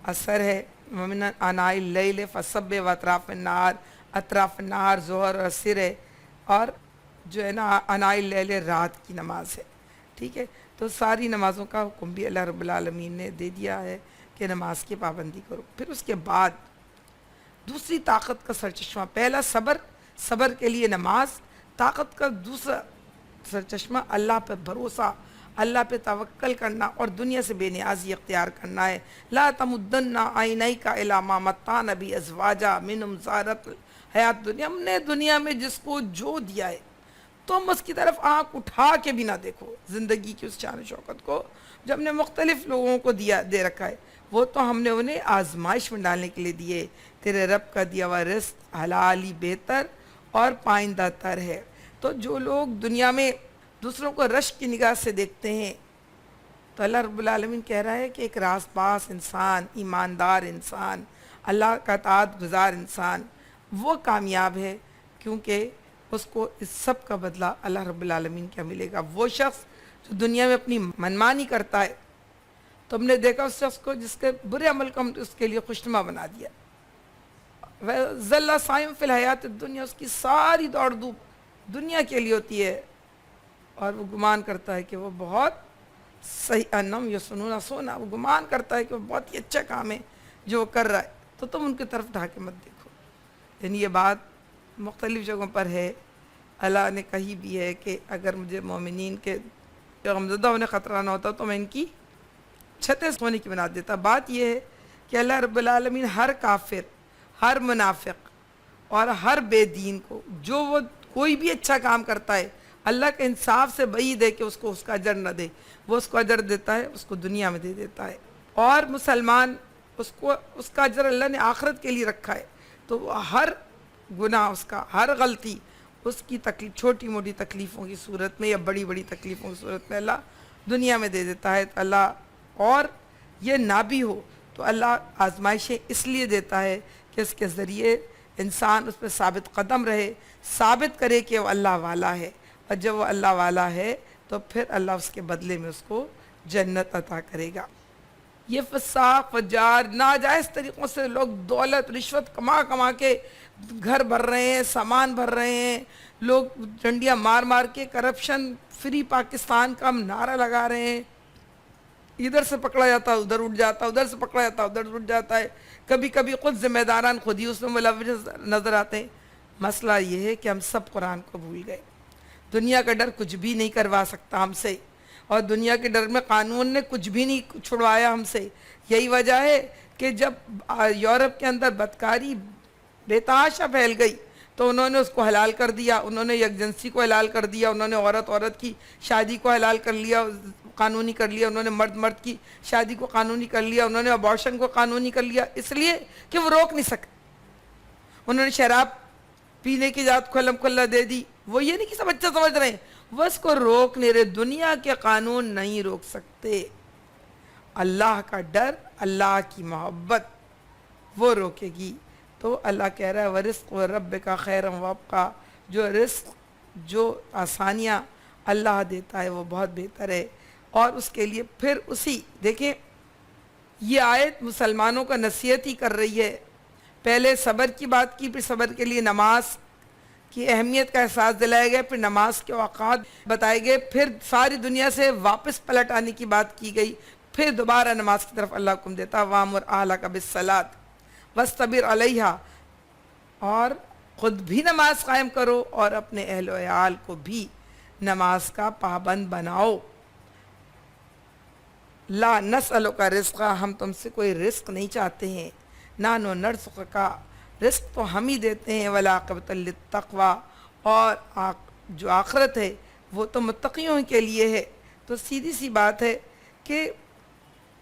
عصر ہے، ومن آناء اللیل فسبح واطراف النہار، اطراف النہار ظہر اور عصر ہے، اور جو ہے نا آناء اللیل رات کی نماز ہے۔ ٹھیک ہے، تو ساری نمازوں کا حکم بھی اللہ رب العالمین نے دے دیا ہے کہ نماز کی پابندی کرو۔ پھر اس کے بعد دوسری طاقت کا سرچشمہ، پہلا صبر، صبر کے لیے نماز، طاقت کا دوسرا سرچشمہ اللہ پہ بھروسہ، اللہ پہ توکل کرنا اور دنیا سے بے نیازی اختیار کرنا ہے۔ لا تمدن عینیک الی ما متعنا بہ ازواجا منہم زہرۃ الحیاۃ الدنیا، ہم نے دنیا میں جس کو جو دیا ہے تم اس کی طرف آنکھ اٹھا کے بھی نہ دیکھو۔ زندگی کی اس شان و شوکت کو جو ہم نے مختلف لوگوں کو دے رکھا ہے، وہ تو ہم نے انہیں آزمائش میں ڈالنے کے لیے دیے۔ تیرے رب کا دیا ہوا رزق حلالی بہتر اور پائندہ تر ہے۔ تو جو لوگ دنیا میں دوسروں کو رشک کی نگاہ سے دیکھتے ہیں، تو اللہ رب العالمین کہہ رہا ہے کہ ایک راست باز انسان، ایماندار انسان، اللہ کا اطاعت گزار انسان وہ کامیاب ہے، کیونکہ اس کو اس سب کا بدلہ اللہ رب العالمین کیا ملے گا۔ وہ شخص جو دنیا میں اپنی منمانی کرتا ہے، تو ہم نے دیکھا اس شخص کو جس کے برے عمل کو ہم اس کے لیے خوشنما بنا دیا۔ ذل صائم فی الحیات الدنیا، اس کی ساری دوڑ دھوپ دنیا کے لیے ہوتی ہے، اور وہ گمان کرتا ہے کہ وہ بہت صحیح، انم یسنون سونا، وہ گمان کرتا ہے کہ وہ بہت ہی اچھا کام ہے جو وہ کر رہا ہے۔ تو تم ان کی طرف ڈھاکے مت دیکھو۔ یعنی یہ بات مختلف جگہوں پر ہے۔ اللہ نے کہی بھی ہے کہ اگر مجھے مومنین کے غمزدہ ہونے خطرہ نہ ہوتا تو میں ان کی چھتیں سونے کی بنا دیتا۔ بات یہ ہے کہ اللہ رب العالمین ہر کافر، ہر منافق اور ہر بے دین کو، جو وہ کوئی بھی اچھا کام کرتا ہے، اللہ کے انصاف سے بعید ہے کہ اس کو اس کا اجر نہ دے۔ وہ اس کو اجر دیتا ہے، اس کو دنیا میں دے دیتا ہے، اور مسلمان اس کو، اس کا اجر اللہ نے آخرت کے لیے رکھا ہے۔ تو ہر گناہ، اس کا ہر غلطی، اس کی تکلیف، چھوٹی موٹی تکلیفوں کی صورت میں یا بڑی بڑی تکلیفوں کی صورت میں اللہ دنیا میں دے دیتا ہے۔ تو اللہ، اور یہ نہ بھی ہو تو اللہ آزمائشیں اس لیے دیتا ہے کہ اس کے ذریعے انسان اس پہ ثابت قدم رہے، ثابت کرے کہ وہ اللہ والا ہے، اور جب وہ اللہ والا ہے تو پھر اللہ اس کے بدلے میں اس کو جنت عطا کرے گا۔ یہ فساق، فجار، ناجائز طریقوں سے لوگ دولت، رشوت کما کے گھر بھر رہے ہیں، سامان بھر رہے ہیں، لوگ ڈنڈیاں مار مار کے کرپشن فری پاکستان کا ہم نعرہ لگا رہے ہیں۔ ادھر سے پکڑا جاتا ہے ادھر اٹھ جاتا ہے، ادھر سے پکڑا جاتا ہے ادھر اٹھ جاتا ہے، کبھی کبھی خود ذمہ داران خود ہی اس میں ملوث نظر آتے ہیں۔ مسئلہ یہ ہے کہ ہم سب قرآن کو بھول گئے۔ دنیا کا ڈر کچھ بھی نہیں کروا سکتا ہم سے، اور دنیا کے ڈر میں قانون نے کچھ بھی نہیں چھڑوایا ہم سے۔ یہی وجہ ہے کہ جب یورپ کے اندر بدکاری بے تحاشا پھیل گئی تو انہوں نے اس کو حلال کر دیا، انہوں نے یکجنسی کو حلال کر دیا، انہوں نے عورت کی شادی کو حلال کر لیا، قانونی کر لیا، انہوں نے مرد کی شادی کو قانونی کر لیا، انہوں نے ابارشن کو قانونی کر لیا، اس لیے کہ وہ روک نہیں سکتے۔ انہوں نے شراب پینے کی اجازت کھلم کھلا دے دی، وہ یہ نہیں کہ سب اچھا سمجھ رہے ہیں، وہ اس کو روک نہیں رہے، دنیا کے قانون نہیں روک سکتے۔ اللہ کا ڈر، اللہ کی محبت وہ روکے گی۔ تو اللہ کہہ رہا ہے وَرِزْقُ رَبِّكَ خَيْرٌ وَأَبْقَىٰ، جو رزق، جو آسانیاں اللہ دیتا ہے وہ بہت بہتر ہے۔ اور اس کے لیے پھر اسی دیکھیں یہ آیت مسلمانوں کا نصیحت ہی کر رہی ہے۔ پہلے صبر کی بات کی، پھر صبر کے لیے نماز کی اہمیت کا احساس دلایا گیا، پھر نماز کے اوقات بتائے گئے، پھر ساری دنیا سے واپس پلٹ آنے کی بات کی گئی، پھر دوبارہ نماز کی طرف اللہ حکم دیتا وَأْمُرْ أَهْلَكَ بِالصَّلَاةِ وَاصْطَبِرْ عَلَيْهَا، اور خود بھی نماز قائم کرو اور اپنے اہل و عیال کو بھی نماز کا پابند بناؤ۔ لا نسألک رزقا، ہم تم سے کوئی رزق نہیں چاہتے ہیں، نحن نرزقک، رزق تو ہم ہی دیتے ہیں، والعاقبۃ للتقویٰ، اور جو آخرت ہے وہ تو متقیوں کے لیے ہے۔ تو سیدھی سی بات ہے کہ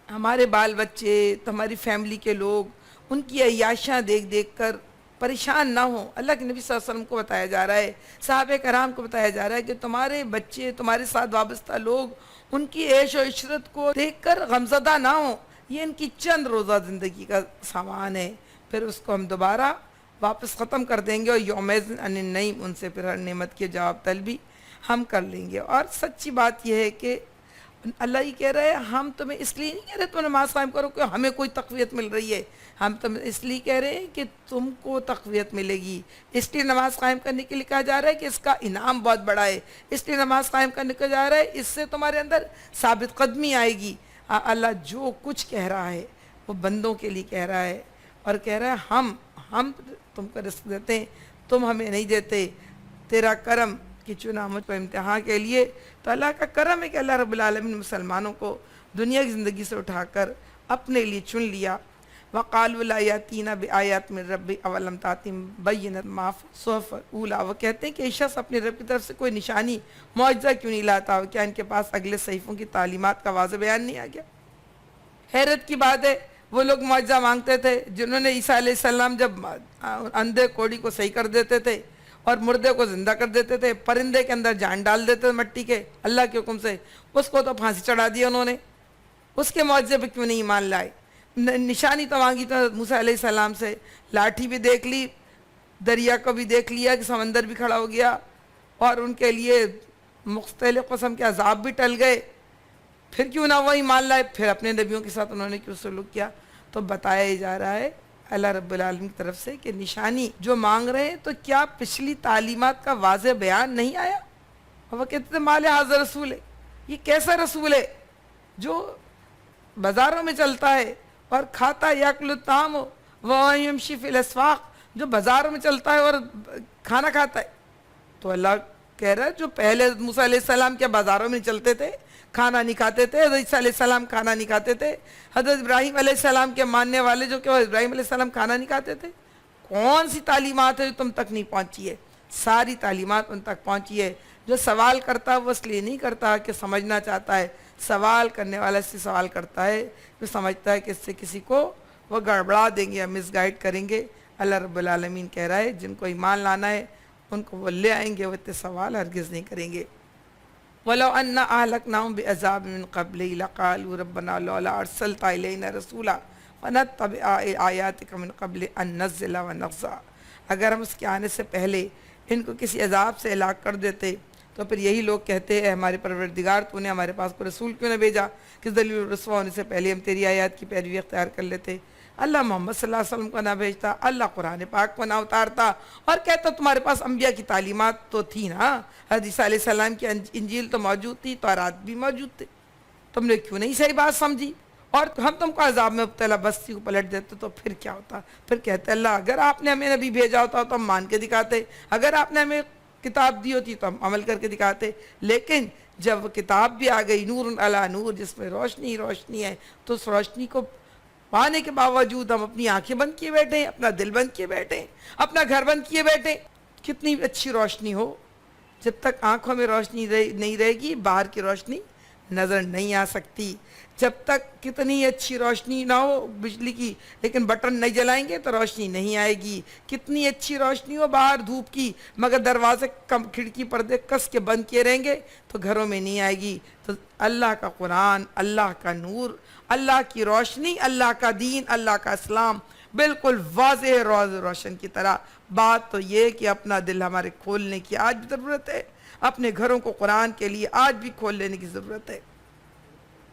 ہمارے بال بچے، ہماری فیملی کے لوگ ان کی عیاشیاں دیکھ دیکھ کر پریشان نہ ہوں۔ اللہ کے نبی صلی اللہ علیہ وسلم کو بتایا جا رہا ہے، صحابہ کرام کو بتایا جا رہا ہے کہ تمہارے بچے، تمہارے ساتھ وابستہ لوگ ان کی عیش و عشرت کو دیکھ کر غمزدہ نہ ہوں، یہ ان کی چند روزہ زندگی کا سامان ہے، پھر اس کو ہم دوبارہ واپس ختم کر دیں گے، اور یومئذ عن النعیم، ان سے پھر ہر نعمت کی جواب طلبی ہم کر لیں گے۔ اور سچی بات یہ ہے کہ اللہ یہ کہہ رہا ہے ہم تمہیں اس لیے نہیں کہہ رہے تم نماز قائم کرو کہ ہمیں کوئی تقویت مل رہی ہے، ہم تمہیں اس لیے کہہ رہے ہیں کہ تم کو تقویت ملے گی، اس لیے نماز قائم کرنے کے لیے کہا جا رہا ہے کہ اس کا انعام بہت بڑا ہے، اس لیے نماز قائم کرنے کا جا رہا ہے، اس سے تمہارے اندر ثابت قدمی آئے گی۔ اللہ جو کچھ کہہ رہا ہے وہ بندوں کے لیے کہہ رہا ہے، اور کہہ رہا ہے ہم تم کو رزق دیتے ہیں، تم ہمیں نہیں دیتے، تیرا کرم کہ چنا مجھ پر امتحان کے لیے۔ تو اللہ کا کرم ہے کہ اللہ رب العالمین مسلمانوں کو دنیا کی زندگی سے اٹھا کر اپنے لیے چن لیا۔ وَقَالُوا لَا يَأْتِينَا بِآيَاتٍ مِّن رَّبِّهِ أَوَلَمْ تَأْتِهِمْ بَيِّنَةٌ مَّا فِي الصُّحُفِ الْأُولَىٰ، وہ کہتے ہیں کہ یہ شخص اپنے رب کی طرف سے کوئی نشانی معجزہ کیوں نہیں لاتا، کیا ان کے پاس اگلے صحیفوں کی تعلیمات کا واضح بیان نہیں آ گیا؟ حیرت کی بات ہے وہ لوگ معجزہ مانگتے تھے جنہوں نے عیسیٰ علیہ السلام جب اندھے کوڑی کو صحیح کر دیتے تھے اور مردے کو زندہ کر دیتے تھے، پرندے کے اندر جان ڈال دیتے تھے مٹی کے اللہ کے حکم سے، اس کو تو پھانسی چڑھا دیا انہوں نے، اس کے معجزے پہ کیوں نہیں ایمان لائے؟ نشانی تو مانگی تو موسیٰ علیہ السلام سے، لاٹھی بھی دیکھ لی، دریا کو بھی دیکھ لیا کہ سمندر بھی کھڑا ہو گیا، اور ان کے لیے مختلف قسم کے عذاب بھی ٹل گئے، پھر کیوں نہ وہ ایمان لائے؟ پھر اپنے نبیوں کے ساتھ انہوں نے کیوں سلوک کیا؟ تو بتایا جا رہا ہے اللہ رب العالمین کی طرف سے کہ نشانی جو مانگ رہے ہیں تو کیا پچھلی تعلیمات کا واضح بیان نہیں آیا؟ اور وہ کہتے تھے مال حاضر رسول ہے، یہ کیسا رسول ہے جو بازاروں میں چلتا ہے اور کھاتا یاکل الطعام ویمشی فی الاسواق، جو بازاروں میں چلتا ہے اور کھانا کھاتا ہے۔ تو اللہ کہہ رہا ہے جو پہلے موسیٰ علیہ السلام کے بازاروں میں چلتے تھے، کھانا نہیں کھاتے تھے، حضرت عیسیٰ علیہ السلام کھانا نہیں کھاتے تھے، حضرت ابراہیم علیہ السلام کے ماننے والے جو کہ ابراہیم علیہ السلام کھانا نہیں کھاتے تھے، کون سی تعلیمات ہے جو تم تک نہیں پہنچی ہے؟ ساری تعلیمات ان تک پہنچی ہے۔ جو سوال کرتا ہے وہ اس لیے نہیں کرتا کہ سمجھنا چاہتا ہے، سوال کرنے والا اس سے سوال کرتا ہے جو سمجھتا ہے کہ اس سے کسی کو وہ گڑبڑا دیں گے یا مس گائیڈ کریں گے۔ اللہ رب العالمین کہہ رہا ہے جن کو ایمان لانا ہے ان کو وہ لے آئیں گے، وہ اتنے سوال ہرگز نہیں کریں گے۔ وَلَوْ أَنَّا أَهْلَكْنَاهُمْ بِعَذَابٍ مِّن قَبْلِهِ لَقَالُوا رَبَّنَا لَوْلَا أَرْسَلْتَ إِلَيْنَا رَسُولًا فَنَتَّبِعَ آيَاتِكَ مِن قَبْلِ أَن نَّزِّلَ وَنَخْزَىٰ، اگر ہم اس کے آنے سے پہلے ان کو کسی عذاب سے ہلاک کر دیتے تو پھر یہی لوگ کہتے ہیں ہمارے پروردگار تو نے ہمارے پاس کوئی رسول کیوں نہ بھیجا کہ ذلیل رسوا ہونے سے پہلے ہم تیری آیات کی پیروی اختیار کر لیتے، اللہ محمد صلی اللہ علیہ وسلم کو نہ بھیجتا، اللہ قرآن پاک کو نہ اتارتا، اور کہتا تمہارے پاس انبیاء کی تعلیمات تو تھی نا، حضرت عیسیٰ علیہ السلام کی انجیل تو موجود تھی، تورات بھی موجود تھے، تم نے کیوں نہیں صحیح بات سمجھی اور ہم تم کو عذاب میں مبتلا بستی کو پلٹ دیتے تو پھر کیا ہوتا؟ پھر کہتے اللہ اگر آپ نے ہمیں نبی بھیجا ہوتا تو ہم مان کے دکھاتے، اگر آپ نے ہمیں کتاب دی ہوتی تو ہم عمل کر کے دکھاتے، لیکن جب وہ کتاب بھی آ گئی نور علی نور جس میں روشنی روشنی ہے تو اس روشنی کو پانے کے باوجود ہم اپنی آنکھیں بند کیے بیٹھے ہیں، اپنا دل بند کیے بیٹھے ہیں، اپنا گھر بند کیے بیٹھے ہیں۔ کتنی اچھی روشنی ہو، جب تک آنکھوں میں روشنی نہیں رہے گی باہر کی روشنی نظر نہیں آ سکتی. جب تک کتنی اچھی روشنی نہ ہو بجلی کی لیکن بٹن نہیں جلائیں گے تو روشنی نہیں آئے گی. کتنی اچھی روشنی ہو باہر دھوپ کی مگر دروازے کھڑکی پردے کس کے بند کیے رہیں گے تو گھروں میں نہیں آئے گی. تو اللہ کا قرآن، اللہ کا نور، اللہ کی روشنی، اللہ کا دین، اللہ کا اسلام بالکل واضح روشن کی طرح. بات تو یہ کہ اپنا دل ہمارے کھولنے کی آج بھی ضرورت ہے، اپنے گھروں کو قرآن کے لیے آج بھی کھول لینے کی ضرورت ہے.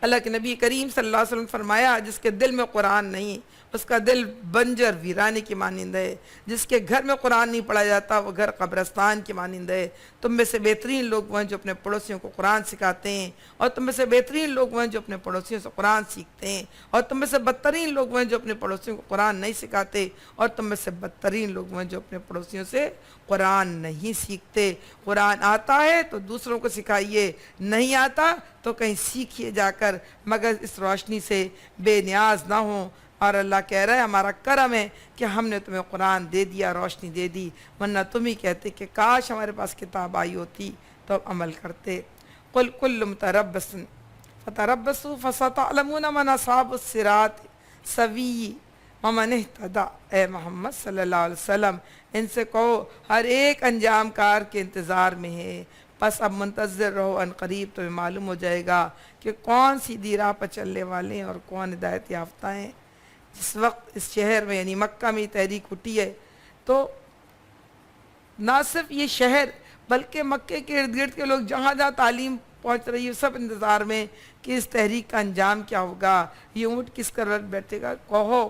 اللہ کے نبی کریم صلی اللہ علیہ وسلم فرمایا جس کے دل میں قرآن نہیں اس کا دل بنجر ویرانے کی مانند ہے. جس کے گھر میں قرآن نہیں پڑھا جاتا وہ گھر قبرستان کی مانند ہے. تم میں سے بہترین لوگ وہ ہیں جو اپنے پڑوسیوں کو قرآن سکھاتے ہیں، اور تم میں سے بہترین لوگ وہ ہیں جو اپنے پڑوسیوں سے قرآن سیکھتے ہیں، اور تم میں سے بدترین لوگ وہ ہیں جو اپنے پڑوسیوں کو قرآن نہیں سکھاتے، اور تم میں سے بدترین لوگ وہ ہیں جو اپنے پڑوسیوں سے قرآن نہیں سیکھتے. قرآن آتا ہے تو دوسروں کو سکھائیے، نہیں آتا تو کہیں سیکھیے جا کر، مگر اس روشنی سے بے نیاز نہ ہوں. اور اللہ کہہ رہا ہے ہمارا کرم ہے کہ ہم نے تمہیں قرآن دے دیا، روشنی دے دی، ورنہ تم ہی کہتے کہ کاش ہمارے پاس کتاب آئی ہوتی تو ہم عمل کرتے. قل کل متربص فتربصوا فستعلمون من اصحاب الصراط سوی ومن اہتدی. اے محمد صلی اللہ علیہ وسلم ان سے کہو ہر ایک انجام کار کے انتظار میں ہے، بس اب منتظر رہو، ان قریب تمہیں معلوم ہو جائے گا کہ کون سیدھی راہ پر چلنے والے ہیں اور کون ہدایت یافتہ ہیں. جس وقت اس شہر میں یعنی مکہ میں تحریک اٹھی ہے تو نہ صرف یہ شہر بلکہ مکے کے ارد گرد کے لوگ جہاں جہاں تعلیم پہنچ رہی ہے سب انتظار میں کہ اس تحریک کا انجام کیا ہوگا، یہ اونٹ کس کروٹ بیٹھے گا. کہو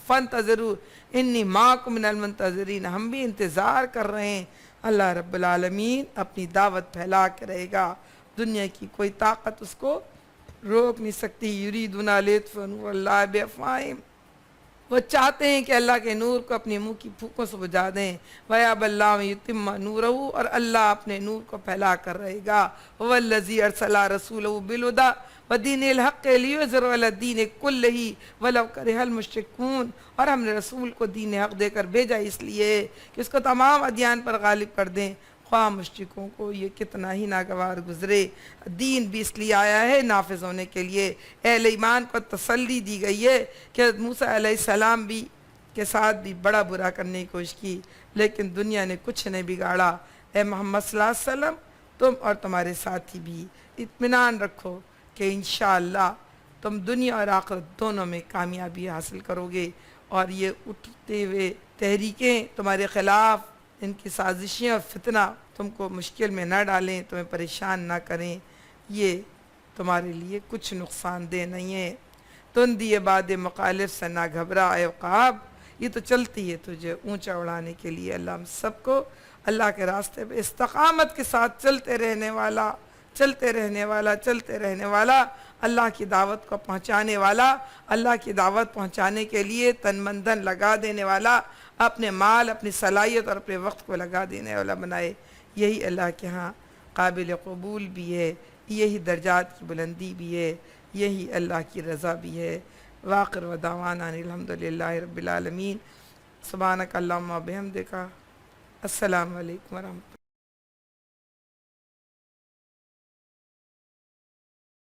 فانتظروا انی معکم من المنتظرین، ہم بھی انتظار کر رہے ہیں. اللہ رب العالمین اپنی دعوت پھیلا کے رہے گا، دنیا کی کوئی طاقت اس کو روک نہیں سکتی. یریدون لیطفئوا نور اللہ بافواہہم، وہ چاہتے ہیں کہ اللہ کے نور کو اپنے منہ کی پھوکوں سے بجھا دیں. وَيَأْبَى اللَّهُ لِيُتِمَّ نُورَهُ، اور اللہ اپنے نور کو پھیلا کر رہے گا. هُوَ الَّذِي أَرْسَلَ رَسُولَهُ بِالْهُدَىٰ وَدِينِ الْحَقِّ لِيُظْهِرَهُ عَلَى الدِّينِ كُلِّهِ وَلَوْ كَرِهَ الْمُشْرِكُونَ. اور ہم نے رسول کو دین حق دے کر بھیجا اس لیے کہ اس کو تمام ادیان پر غالب کر دیں، خواہ مشرکوں کو یہ کتنا ہی ناگوار گزرے. دین بھی اس لیے آیا ہے نافذ ہونے کے لیے. اہل ایمان کو تسلی دی گئی ہے کہ موسیٰ علیہ السلام بھی کے ساتھ بھی بڑا برا کرنے کی کوشش کی لیکن دنیا نے کچھ نہیں بگاڑا. اے محمد صلی اللہ علیہ وسلم تم اور تمہارے ساتھی بھی اطمینان رکھو کہ انشاءاللہ تم دنیا اور آخرت دونوں میں کامیابی حاصل کرو گے. اور یہ اٹھتے ہوئے تحریکیں تمہارے خلاف، ان کی سازشیں اور فتنہ تم کو مشکل میں نہ ڈالیں، تمہیں پریشان نہ کریں، یہ تمہارے لیے کچھ نقصان دہ نہیں ہے. تندی باد مخالف سے نہ گھبرا اے عقاب، یہ تو چلتی ہے تجھے اونچا اڑانے کے لیے. اللہ ہم سب کو اللہ کے راستے پہ استقامت کے ساتھ چلتے رہنے والا، چلتے رہنے والا، چلتے رہنے والا، اللہ کی دعوت کو پہنچانے والا، اللہ کی دعوت پہنچانے کے لیے تن من دھن لگا دینے والا، اپنے مال، اپنی صلاحیت اور اپنے وقت کو لگا دینے والا بنائے. یہی اللہ کے ہاں قابل قبول بھی ہے، یہی درجات کی بلندی بھی ہے، یہی اللہ کی رضا بھی ہے. واخر دعوانا الحمدللہ رب العالمین. سبحانک اللہم و بحمدک. السلام علیکم ورحمۃ اللہ.